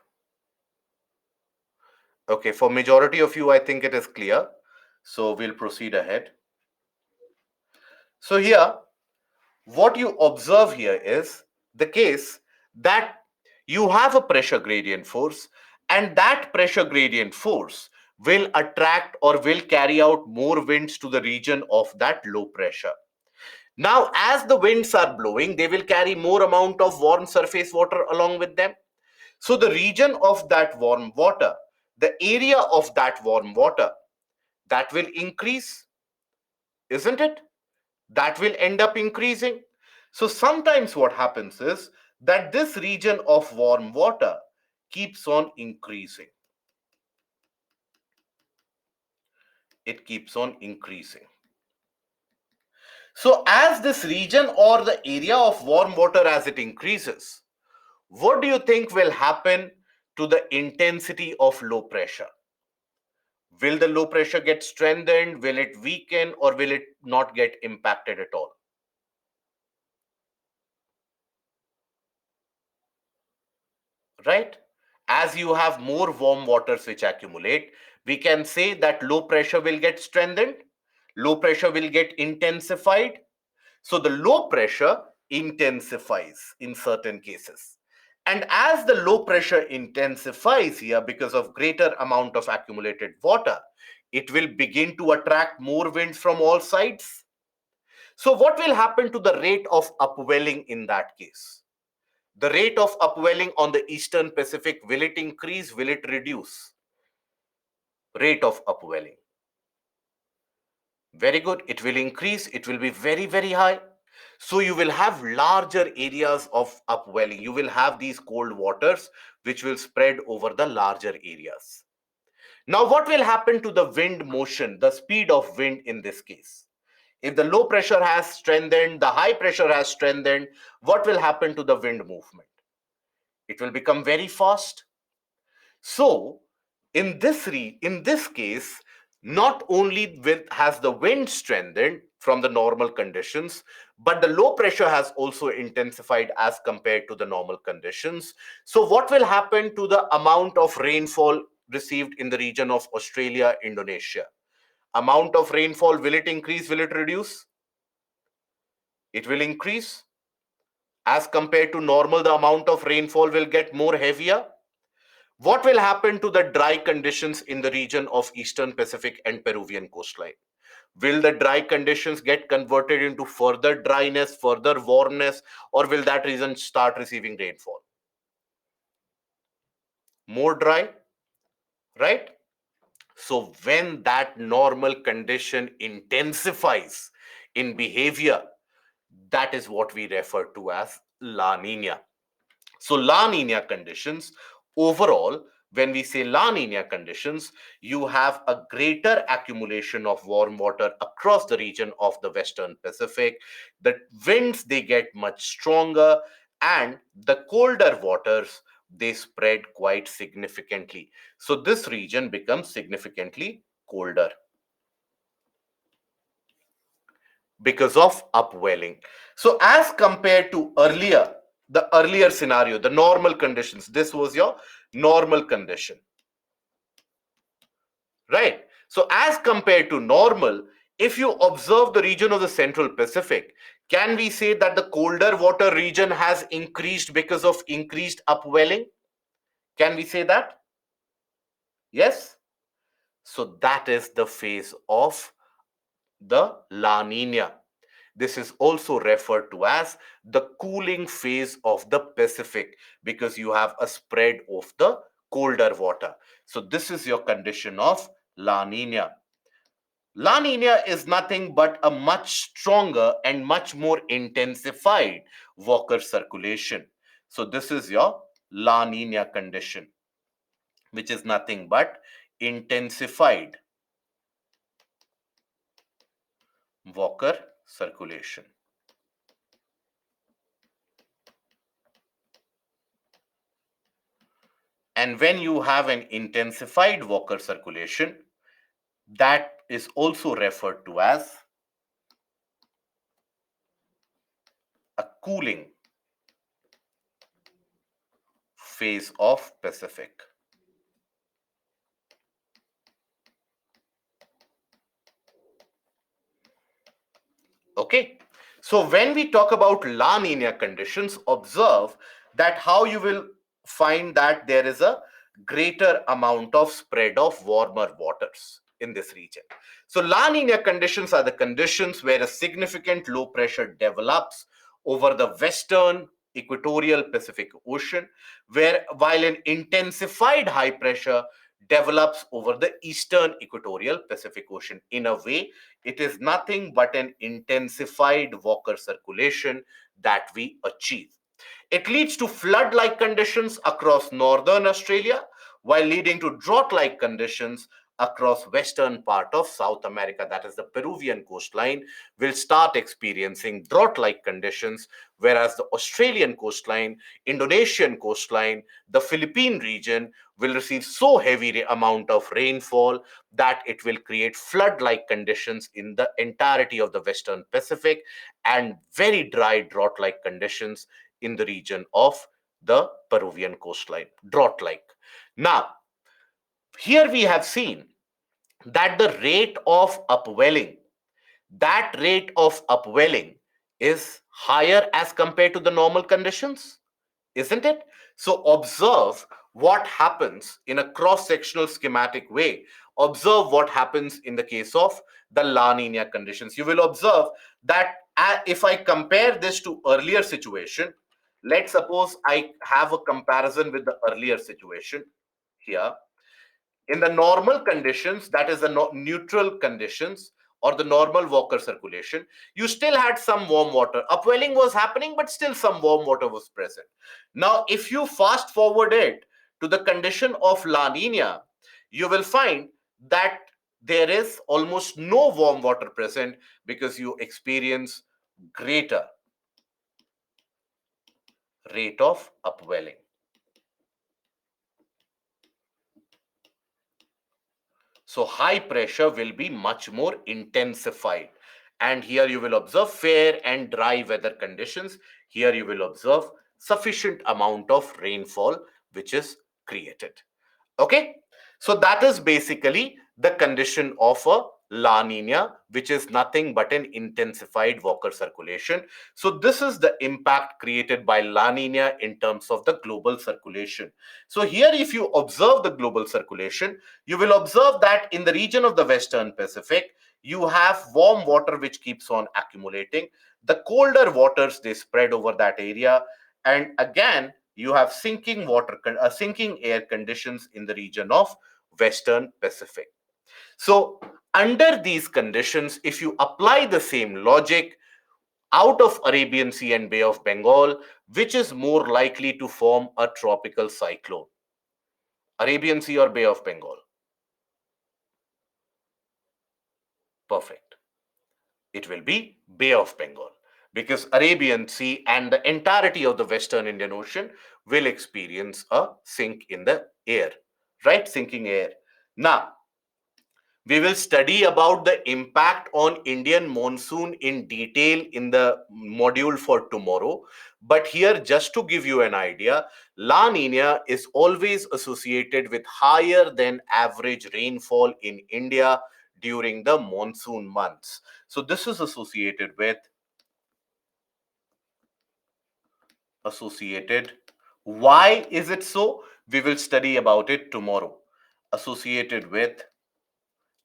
Okay, for majority of you, I think it is clear. So we'll proceed ahead. So here, what you observe here is the case that you have a pressure gradient force, and that pressure gradient force will attract or will carry out more winds to the region of that low pressure. Now, as the winds are blowing, they will carry more amount of warm surface water along with them. So the region of that warm water, the area of that warm water, that will increase, isn't it? That will end up increasing. So sometimes what happens is that this region of warm water keeps on increasing. It keeps on increasing. So as this region or the area of warm water as it increases, what do you think will happen to the intensity of low pressure? Will the low pressure get strengthened? Will it weaken, or will it not get impacted at all? Right? As you have more warm waters which accumulate, we can say that low pressure will get strengthened, low pressure will get intensified. So the low pressure intensifies in certain cases. And as the low pressure intensifies here because of greater amount of accumulated water, it will begin to attract more winds from all sides. So what will happen to the rate of upwelling in that case? The rate of upwelling on the Eastern Pacific, will it increase? Will it reduce? Rate of upwelling. Very good. It will increase. It will be very, very high. So you will have larger areas of upwelling. You will have these cold waters which will spread over the larger areas. Now, what will happen to the wind motion, the speed of wind in this case? If the low pressure has strengthened, the high pressure has strengthened, what will happen to the wind movement? It will become very fast. So, in this case, not only has the wind strengthened from the normal conditions, but the low pressure has also intensified as compared to the normal conditions. So, what will happen to the amount of rainfall received in the region of Australia, Indonesia? Amount of rainfall, will it increase? Will it reduce? It will increase. As compared to normal, the amount of rainfall will get more heavier. What will happen to the dry conditions in the region of Eastern Pacific and Peruvian coastline? Will the dry conditions get converted into further dryness, further warmness, or will that region start receiving rainfall? More dry, right? So when that normal condition intensifies in behavior, that is what we refer to as La Nina. So La Nina conditions, overall, when we say La Nina conditions, you have a greater accumulation of warm water across the region of the Western Pacific. The winds, they get much stronger, and the colder waters, they spread quite significantly. So this region becomes significantly colder because of upwelling. So as compared to the earlier scenario, the normal conditions, this was your normal condition, right? So as compared to normal, if you observe the region of the Central Pacific, can we say that the colder water region has increased because of increased upwelling? Can we say that? Yes. So that is the phase of the La Nina. This is also referred to as the cooling phase of the Pacific because you have a spread of the colder water. So this is your condition of La Nina. La Nina is nothing but a much stronger and much more intensified Walker circulation. So this is your La Nina condition. which is nothing but intensified Walker circulation. And when you have an intensified Walker circulation, that is also referred to as a cooling phase of Pacific. Okay. So when we talk about La Nina conditions, observe that how you will find that there is a greater amount of spread of warmer waters in this region. So La Nina conditions are the conditions where a significant low pressure develops over the western equatorial Pacific Ocean, where while an intensified high pressure develops over the eastern equatorial Pacific Ocean. In a way, it is nothing but an intensified Walker circulation that we achieve. It leads to flood-like conditions across northern Australia, while leading to drought-like conditions across western part of South America, that is the Peruvian coastline, will start experiencing drought-like conditions, whereas the Australian coastline, Indonesian coastline, the Philippine region will receive so heavy amount of rainfall that it will create flood-like conditions in the entirety of the Western Pacific and very dry drought-like conditions in the region of the Peruvian coastline, drought-like. Now, here we have seen that the rate of upwelling, that rate of upwelling is higher as compared to the normal conditions, isn't it? So observe what happens in a cross-sectional schematic way. Observe what happens in the case of the La Nina conditions. You will observe that if I compare this to earlier situation, let's suppose I have a comparison with the earlier situation here. In the normal conditions, that is the neutral conditions or the normal Walker circulation, you still had some warm water. Upwelling was happening, but still some warm water was present. Now, if you fast forward it to the condition of La Nina, you will find that there is almost no warm water present because you experience greater rate of upwelling. So high pressure will be much more intensified. And here you will observe fair and dry weather conditions. Here you will observe sufficient amount of rainfall which is created. Okay, so that is basically the condition of a La Nina, which is nothing but an intensified Walker circulation. So this is the impact created by La Nina in terms of the global circulation. So here, if you observe the global circulation, you will observe that in the region of the Western Pacific, you have warm water which keeps on accumulating. The colder waters, they spread over that area. And again, you have sinking air conditions in the region of Western Pacific. So under these conditions, if you apply the same logic out of Arabian Sea and Bay of Bengal, which is more likely to form a tropical cyclone? Arabian Sea or Bay of Bengal? Perfect. It will be Bay of Bengal, because Arabian Sea and the entirety of the Western Indian Ocean will experience a sink in the air, right? Sinking air. Now, we will study about the impact on Indian monsoon in detail in the module for tomorrow. But here, just to give you an idea, La Nina is always associated with higher than average rainfall in India during the monsoon months. So this is associated. Why is it so? We will study about it tomorrow. Associated with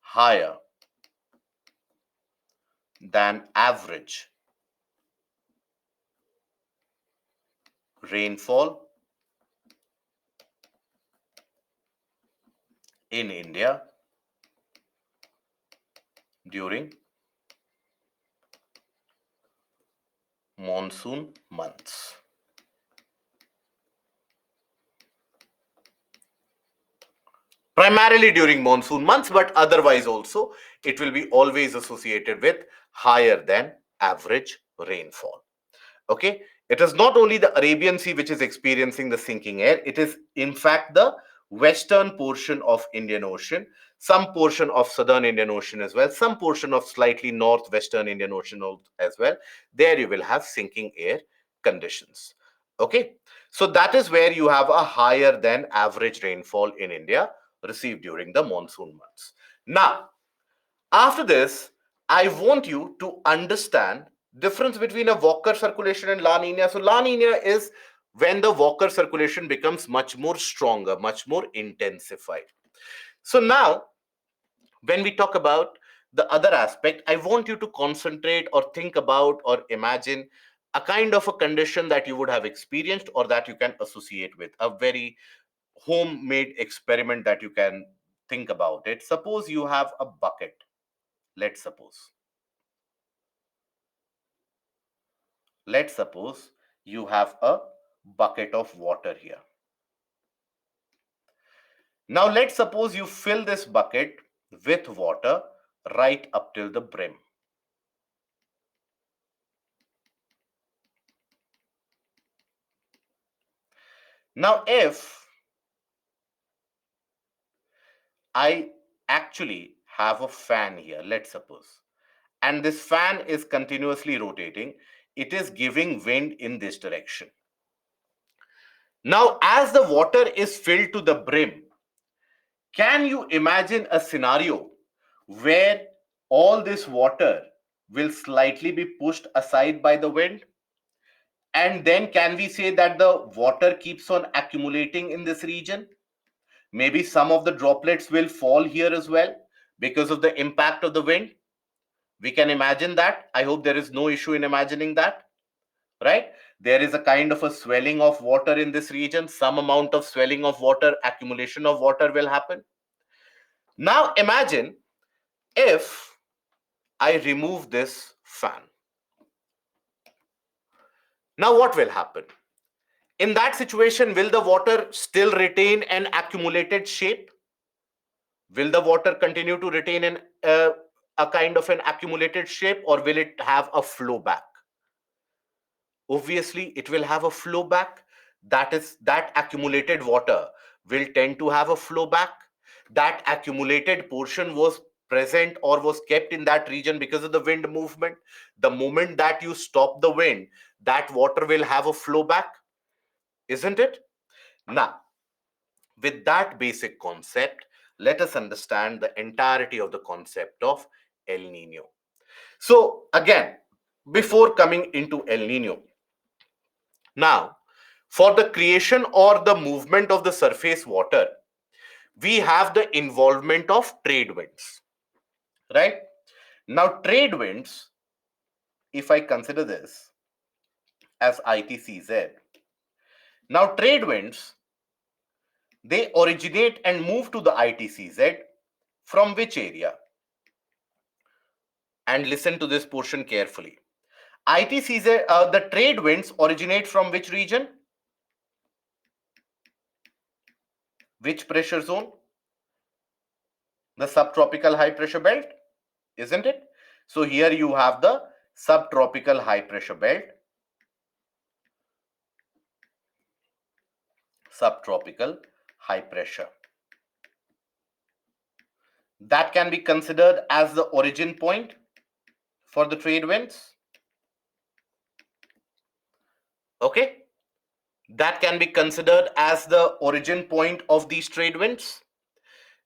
higher than average rainfall in India during monsoon months. primarily during monsoon months, but otherwise also it will be always associated with higher than average rainfall. Okay, it is not only the Arabian Sea which is experiencing the sinking air, it is in fact the western portion of Indian Ocean, some portion of southern Indian Ocean as well, some portion of slightly northwestern Indian Ocean as well. There you will have sinking air conditions. Okay, so that is where you have a higher than average rainfall in India received during the monsoon months. Now, after this, I want you to understand difference between a Walker circulation and La Nina. So La Nina is when the Walker circulation becomes much more stronger, much more intensified. So now, when we talk about the other aspect, I want you to concentrate or think about or imagine a kind of a condition that you would have experienced or that you can associate with a very homemade experiment that you can think about it. Suppose you have a bucket. Let's suppose you have a bucket of water here. Now let's suppose you fill this bucket with water right up till the brim. Now if I actually have a fan here, let's suppose, and this fan is continuously rotating, it is giving wind in this direction. Now as the water is filled to the brim, can you imagine a scenario where all this water will slightly be pushed aside by the wind? And then can we say that the water keeps on accumulating in this region? Maybe some of the droplets will fall here as well because of the impact of the wind. We can imagine that. I hope there is no issue in imagining that, right? There is a kind of a swelling of water in this region. Some amount of swelling of water, accumulation of water will happen. Now imagine if I remove this fan. Now what will happen? In that situation, will the water still retain an accumulated shape? Will the water continue to retain a kind of an accumulated shape, or will it have a flow back? Obviously, it will have a flow back. That is, that accumulated water will tend to have a flow back. That accumulated portion was present or was kept in that region because of the wind movement. The moment that you stop the wind, that water will have a flow back, isn't it? Now, with that basic concept, let us understand the entirety of the concept of El Nino. So, again, before coming into El Nino, now, for the creation or the movement of the surface water, we have the involvement of trade winds, right? Now, trade winds, if I consider this as ITCZ, now trade winds, they originate and move to the ITCZ from which area? And listen to this portion carefully. ITCZ, the trade winds originate from which region? Which pressure zone? The subtropical high pressure belt, isn't it? So here you have the subtropical high pressure belt, subtropical high pressure. That can be considered as the origin point for the trade winds. Okay, that can be considered as the origin point of these trade winds.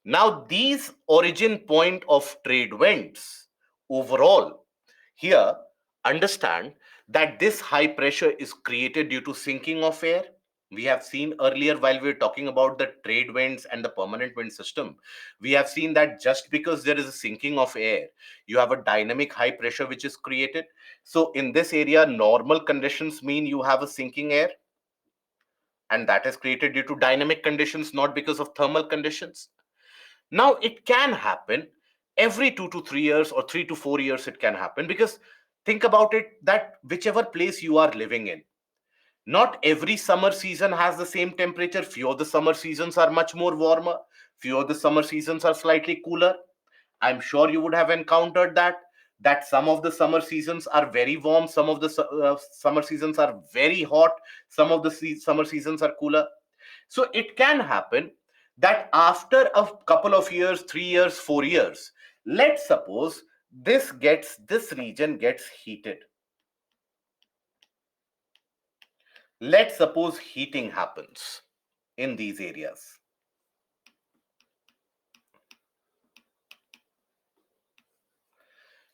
Now, these origin point of trade winds overall, here, understand that this high pressure is created due to sinking of air. We have seen earlier while we were talking about the trade winds and the permanent wind system, we have seen that just because there is a sinking of air, you have a dynamic high pressure which is created. So in this area, normal conditions mean you have a sinking air, and that is created due to dynamic conditions, not because of thermal conditions. Now, it can happen every 2 to 3 years or 3 to 4 years, it can happen, because think about it that whichever place you are living in, not every summer season has the same temperature. Few of the summer seasons are much more warmer. Few of the summer seasons are slightly cooler. I'm sure you would have encountered that some of the summer seasons are very warm, some of the summer seasons are very hot, some of the summer seasons are cooler. So it can happen that after a couple of years, 3 years, 4 years, let's suppose this region gets heated. Let's suppose heating happens in these areas.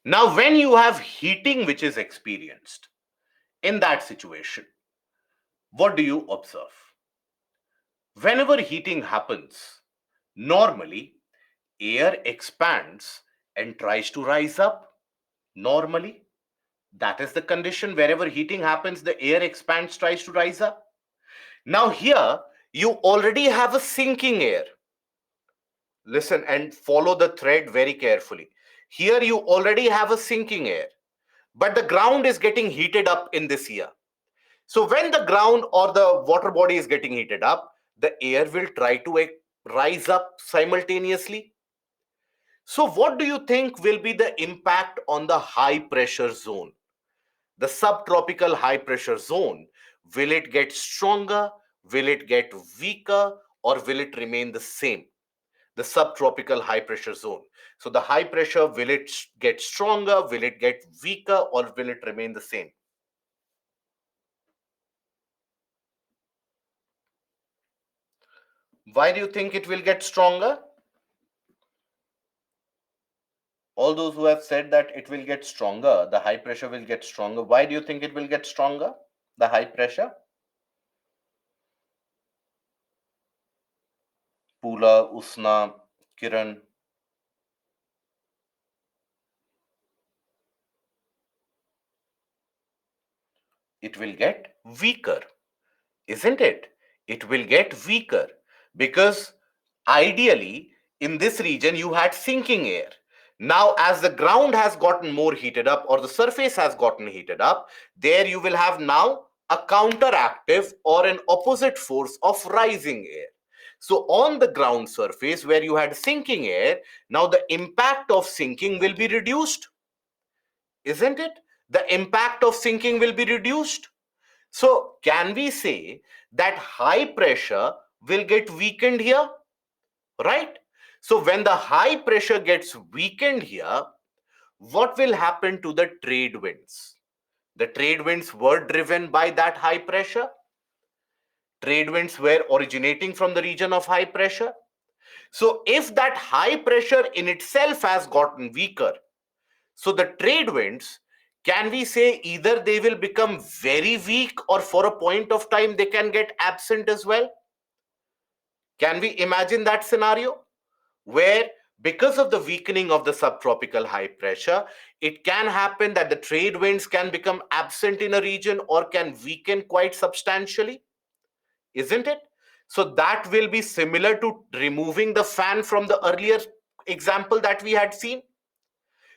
Now, when you have heating which is experienced in that situation, what do you observe? Whenever heating happens, normally air expands and tries to rise up. Normally, that is the condition. Wherever heating happens, the air expands, tries to rise up. Now, here you already have a sinking air. Listen and follow the thread very carefully. Here you already have a sinking air, but the ground is getting heated up in this year. So when the ground or the water body is getting heated up, the air will try to rise up simultaneously. So what do you think will be the impact on the high pressure zone? The subtropical high pressure zone, will it get stronger? Will it get weaker? Or will it remain the same? The subtropical high pressure zone. So the high pressure, will it get stronger? Will it get weaker? Or will it remain the same? Why do you think it will get stronger? All those who have said that it will get stronger, the high pressure will get stronger. Why do you think it will get stronger? The high pressure? Pula, Usna, Kiran. It will get weaker, isn't it? It will get weaker because ideally in this region you had sinking air. Now, as the ground has gotten more heated up or the surface has gotten heated up, there you will have now a counteractive or an opposite force of rising air. So, on the ground surface where you had sinking air, now the impact of sinking will be reduced, isn't it? The impact of sinking will be reduced. So, can we say that high pressure will get weakened here? Right? So, when the high pressure gets weakened here, what will happen to the trade winds? The trade winds were driven by that high pressure. Trade winds were originating from the region of high pressure. So, if that high pressure in itself has gotten weaker, so the trade winds, can we say either they will become very weak or for a point of time they can get absent as well? Can we imagine that scenario where because of the weakening of the subtropical high pressure, it can happen that the trade winds can become absent in a region or can weaken quite substantially, isn't it? So that will be similar to removing the fan from the earlier example that we had seen.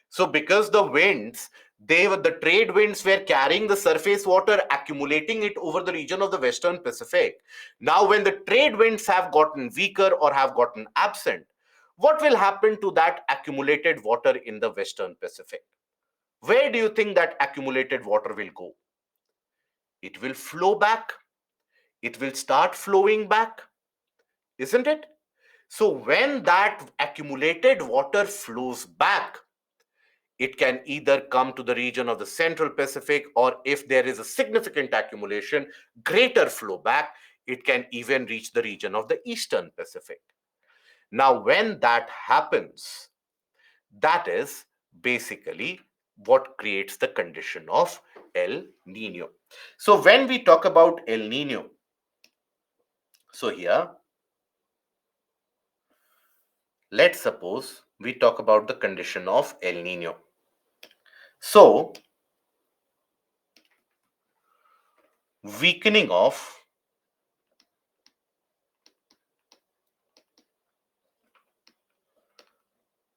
So because the winds, the trade winds were carrying the surface water, accumulating it over the region of the Western Pacific. Now, when the trade winds have gotten weaker or have gotten absent, what will happen to that accumulated water in the Western Pacific? Where do you think that accumulated water will go? It will flow back. It will start flowing back, isn't it? So when that accumulated water flows back, it can either come to the region of the Central Pacific, or if there is a significant accumulation, greater flow back, it can even reach the region of the Eastern Pacific. Now, when that happens, that is basically what creates the condition of El Nino. So, when we talk about El Nino, so here, let's suppose we talk about the condition of El Nino. So, weakening of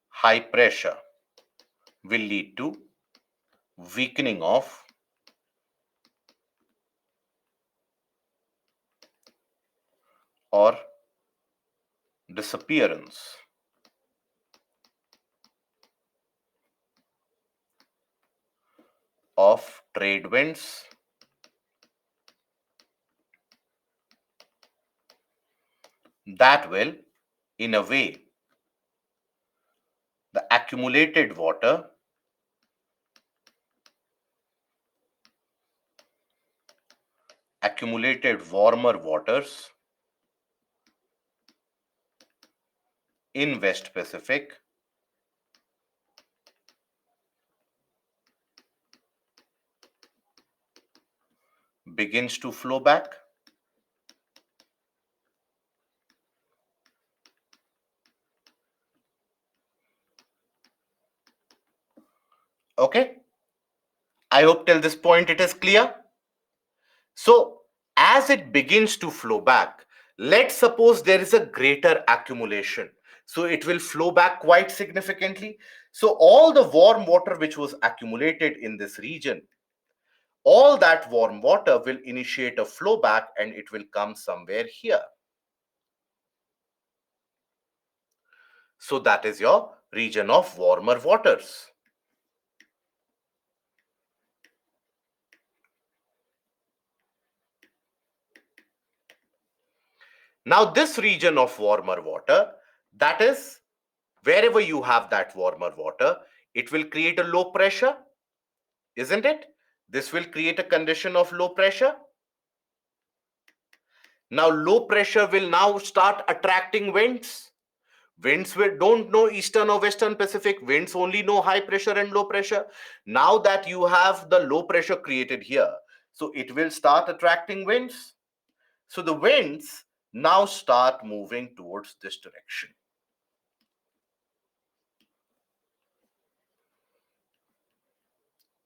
high pressure will lead to weakening of or disappearance of trade winds that will, in a way, the accumulated warmer waters in West Pacific begins to flow back. Okay, I hope till this point it is clear. So, as it begins to flow back, let's suppose there is a greater accumulation. So, it will flow back quite significantly. So, all the warm water which was accumulated in this region, all that warm water will initiate a flow back and it will come somewhere here. So, that is your region of warmer waters. Now, this region of warmer water, that is wherever you have that warmer water, it will create a low pressure, isn't it? This will create a condition of low pressure. Now, low pressure will now start attracting winds. Winds don't know eastern or western Pacific. Winds only know high pressure and low pressure. Now that you have the low pressure created here, so it will start attracting winds. So the winds now start moving towards this direction.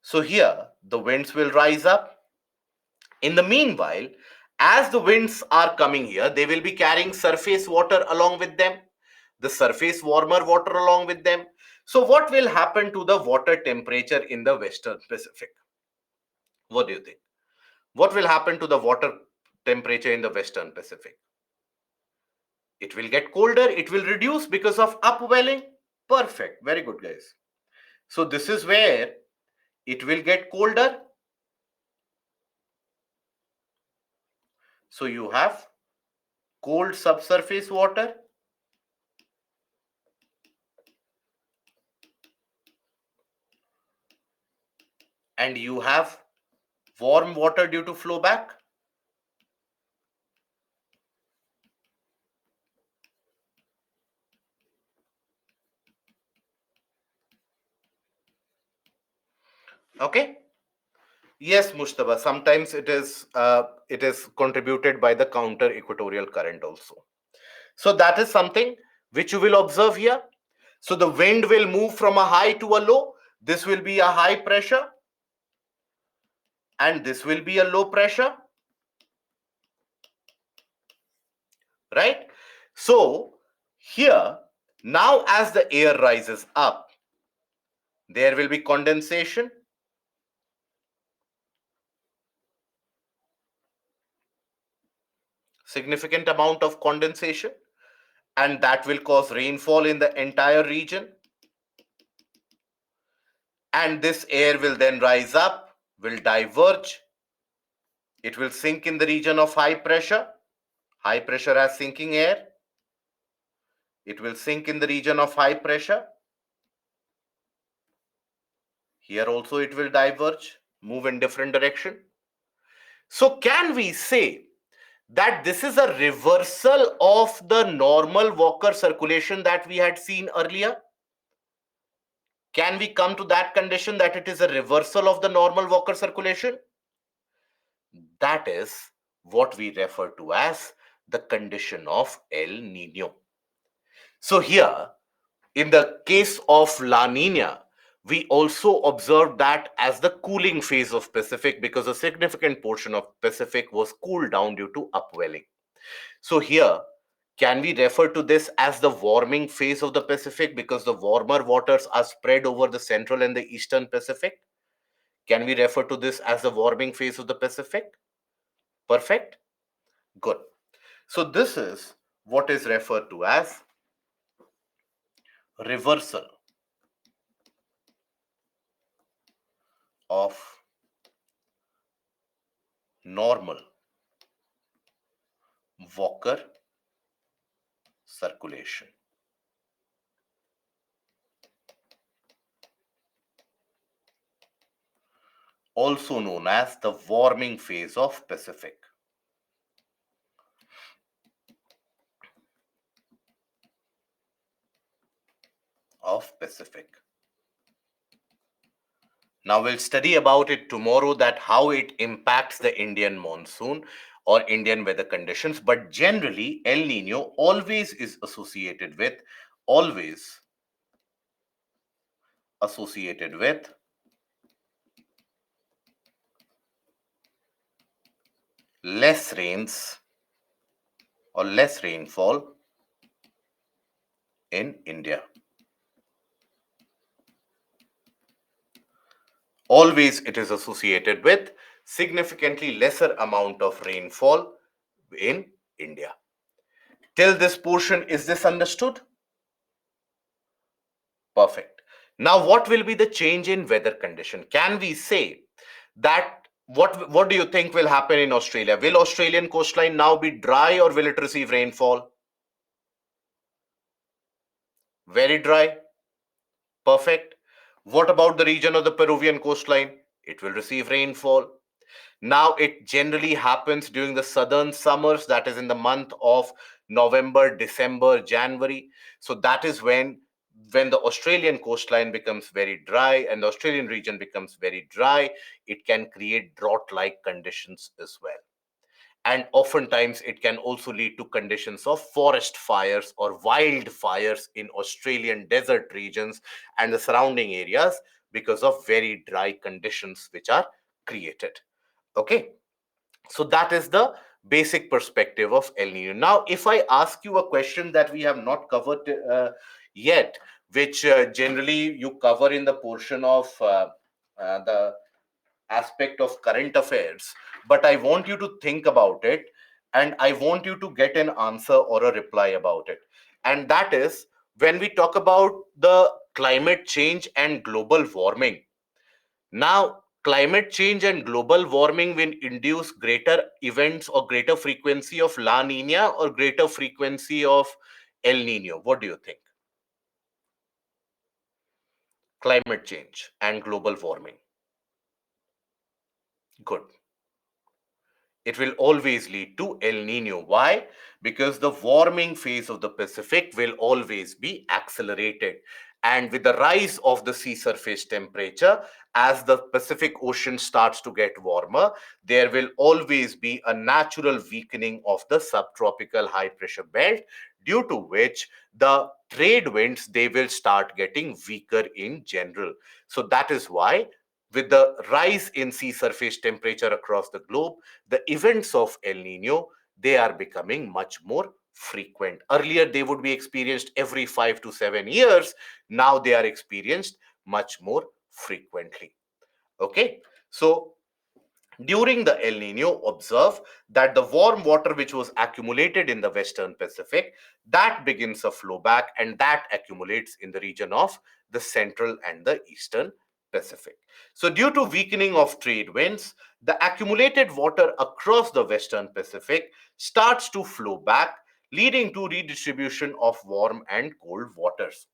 So here the winds will rise up. In the meanwhile, as the winds are coming here, they will be carrying surface water along with them, the surface warmer water along with them. So what will happen to the water temperature in the Western Pacific? What do you think? What will happen to the water temperature in the Western Pacific? It will get colder, it will reduce because of upwelling. Perfect, very good, guys. So this is where it will get colder. So you have cold subsurface water and you have warm water due to flow back. Okay. Yes, Mushtaba. Sometimes it is contributed by the counter equatorial current also. So that is something which you will observe here. So the wind will move from a high to a low. This will be a high pressure and this will be a low pressure, right? So here, now as the air rises up, there will be condensation. Significant amount of condensation, and that will cause rainfall in the entire region. And this air will then rise up, will diverge. It will sink in the region of high pressure. High pressure has sinking air. It will sink in the region of high pressure. Here also it will diverge, move in different direction. So can we say that this is a reversal of the normal Walker circulation that we had seen earlier? Can we come to that condition that it is a reversal of the normal Walker circulation? That is what we refer to as the condition of El Nino. So here, in the case of La Nina, we also observed that as the cooling phase of Pacific because a significant portion of Pacific was cooled down due to upwelling. So here, can we refer to this as the warming phase of the Pacific because the warmer waters are spread over the central and the eastern Pacific? Can we refer to this as the warming phase of the Pacific? Perfect. Good. So this is what is referred to as reversal of normal Walker circulation, also known as the warming phase of Pacific. Now we'll study about it tomorrow, that how it impacts the Indian monsoon or Indian weather conditions. But generally, El Nino always is always associated with less rains or less rainfall in India. Always it is associated with significantly lesser amount of rainfall in India. Till this portion, is this understood? Perfect. Now, what will be the change in weather condition? Can we say that what do you think will happen in Australia? Will Australian coastline now be dry or will it receive rainfall? Very dry. Perfect. What about the region of the Peruvian coastline? It will receive rainfall. Now, it generally happens during the southern summers, that is in the month of November, December, January. So that is when the Australian coastline becomes very dry and the Australian region becomes very dry, it can create drought-like conditions as well. And oftentimes it can also lead to conditions of forest fires or wildfires in Australian desert regions and the surrounding areas because of very dry conditions which are created. Okay, so that is the basic perspective of El Nino. Now, if I ask you a question that we have not covered yet, which generally you cover in the portion of the aspect of current affairs, but I want you to think about it and I want you to get an answer or a reply about it. And that is, when we talk about the climate change and global warming, now, climate change and global warming will induce greater events or greater frequency of La Nina or greater frequency of El Nino. What do you think? Climate change and global warming. Good. It will always lead to El Nino. Why? Because the warming phase of the Pacific will always be accelerated. And with the rise of the sea surface temperature, as the Pacific Ocean starts to get warmer, there will always be a natural weakening of the subtropical high pressure belt, due to which the trade winds, they will start getting weaker in general. So that is why, with the rise in sea surface temperature across the globe, the events of El Nino, they are becoming much more frequent. Earlier, they would be experienced every 5 to 7 years. Now they are experienced much more frequently. Okay, so during the El Nino, observe that the warm water which was accumulated in the Western Pacific, that begins a flow back and that accumulates in the region of the Central and the Eastern Pacific. So due to weakening of trade winds, the accumulated water across the Western Pacific starts to flow back, leading to redistribution of warm and cold waters.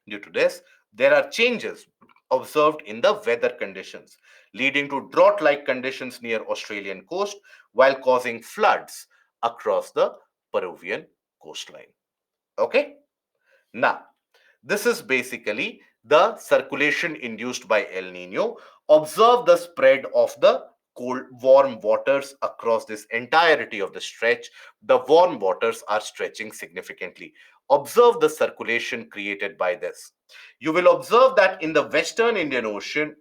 Due to this, there are changes observed in the weather conditions, leading to drought-like conditions near Australian coast while causing floods across the Peruvian coastline. Okay? Now, this is basically the circulation induced by El Nino. Observe the spread of the cold, warm waters across this entirety of the stretch. The warm waters are stretching significantly. Observe the circulation created by this. You will observe that in the Western Indian Ocean,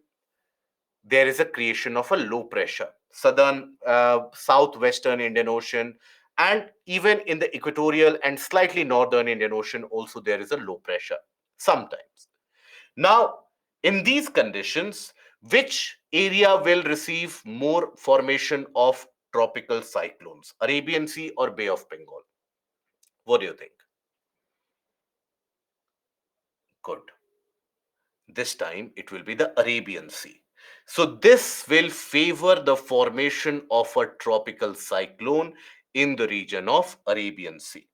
there is a creation of a low pressure. Southwestern Indian Ocean, and even in the equatorial and slightly northern Indian Ocean, also there is a low pressure sometimes. Now, in these conditions, which area will receive more formation of tropical cyclones, Arabian Sea or Bay of Bengal? What do you think? Good. This time it will be the Arabian Sea. So this will favor the formation of a tropical cyclone in the region of Arabian Sea,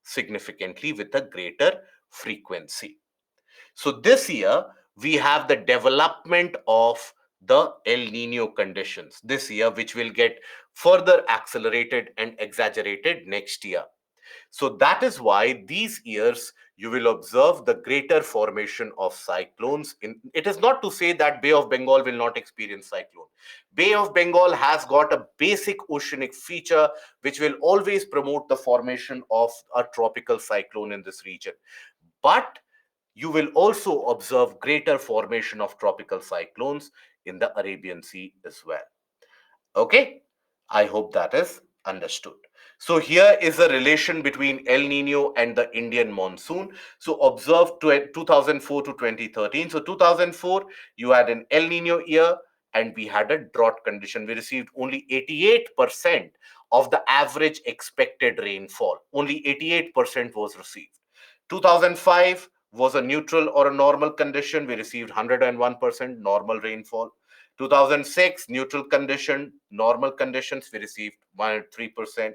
significantly with a greater frequency. So this year we have the development of the El Nino conditions this year, which will get further accelerated and exaggerated next year. So that is why these years you will observe the greater formation of cyclones. It is not to say that Bay of Bengal will not experience cyclone. Bay of Bengal has got a basic oceanic feature which will always promote the formation of a tropical cyclone in this region. But you will also observe greater formation of tropical cyclones in the Arabian Sea as well. Okay, I hope that is understood. So here is a relation between El Nino and the Indian monsoon. So observe 2004 to 2013. So 2004, you had an El Nino year and we had a drought condition. We received only 88% of the average expected rainfall. Only 88% was received. 2005 was a neutral or a normal condition. We received 101% normal rainfall. 2006, neutral condition, normal conditions, we received 103%.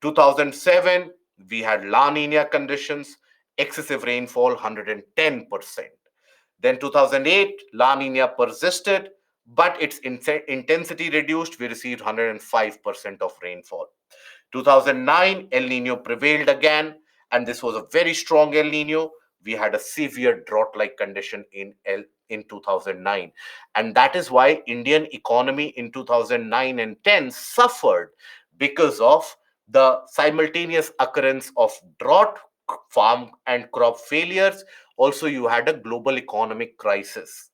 2007, we had La Nina conditions, excessive rainfall, 110%. Then 2008, La Nina persisted, but its intensity reduced. We received 105% of rainfall. 2009, El Nino prevailed again, and this was a very strong El Nino. We had a severe drought-like condition in 2009, and that is why Indian economy in 2009 and 10 suffered because of the simultaneous occurrence of drought, farm and crop failures. Also, you had a global economic crisis.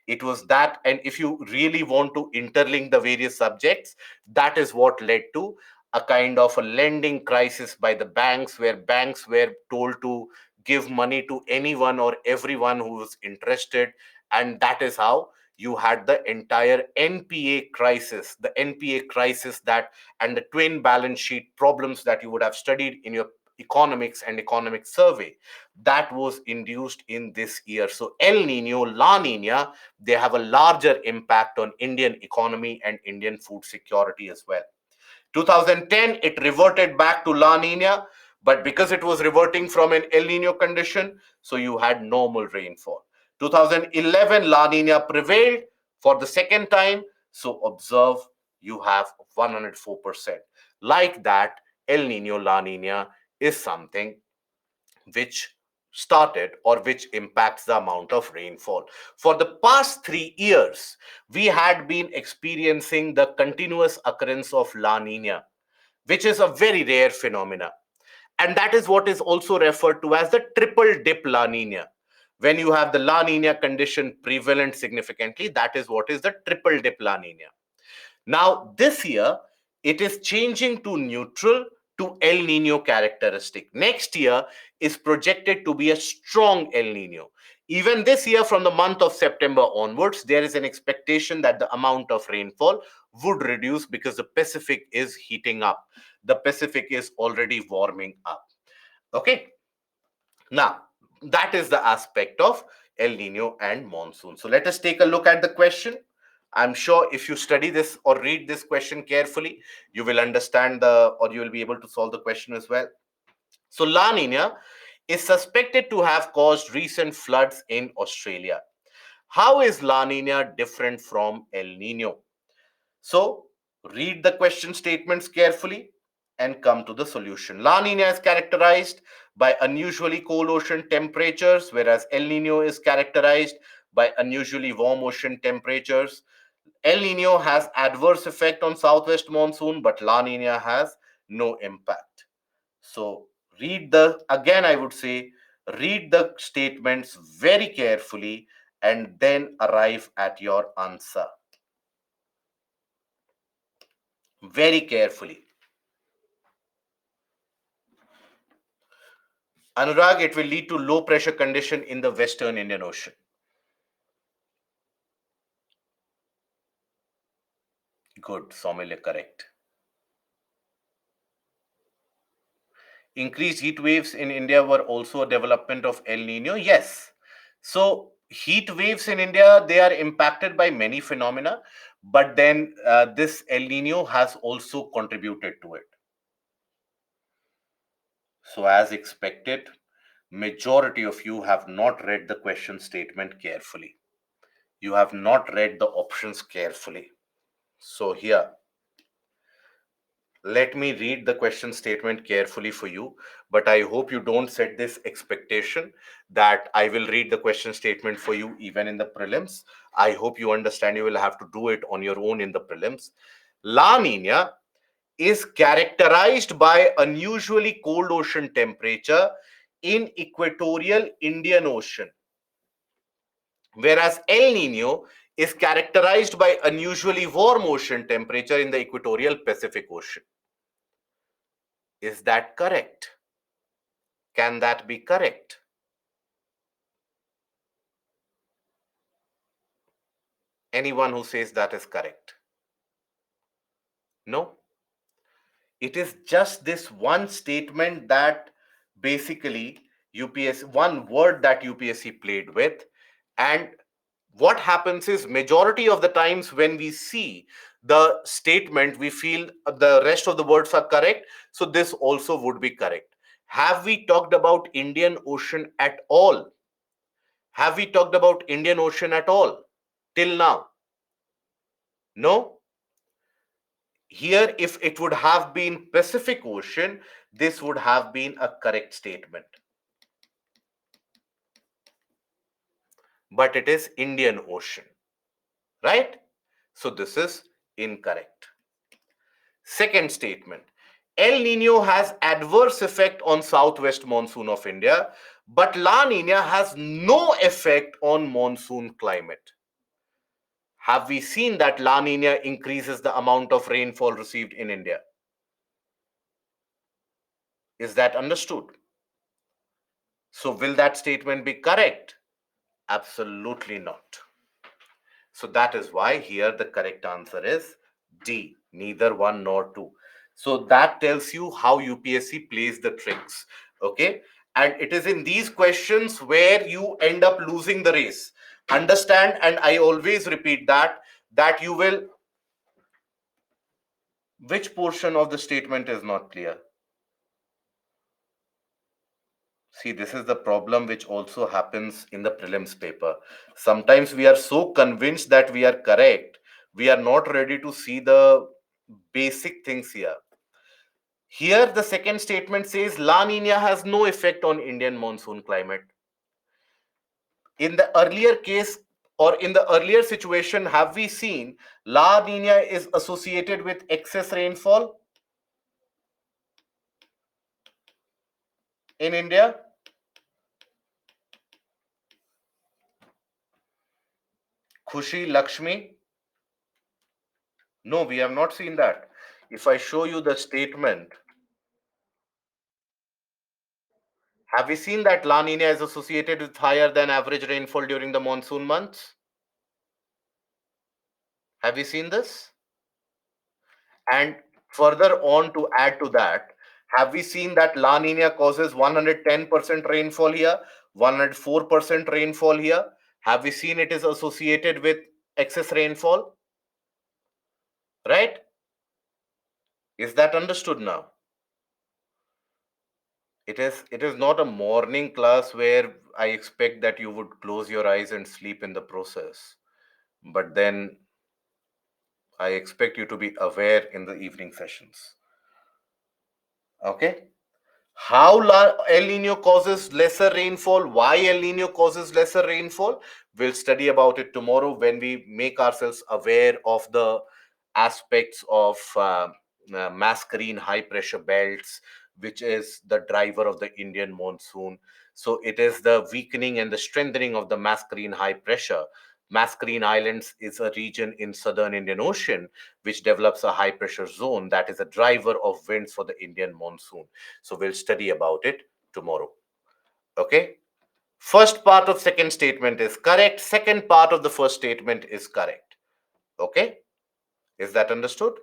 It was that, and if you really want to interlink the various subjects, that is what led to a kind of a lending crisis by the banks, where banks were told to give money to anyone or everyone who was interested. And that is how you had the entire NPA crisis, the NPA crisis that, and the twin balance sheet problems that you would have studied in your economics and economic survey, that was induced in this year. So El Nino, La Nina, they have a larger impact on Indian economy and Indian food security as well. 2010, it reverted back to La Nina, but because it was reverting from an El Nino condition, so you had normal rainfall. 2011, La Nina prevailed for the second time, so observe you have 104%. Like that, El Nino, La Nina is something which started or which impacts the amount of rainfall. For the past 3 years, we had been experiencing the continuous occurrence of La Nina, which is a very rare phenomena. And that is what is also referred to as the triple dip La Nina. When you have the La Nina condition prevalent significantly, that is what is the triple dip La Nina. Now, this year, it is changing to neutral to El Nino characteristic. Next year is projected to be a strong El Nino. Even this year, from the month of September onwards, there is an expectation that the amount of rainfall would reduce because the Pacific is heating up. The Pacific is already warming up. Okay. Now, that is the aspect of El Nino and monsoon. So let us take a look at the question. I'm sure if you study this or read this question carefully, you will understand or you will be able to solve the question as well. So La Nina is suspected to have caused recent floods in Australia. How is La Nina different from El Nino? So read the question statements carefully and come to the solution. La Nina is characterized by unusually cold ocean temperatures, whereas El Nino is characterized by unusually warm ocean temperatures. El Nino has adverse effect on southwest monsoon, but La Nina has no impact. So again, I would say, read the statements very carefully and then arrive at your answer. Very carefully. Anurag, it will lead to low pressure condition in the Western Indian Ocean. Good, Somil, correct. increased heat waves in India were also a development of El Nino? Yes. So heat waves in India, they are impacted by many phenomena, but then this El Nino has also contributed to it. So as expected, majority of you have not read the question statement carefully. You have not read the options carefully. So here, let me read the question statement carefully for you, but I hope you don't set this expectation that I will read the question statement for you even in the prelims. I hope you understand you will have to do it on your own in the prelims. La Nina is characterized by unusually cold ocean temperature in equatorial Indian Ocean, whereas El Nino is characterized by unusually warm ocean temperature in the equatorial Pacific Ocean. Is that correct? Can that be correct? Anyone who says that is correct? No. It is just this one statement that basically UPSC, one word that UPSC played with. And what happens is majority of the times when we see the statement, we feel the rest of the words are correct. So this also would be correct. Have we talked about Indian Ocean at all? Have we talked about Indian Ocean at all till now? No. Here, if it would have been Pacific Ocean, this would have been a correct statement. But it is Indian Ocean, right? So this is incorrect. Second statement. El Nino has adverse effect on southwest monsoon of India, but La Nina has no effect on monsoon climate. Have we seen that La Nina increases the amount of rainfall received in India? Is that understood? So will that statement be correct? Absolutely not. So that is why here the correct answer is D, neither one nor two. So that tells you how UPSC plays the tricks. Okay. And it is in these questions where you end up losing the race. Understand, and I always repeat that you will. Which portion of the statement is not clear? See, this is the problem which also happens in the prelims paper. Sometimes we are so convinced that we are correct, we are not ready to see the basic things here. Here, the second statement says La Nina has no effect on Indian monsoon climate. In the earlier case or in the earlier situation, have we seen La Nina is associated with excess rainfall in India? Khushi, Lakshmi? No, we have not seen that. If I show you the statement, have we seen that La Nina is associated with higher than average rainfall during the monsoon months? Have we seen this? And further on, to add to that, have we seen that La Nina causes 110% rainfall here, 104% rainfall here? Have we seen it is associated with excess rainfall? Right? Is that understood now? It is not a morning class where I expect that you would close your eyes and sleep in the process. But then I expect you to be aware in the evening sessions. Okay? How El Nino causes lesser rainfall, why El Nino causes lesser rainfall, we'll study about it tomorrow when we make ourselves aware of the aspects of mascarene high pressure belts, which is the driver of the Indian monsoon. So it is the weakening and the strengthening of the mascarene high pressure. Mascarene Islands is a region in southern Indian Ocean which develops a high pressure zone that is a driver of winds for the Indian monsoon. So we'll study about it tomorrow. Okay. First part of second statement is correct. Second part of the first statement is correct. Okay. Is that understood?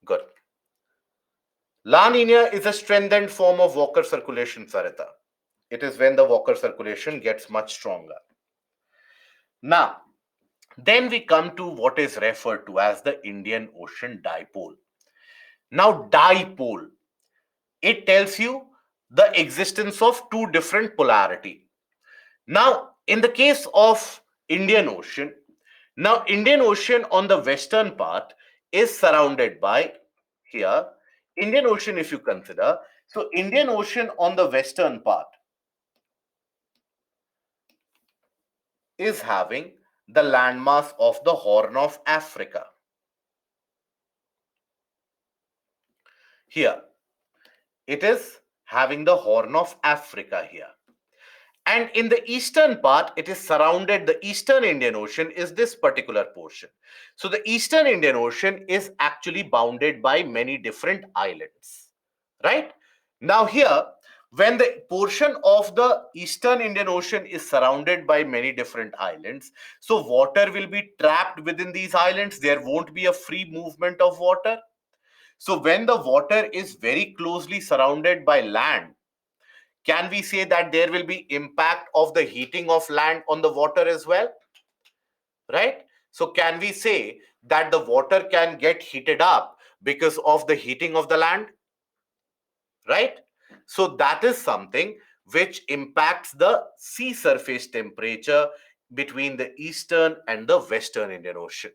Good. La Nina is a strengthened form of Walker circulation, Sarita. It is when the Walker circulation gets much stronger. Now, then we come to what is referred to as the Indian Ocean dipole. Now, dipole, it tells you the existence of two different polarity. Now, in the case of Indian Ocean, now Indian Ocean on the western part is surrounded by here, Indian Ocean if you consider, so Indian Ocean on the western part is having the landmass of the Horn of Africa. Here, it is having the Horn of Africa here. And in the eastern part, it is surrounded, the eastern Indian Ocean is this particular portion. So the eastern Indian Ocean is actually bounded by many different islands, right? Now here, when the portion of the eastern Indian Ocean is surrounded by many different islands, so water will be trapped within these islands. There won't be a free movement of water. So when the water is very closely surrounded by land, can we say that there will be impact of the heating of land on the water as well, right? So can we say that the water can get heated up because of the heating of the land, right? So that is something which impacts the sea surface temperature between the eastern and the western Indian Ocean.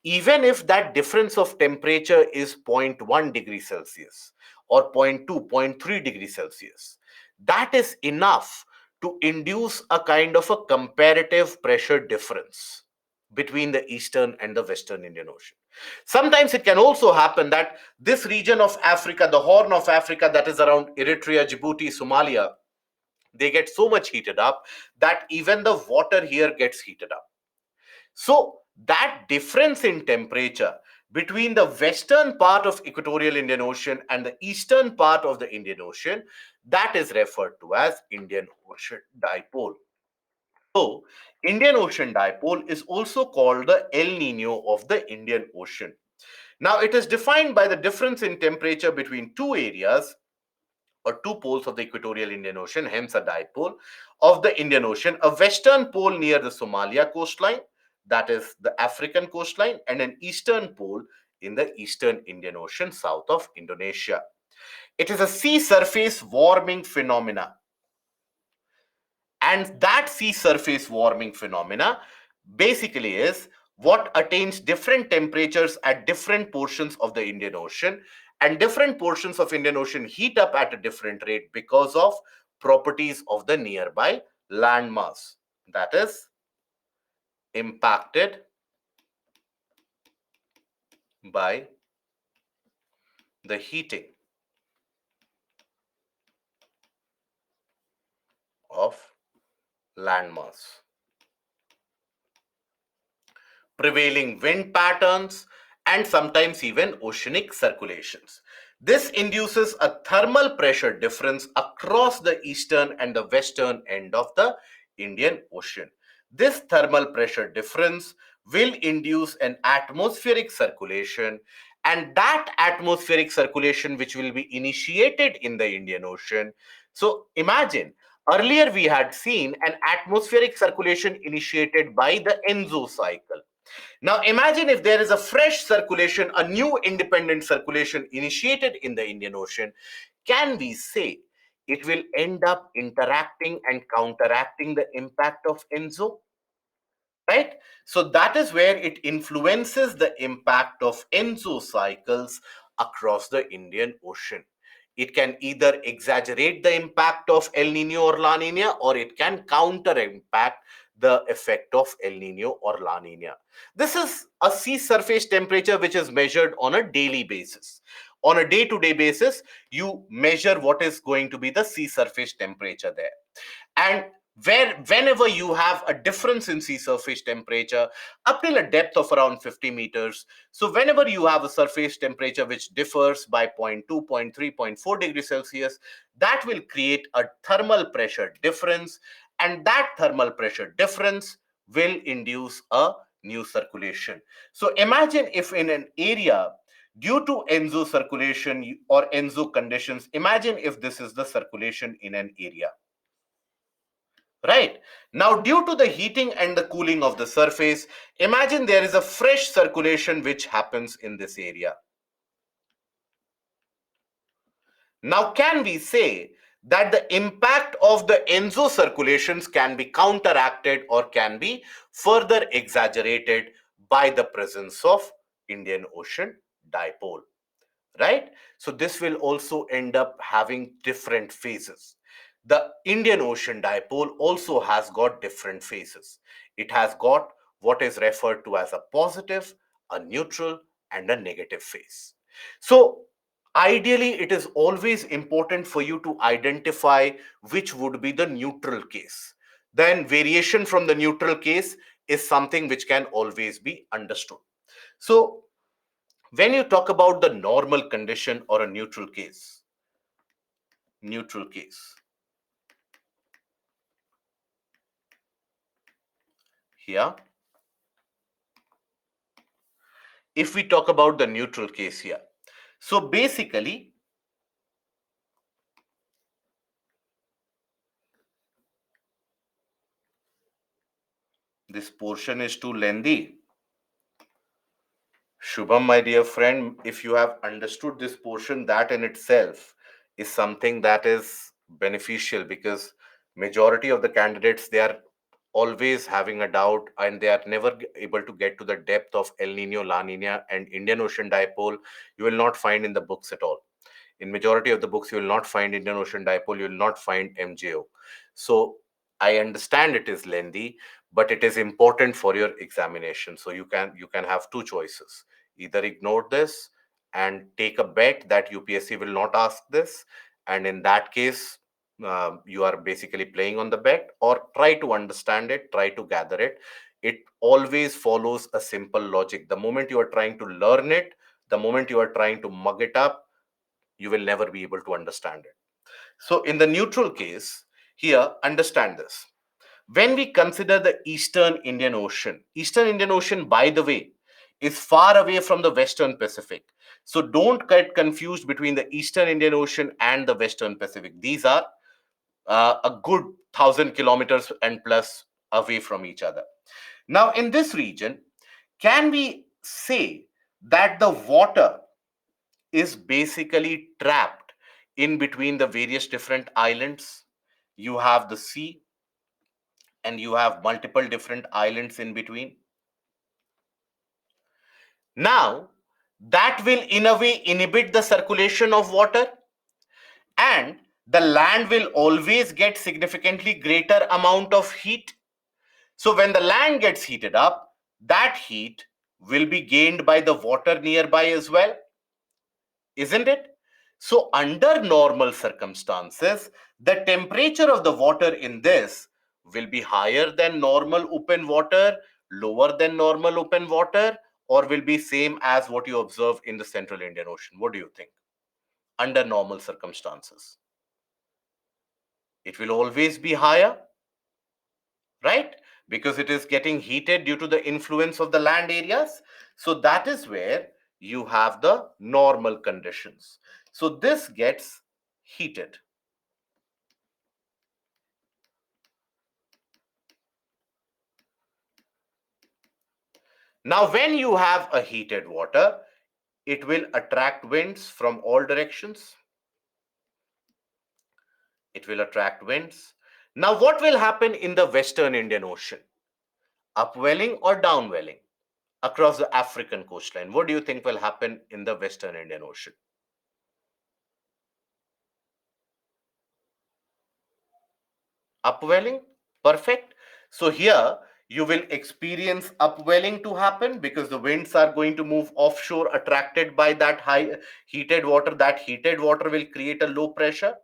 Even if that difference of temperature is zero point 0.1 degree Celsius or 0.2, 0.3 degree Celsius, that is enough to induce a kind of a comparative pressure difference between the eastern and the western Indian Ocean. Sometimes it can also happen that this region of Africa, the Horn of Africa that is around Eritrea, Djibouti, Somalia, they get so much heated up that even the water here gets heated up. So that difference in temperature between the western part of equatorial Indian Ocean and the eastern part of the Indian Ocean, that is referred to as Indian Ocean dipole. So Indian Ocean dipole is also called the El Nino of the Indian Ocean. Now it is defined by the difference in temperature between two areas or two poles of the equatorial Indian Ocean, hence a dipole of the Indian Ocean, a western pole near the Somalia coastline, that is the African coastline, and an eastern pole in the eastern Indian Ocean south of Indonesia. It is a sea surface warming phenomena. And that sea surface warming phenomena basically is what attains different temperatures at different portions of the Indian Ocean, and different portions of Indian Ocean heat up at a different rate because of properties of the nearby landmass that is impacted by the heating of landmass. Prevailing wind patterns, and sometimes even oceanic circulations. This induces a thermal pressure difference across the eastern and the western end of the Indian Ocean. This thermal pressure difference will induce an atmospheric circulation, and that atmospheric circulation, which will be initiated in the Indian Ocean. So imagine, earlier we had seen an atmospheric circulation initiated by the Enzo cycle. Now imagine if there is a fresh circulation, a new independent circulation initiated in the Indian Ocean, can we say it will end up interacting and counteracting the impact of Enzo? Right? So that is where it influences the impact of Enzo cycles across the Indian Ocean. It can either exaggerate the impact of El Nino or La Nina, or it can counter impact the effect of El Nino or La Nina. This is a sea surface temperature which is measured on a daily basis. On a day-to-day basis, you measure what is going to be the sea surface temperature there. And whenever you have a difference in sea surface temperature up till a depth of around 50 meters, so whenever you have a surface temperature which differs by 0.2, 0.3, 0.4 degrees Celsius, that will create a thermal pressure difference, and that thermal pressure difference will induce a new circulation. So imagine if in an area Due to Enso circulation or Enso conditions, imagine if this is the circulation in an area. Right. Now, due to the heating and the cooling of the surface, imagine there is a fresh circulation which happens in this area. Now, can we say that the impact of the Enso circulations can be counteracted or can be further exaggerated by the presence of Indian Ocean dipole? Right? So this will also end up having different phases. The Indian Ocean dipole also has got different phases. It has got what is referred to as a positive, a neutral, and a negative phase. So ideally, it is always important for you to identify which would be the neutral case. Then variation from the neutral case is something which can always be understood. So when you talk about the normal condition or a neutral case, here, if we talk about the neutral case here, so basically, this portion is too lengthy. Shubham, my dear friend, if you have understood this portion, that in itself is something that is beneficial, because majority of the candidates, they are always having a doubt and they are never able to get to the depth of El Nino, La Nina, and Indian Ocean dipole. You will not find in the books at all. In majority of the books, you will not find Indian Ocean dipole, you will not find MJO. So I understand it is lengthy, but it is important for your examination. So you can have two choices: either ignore this and take a bet that UPSC will not ask this, and in that case, you are basically playing on the bet, or try to understand it, try to gather it. It always follows a simple logic. The moment you are trying to learn it, the moment you are trying to mug it up, you will never be able to understand it. So, in the neutral case, here, understand this. When we consider the Eastern Indian Ocean, by the way, is far away from the Western Pacific. So, don't get confused between the Eastern Indian Ocean and the Western Pacific. These are a good 1,000 kilometers and plus away from each other. Now, in this region, can we say that the water is basically trapped in between the various different islands? You have the sea and you have multiple different islands in between. Now, that will in a way inhibit the circulation of water, and the land will always get significantly greater amount of heat. So when the land gets heated up, that heat will be gained by the water nearby as well, isn't it? So, under normal circumstances, the temperature of the water in this will be higher than normal open water, lower than normal open water, or will be same as what you observe in the Central Indian Ocean. What do you think? Under normal circumstances, it will always be higher, right? Because it is getting heated due to the influence of the land areas. So that is where you have the normal conditions. So this gets heated. Now, when you have a heated water, it will attract winds from all directions. It will attract winds. Now, what will happen in the Western Indian Ocean? Upwelling or downwelling across the African coastline? What do you think will happen in the Western Indian Ocean? Upwelling? Perfect. So here you will experience upwelling to happen because the winds are going to move offshore, attracted by that high heated water. That heated water will create a low pressure.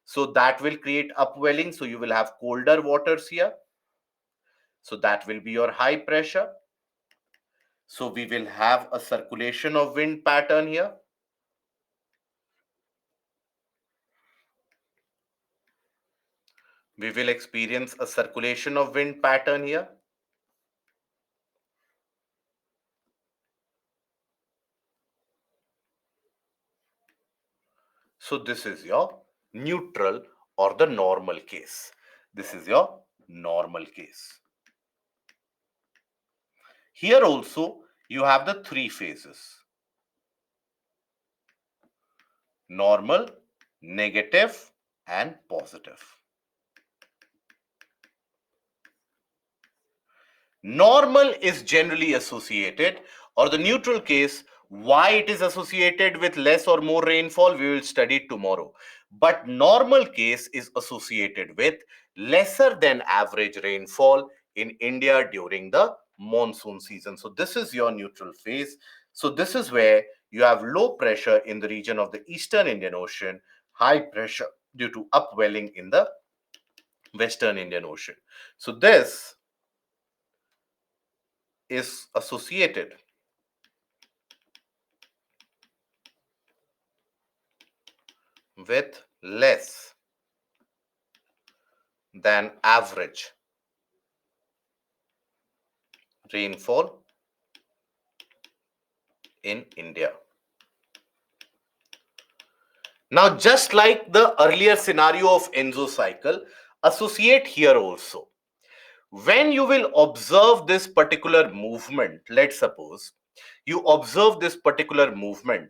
So that will create upwelling. So you will have colder waters here. So that will be your high pressure. So we will have a circulation of wind pattern here. We will experience a circulation of wind pattern here. So this is your neutral or the normal case. This is your normal case. Here also you have the three phases: normal, negative, and positive. Normal is generally associated, or the neutral case, why it is associated with less or more rainfall, we will study tomorrow. But normal case is associated with lesser than average rainfall in India during the monsoon season. So this is your neutral phase. So this is where you have low pressure in the region of the Eastern Indian Ocean, high pressure due to upwelling in the Western Indian Ocean. So this is associated with less than average rainfall in India. Now, just like the earlier scenario of Enzo cycle, associate here also. When you will observe this particular movement, let's suppose you observe this particular movement.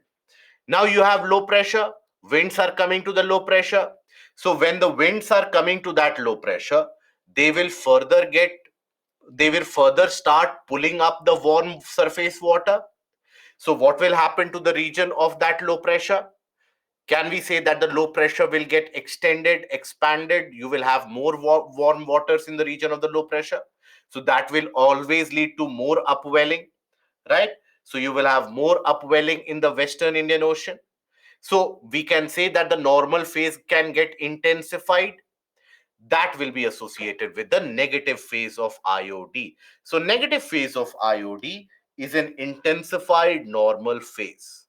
Now you have low pressure, winds are coming to the low pressure. So when the winds are coming to that low pressure, they will further get they will further start pulling up the warm surface water. So what will happen to the region of that low pressure? Can we say that the low pressure will get extended, expanded? You will have more warm waters in the region of the low pressure. So that will always lead to more upwelling, right? So you will have more upwelling in the Western Indian Ocean. So we can say that the normal phase can get intensified. That will be associated with the negative phase of IOD. So negative phase of IOD is an intensified normal phase.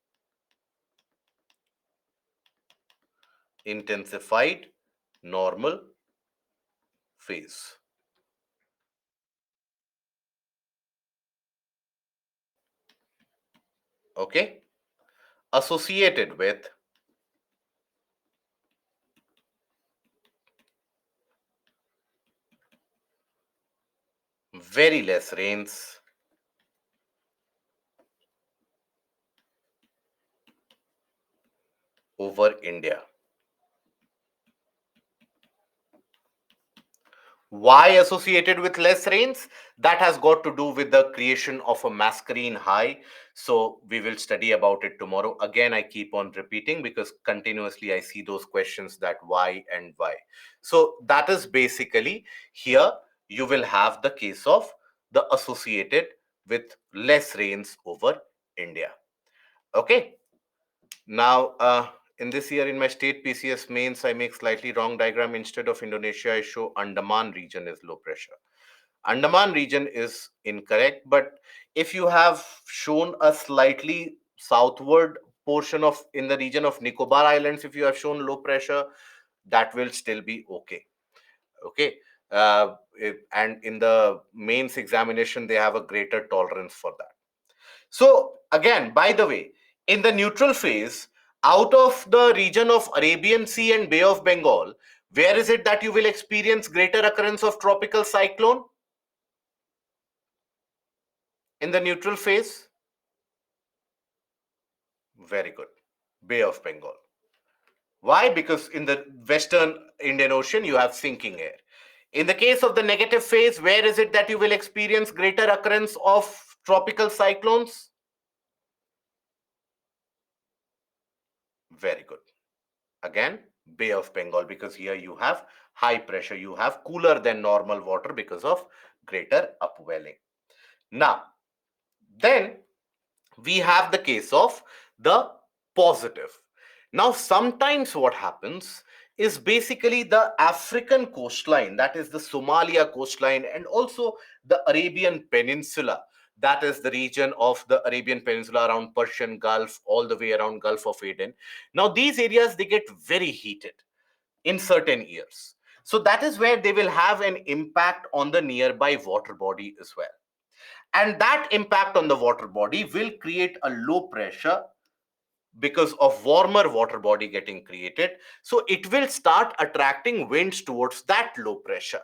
Intensified normal phase. Okay? Associated with very less rains over India. Why associated with less rains? That has got to do with the creation of a mascarene high. So we will study about it tomorrow. Again, I keep on repeating because continuously I see those questions that why and why. So that is basically here you will have the case of the associated with less rains over India. Okay. Now, in this year in my state PCS mains, I make slightly wrong diagram. Instead of Indonesia, I show Andaman region is low pressure. Andaman region is incorrect, but if you have shown a slightly southward portion of in the region of Nicobar Islands, if you have shown low pressure, that will still be okay. Okay. And in the mains examination, they have a greater tolerance for that. So again, by the way, in the neutral phase, out of the region of Arabian Sea and Bay of Bengal, where is it that you will experience greater occurrence of tropical cyclone? In the neutral phase? Very good. Bay of Bengal. Why? Because in the Western Indian Ocean, you have sinking air. In the case of the negative phase, where is it that you will experience greater occurrence of tropical cyclones? Very good. Again, Bay of Bengal, because here you have high pressure, you have cooler than normal water because of greater upwelling. Now, then we have the case of the positive. Now, sometimes what happens is basically the African coastline, that is the Somalia coastline, and also the Arabian Peninsula, that is the region of the Arabian Peninsula around Persian Gulf, all the way around Gulf of Aden. Now, these areas, they get very heated in certain years. So that is where they will have an impact on the nearby water body as well. And that impact on the water body will create a low pressure because of warmer water body getting created. So it will start attracting winds towards that low pressure.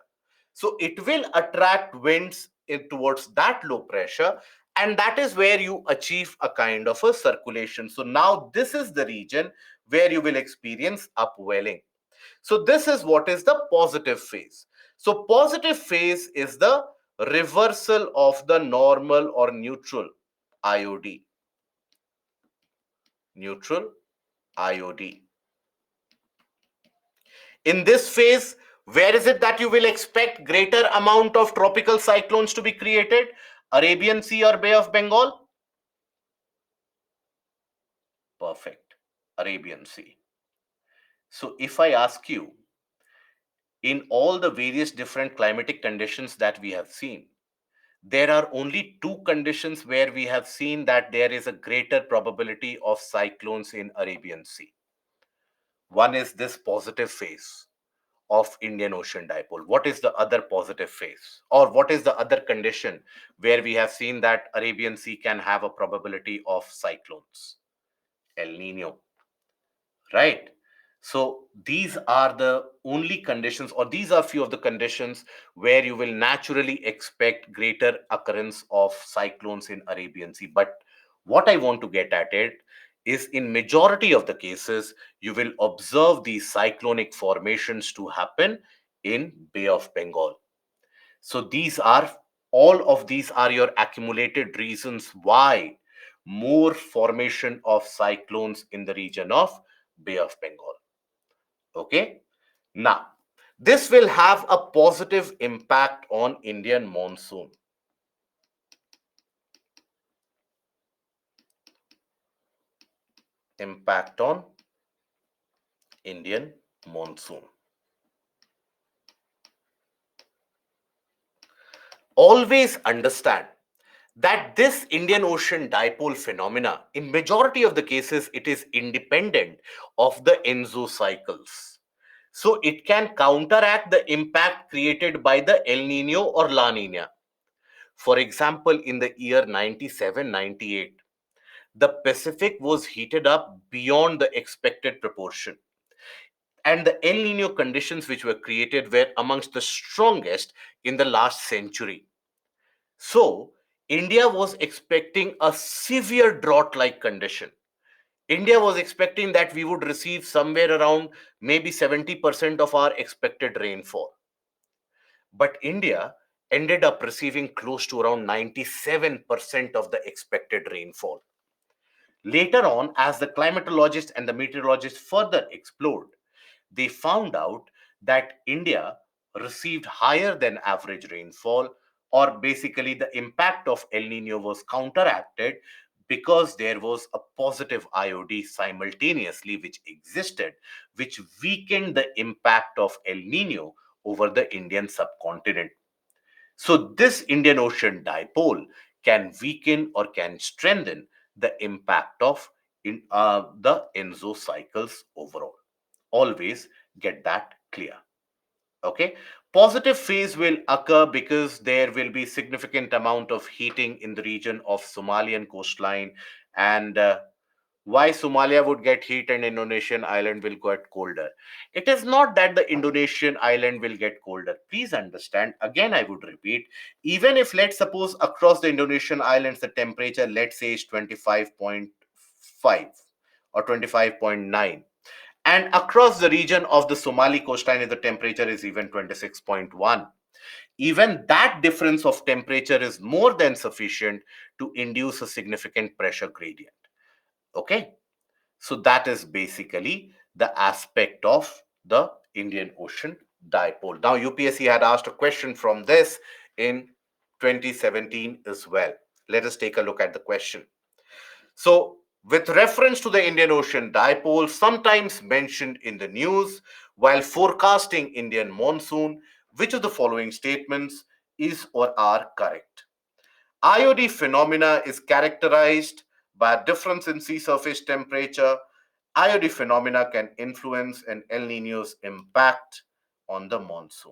So it will attract winds towards that low pressure, and that is where you achieve a kind of a circulation. So now this is the region where you will experience upwelling. So this is what is the positive phase. So positive phase is the reversal of the normal or neutral IOD. Neutral IOD. In this phase, where is it that you will expect greater amount of tropical cyclones to be created? Arabian Sea or Bay of Bengal? Perfect. Arabian Sea. So if I ask you, in all the various different climatic conditions that we have seen, there are only two conditions where we have seen that there is a greater probability of cyclones in Arabian Sea. One is this positive phase of Indian Ocean dipole. What is the other positive phase? Or what is the other condition where we have seen that Arabian Sea can have a probability of cyclones? El Nino, right? So these are the only conditions, or these are few of the conditions where you will naturally expect greater occurrence of cyclones in Arabian Sea. But what I want to get at it is, in majority of the cases, you will observe these cyclonic formations to happen in Bay of Bengal. So these are, all of these are your accumulated reasons why more formation of cyclones in the region of Bay of Bengal. Okay. Now, this will have a positive impact on Indian monsoon. Impact on Indian monsoon. Always understand that this Indian Ocean dipole phenomena, in majority of the cases, it is independent of the ENSO cycles. So it can counteract the impact created by the El Nino or La Nina. For example, in the year 97-98, the Pacific was heated up beyond the expected proportion. And the El Nino conditions which were created were amongst the strongest in the last century. So, India was expecting a severe drought like condition. India was expecting that we would receive somewhere around maybe 70% of our expected rainfall. But India ended up receiving close to around 97% of the expected rainfall. Later on, as the climatologists and the meteorologists further explored, they found out that India received higher than average rainfall, or basically the impact of El Nino was counteracted because there was a positive IOD simultaneously which existed, which weakened the impact of El Nino over the Indian subcontinent. So, this Indian Ocean dipole can weaken or can strengthen the impact of the ENSO cycles overall. Always get that clear. Okay. Positive phase will occur because there will be significant amount of heating in the region of Somalian coastline, and why Somalia would get heat and Indonesian island will get colder. It is not that the Indonesian island will get colder. Please understand, again, I would repeat, even if let's suppose across the Indonesian islands, the temperature, let's say, is 25.5 or 25.9. And across the region of the Somali coastline, the temperature is even 26.1. Even that difference of temperature is more than sufficient to induce a significant pressure gradient. Okay. So that is basically the aspect of the Indian Ocean dipole. Now, UPSC had asked a question from this in 2017 as well. Let us take a look at the question. So, with reference to the Indian Ocean dipole, sometimes mentioned in the news while forecasting Indian monsoon, which of the following statements is or are correct? IOD phenomena is characterized by a difference in sea surface temperature. IOD phenomena can influence an El Nino's impact on the monsoon.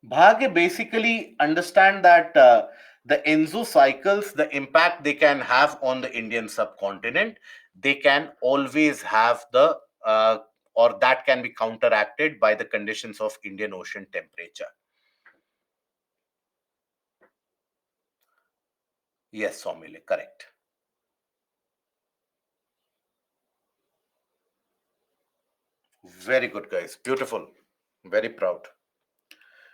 Bhagya basically understand that the Enzo cycles, the impact they can have on the Indian subcontinent, they can always have or that can be counteracted by the conditions of Indian Ocean temperature. Yes, Somile, correct. Very good, guys. Beautiful. Very proud.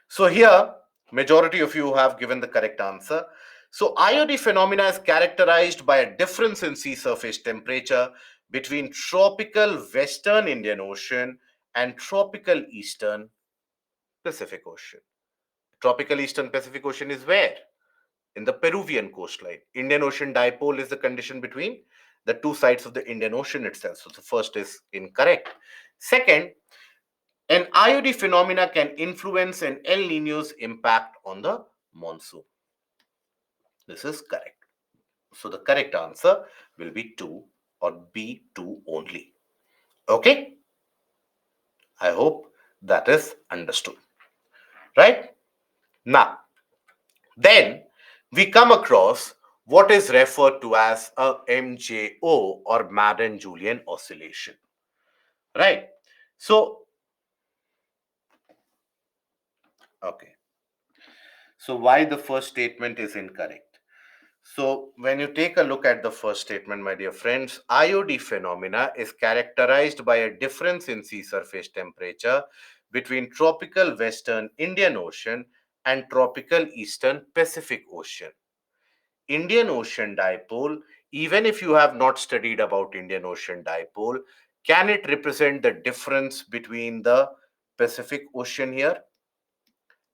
So here, majority of you have given the correct answer. So IOD phenomena is characterized by a difference in sea surface temperature between tropical Western Indian Ocean and tropical Eastern Pacific Ocean. Tropical Eastern Pacific Ocean is where? In the Peruvian coastline. Indian Ocean dipole is the condition between the two sides of the Indian Ocean itself. So the first is incorrect. Second, an IOD phenomena can influence an El Nino's impact on the monsoon. This is correct. So the correct answer will be 2 or B2 only. Okay? I hope that is understood. Right? Now, then we come across what is referred to as a MJO or Madden-Julian oscillation. Right? So, okay. So why the first statement is incorrect? So, when you take a look at the first statement, my dear friends, IOD phenomena is characterized by a difference in sea surface temperature between tropical Western Indian Ocean and tropical Eastern Pacific Ocean. Indian Ocean dipole, even if you have not studied about Indian Ocean dipole, can it represent the difference between the Pacific Ocean here?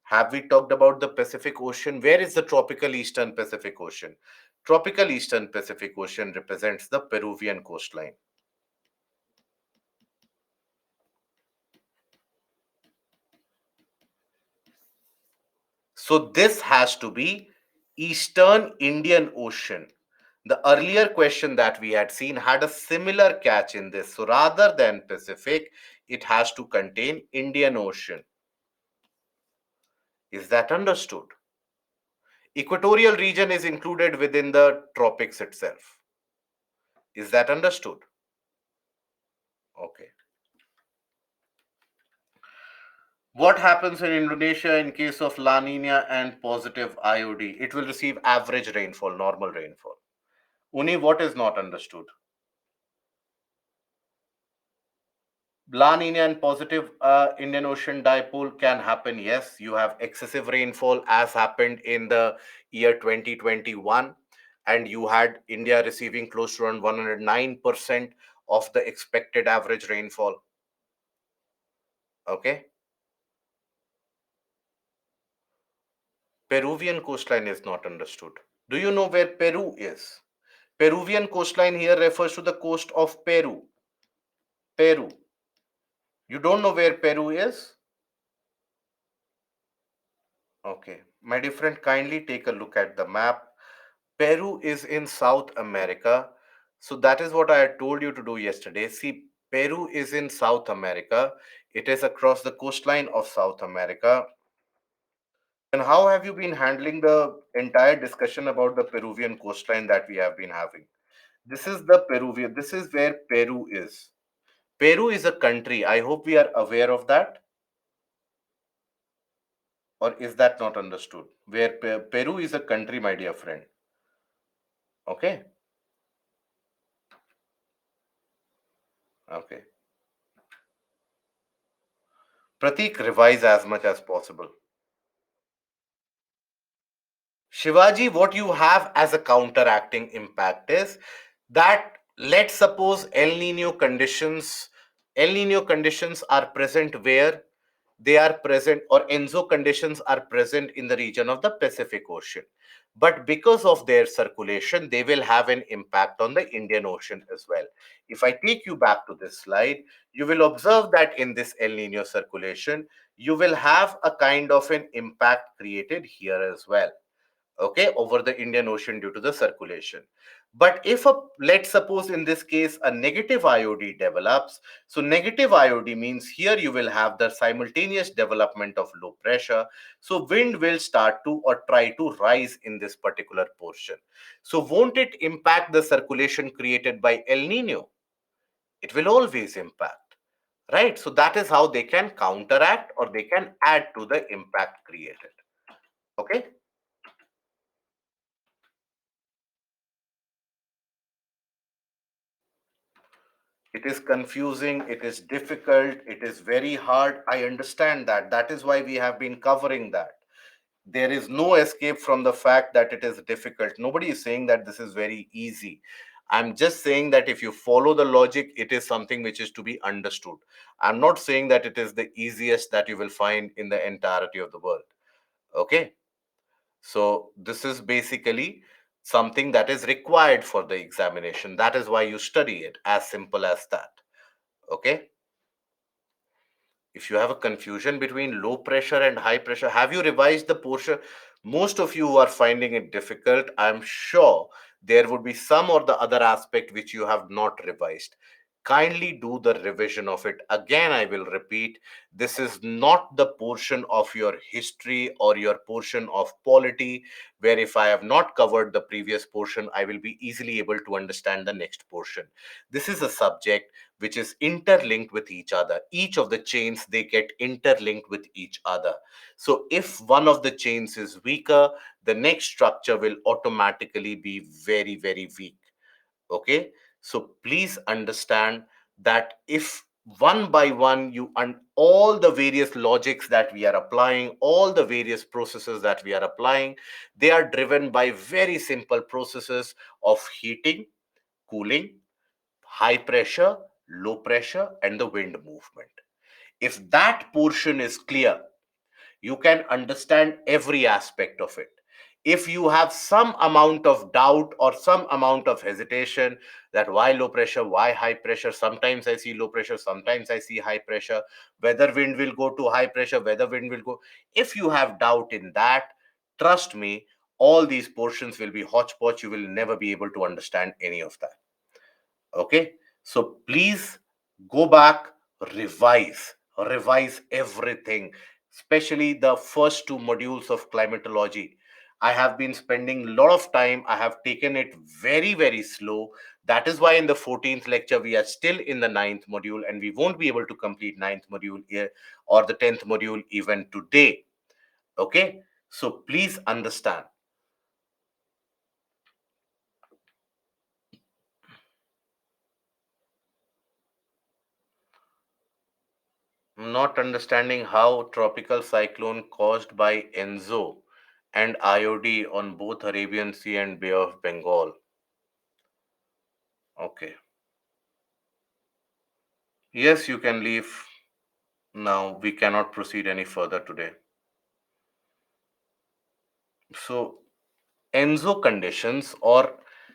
Have we talked about the Pacific Ocean? Where is the tropical Eastern Pacific Ocean? Tropical Eastern Pacific Ocean represents the Peruvian coastline. So this has to be Eastern Indian Ocean. The earlier question that we had seen had a similar catch in this. So rather than Pacific, it has to contain Indian Ocean. Is that understood? Equatorial region is included within the tropics itself. Is that understood? Okay. What happens in Indonesia in case of La Nina and positive IOD? It will receive average rainfall, normal rainfall. Uni, what is not understood? La Nina and positive Indian Ocean dipole can happen. Yes, you have excessive rainfall as happened in the year 2021, and you had India receiving close to around 109% of the expected average rainfall. Okay. Peruvian coastline is not understood. Do you know where Peru is? Peruvian coastline here refers to the coast of Peru. Peru. You don't know where Peru is? Okay. My dear friend, kindly take a look at the map. Peru is in South America. So that is what I had told you to do yesterday. See, Peru is in South America. It is across the coastline of South America. And how have you been handling the entire discussion about the Peruvian coastline that we have been having? This is the Peruvian, this is where Peru is. Peru is a country. I hope we are aware of that. Or is that not understood? Where Peru is a country, my dear friend. Okay. Okay. Pratik, revise as much as possible. Shivaji, what you have as a counteracting impact is that let's suppose El Nino conditions are present where they are present, or Enzo conditions are present in the region of the Pacific Ocean. But because of their circulation, they will have an impact on the Indian Ocean as well. If I take you back to this slide, you will observe that in this El Nino circulation, you will have a kind of an impact created here as well, okay, over the Indian Ocean due to the circulation. But if a, let's suppose in this case a negative IOD develops, so negative IOD means here you will have the simultaneous development of low pressure. So wind will start to or try to rise in this particular portion. So won't it impact the circulation created by El Nino? It will always impact, right? So that is how they can counteract or they can add to the impact created. Okay. It is confusing, it is difficult, it is very hard. I understand that. That is why we have been covering that. There is no escape from the fact that it is difficult. Nobody is saying that this is very easy. I'm just saying that if you follow the logic, it is something which is to be understood. I'm not saying that it is the easiest that you will find in the entirety of the world. Okay. So, this is basically something that is required for the examination. That is why you study it, as simple as that. Okay. If you have a confusion between low pressure and high pressure, have you revised the portion? Most of you who are finding it difficult, I'm sure there would be some or the other aspect which you have not revised. Kindly do the revision of it. Again, I will repeat, this is not the portion of your history or your portion of polity, where if I have not covered the previous portion, I will be easily able to understand the next portion. This is a subject which is interlinked with each other. Each of the chains, they get interlinked with each other. So if one of the chains is weaker, the next structure will automatically be very, very weak. Okay. So please understand that if one by one you and all the various logics that we are applying, all the various processes that we are applying, they are driven by very simple processes of heating, cooling, high pressure, low pressure, and the wind movement. If that portion is clear, you can understand every aspect of it. If you have some amount of doubt or some amount of hesitation that why low pressure, why high pressure, sometimes I see low pressure, sometimes I see high pressure, whether wind will go to high pressure, whether wind will go. If you have doubt in that, trust me, all these portions will be hodgepodge. You will never be able to understand any of that. Okay. So please go back, revise everything, especially the first two modules of climatology. I have been spending a lot of time. I have taken it very, very slow. That is why in the 14th lecture, we are still in the ninth module and we won't be able to complete ninth module here or the 10th module even today. Okay. So please understand. Not understanding how tropical cyclone caused by Enzo and IOD on both Arabian Sea and Bay of Bengal. Okay. Yes, you can leave now. We cannot proceed any further today. So, Enzo conditions, or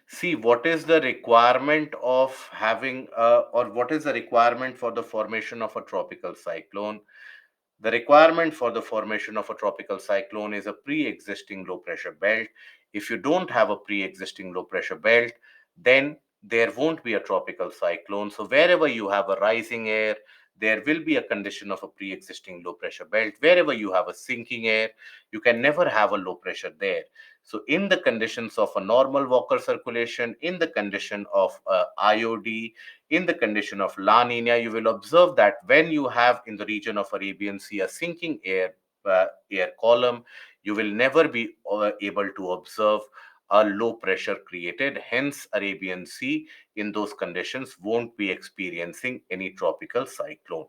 see what is the requirement of having, or what is the requirement for the formation of a tropical cyclone? The requirement for the formation of a tropical cyclone is a pre-existing low pressure belt. If you don't have a pre-existing low pressure belt, then there won't be a tropical cyclone. So wherever you have a rising air, there will be a condition of a pre-existing low pressure belt. Wherever you have a sinking air, you can never have a low pressure there. So in the conditions of a normal Walker circulation, in the condition of IOD, in the condition of La Nina, you will observe that when you have in the region of Arabian Sea a sinking air column, you will never be able to observe a low pressure created. Hence, Arabian Sea in those conditions won't be experiencing any tropical cyclone.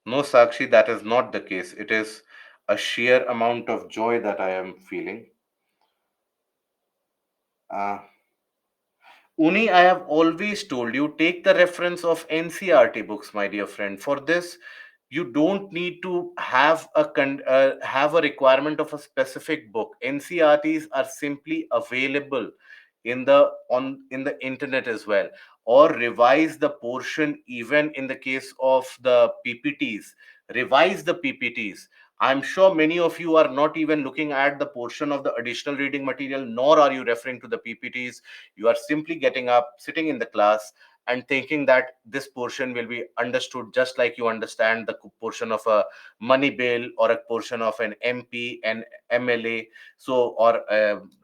No, Sakshi, that is not the case. It is a sheer amount of joy that I am feeling. Uh, Uni, I have always told you, take the reference of NCRT books, my dear friend. For this, you don't need to have have a requirement of a specific book. NCRTs are simply available in the internet as well, or revise the portion even in the case of the PPTs. revise the PPTs. I'm sure many of you are not even looking at the portion of the additional reading material, nor are you referring to the PPTs. You are simply getting up, sitting in the class, and thinking that this portion will be understood just like you understand the portion of a money bill or a portion of an MP and MLA. So, or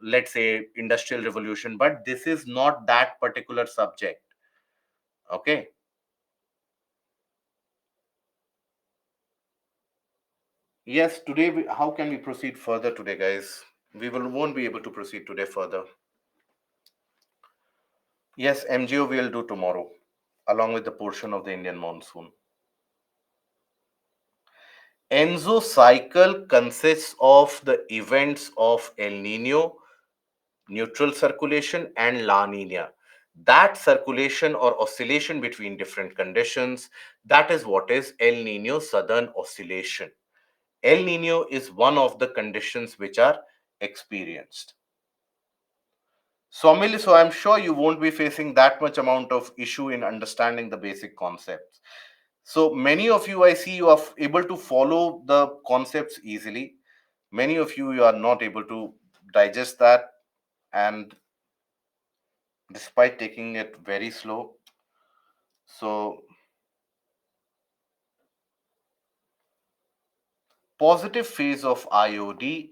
let's say industrial revolution, but this is not that particular subject. Okay. Yes, today, how can we proceed further today, guys? Won't be able to proceed today further. Yes, MGO we'll do tomorrow, along with the portion of the Indian monsoon. Enzo cycle consists of the events of El Nino, neutral circulation, and La Nina. That circulation or oscillation between different conditions, that is what is El Nino southern oscillation. El Nino is one of the conditions which are experienced. So I'm sure you won't be facing that much amount of issue in understanding the basic concepts. So many of you, I see you are able to follow the concepts easily. Many of you, you are not able to digest that, and despite taking it very slow. So positive phase of IOD.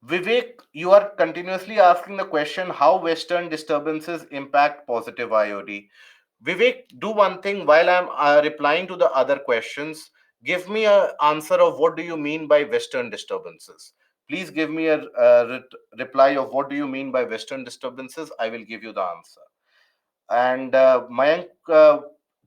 Vivek, you are continuously asking the question how Western disturbances impact positive IOD. Vivek, do one thing while I'm replying to the other questions. Give me an answer of what do you mean by Western disturbances. Please give me a, reply of what do you mean by Western disturbances. I will give you the answer. And Mayank,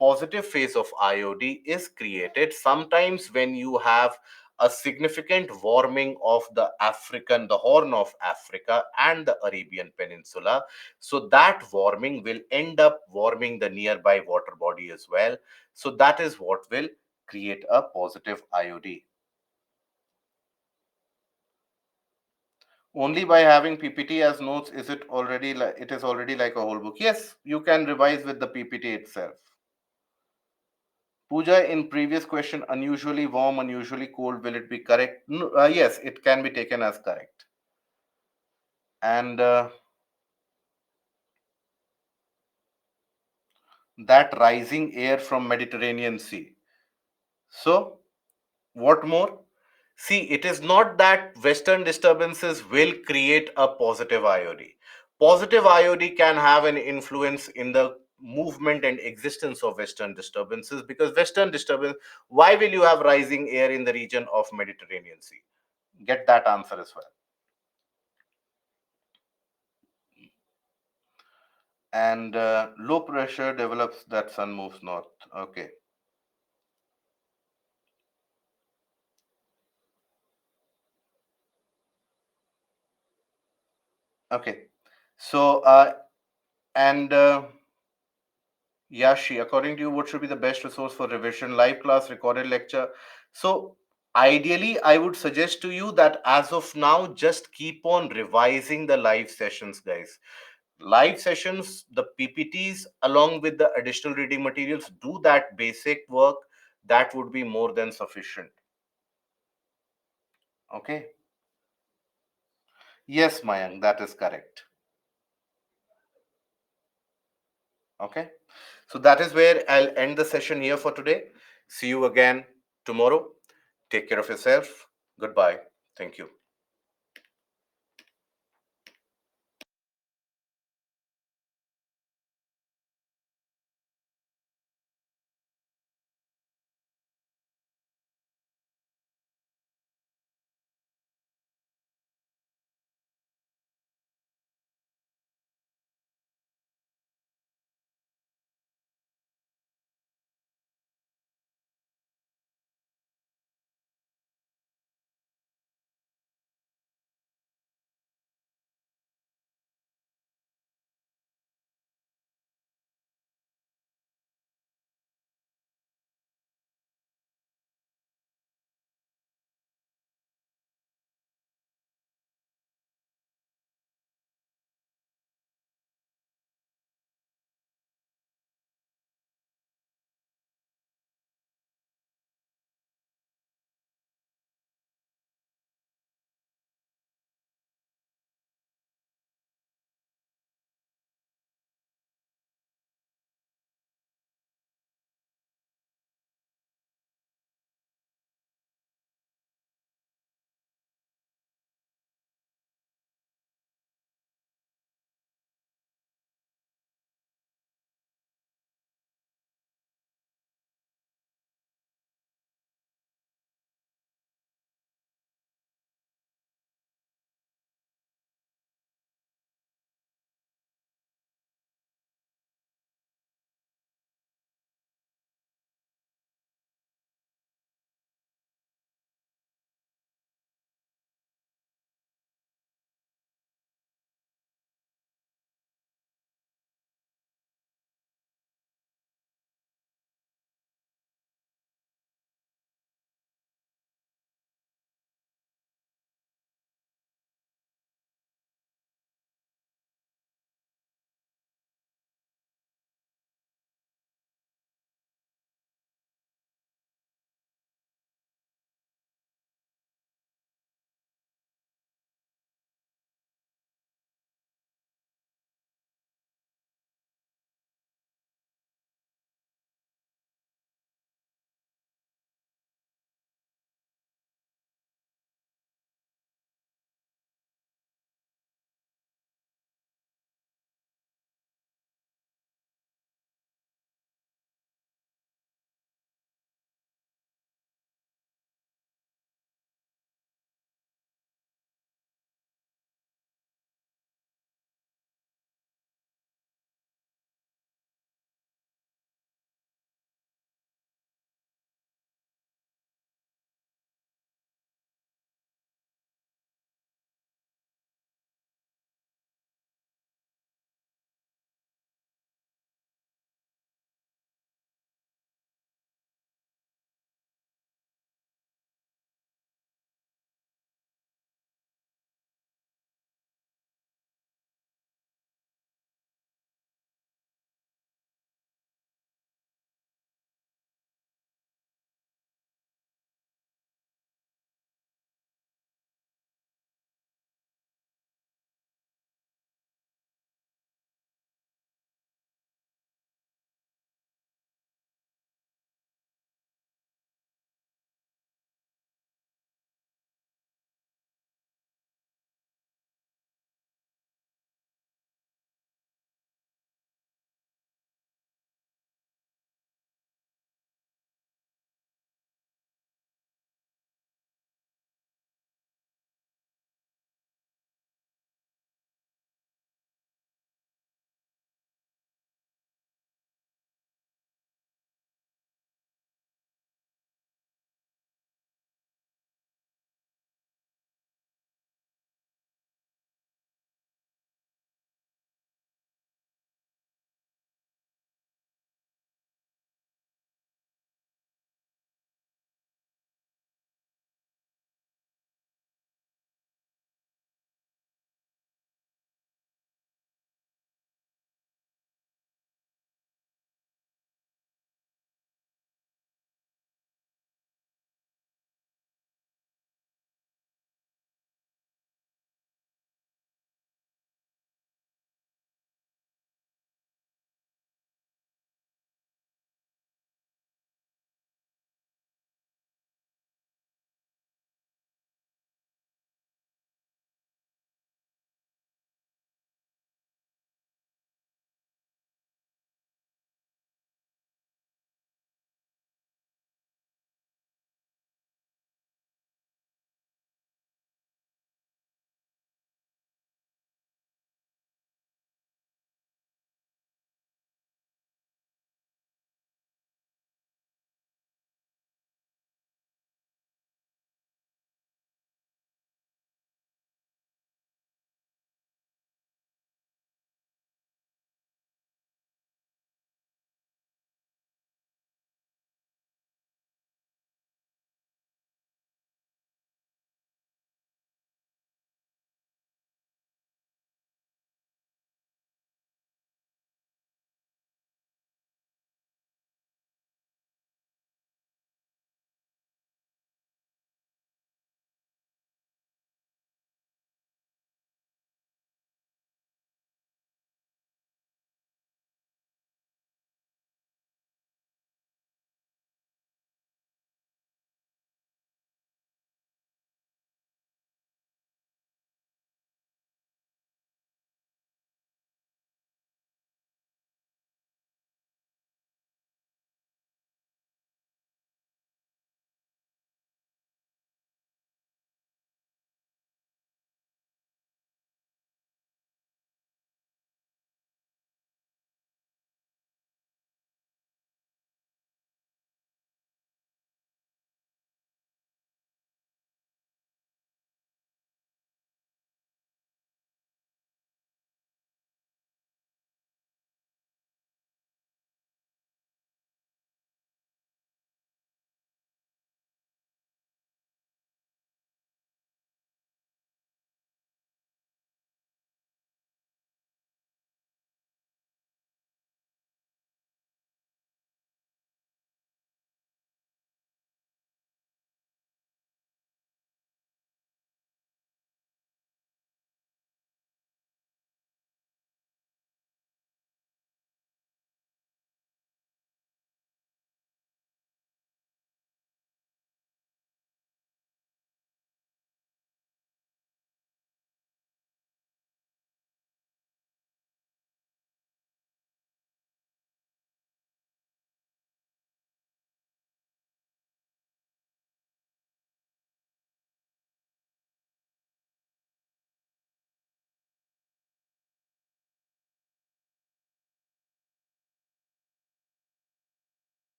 positive phase of IOD is created sometimes when you have a significant warming of the Horn of Africa and the Arabian Peninsula. So that warming will end up warming the nearby water body as well. So that is what will create a positive IOD. Only by having PPT as notes is it already like it is already like a whole book. Yes, you can revise with the PPT itself. Pooja, in previous question, unusually warm, unusually cold, will it be correct? No, yes, it can be taken as correct. And that rising air from Mediterranean Sea. So, what more? See, it is not that Western disturbances will create a positive IOD. Positive IOD can have an influence in the movement and existence of Western disturbances because Western disturbance, why will you have rising air in the region of Mediterranean Sea? Get that answer as well. And low pressure develops that sun moves north. Okay. Okay. So, and Yashi, according to you, what should be the best resource for revision? Live class, recorded lecture. So, ideally, I would suggest to you that as of now, just keep on revising the live sessions, guys. Live sessions, the PPTs, along with the additional reading materials, do that basic work. That would be more than sufficient. Okay. Yes, Mayank, that is correct. Okay. So that is where I'll end the session here for today. See you again tomorrow. Take care of yourself. Goodbye. Thank you.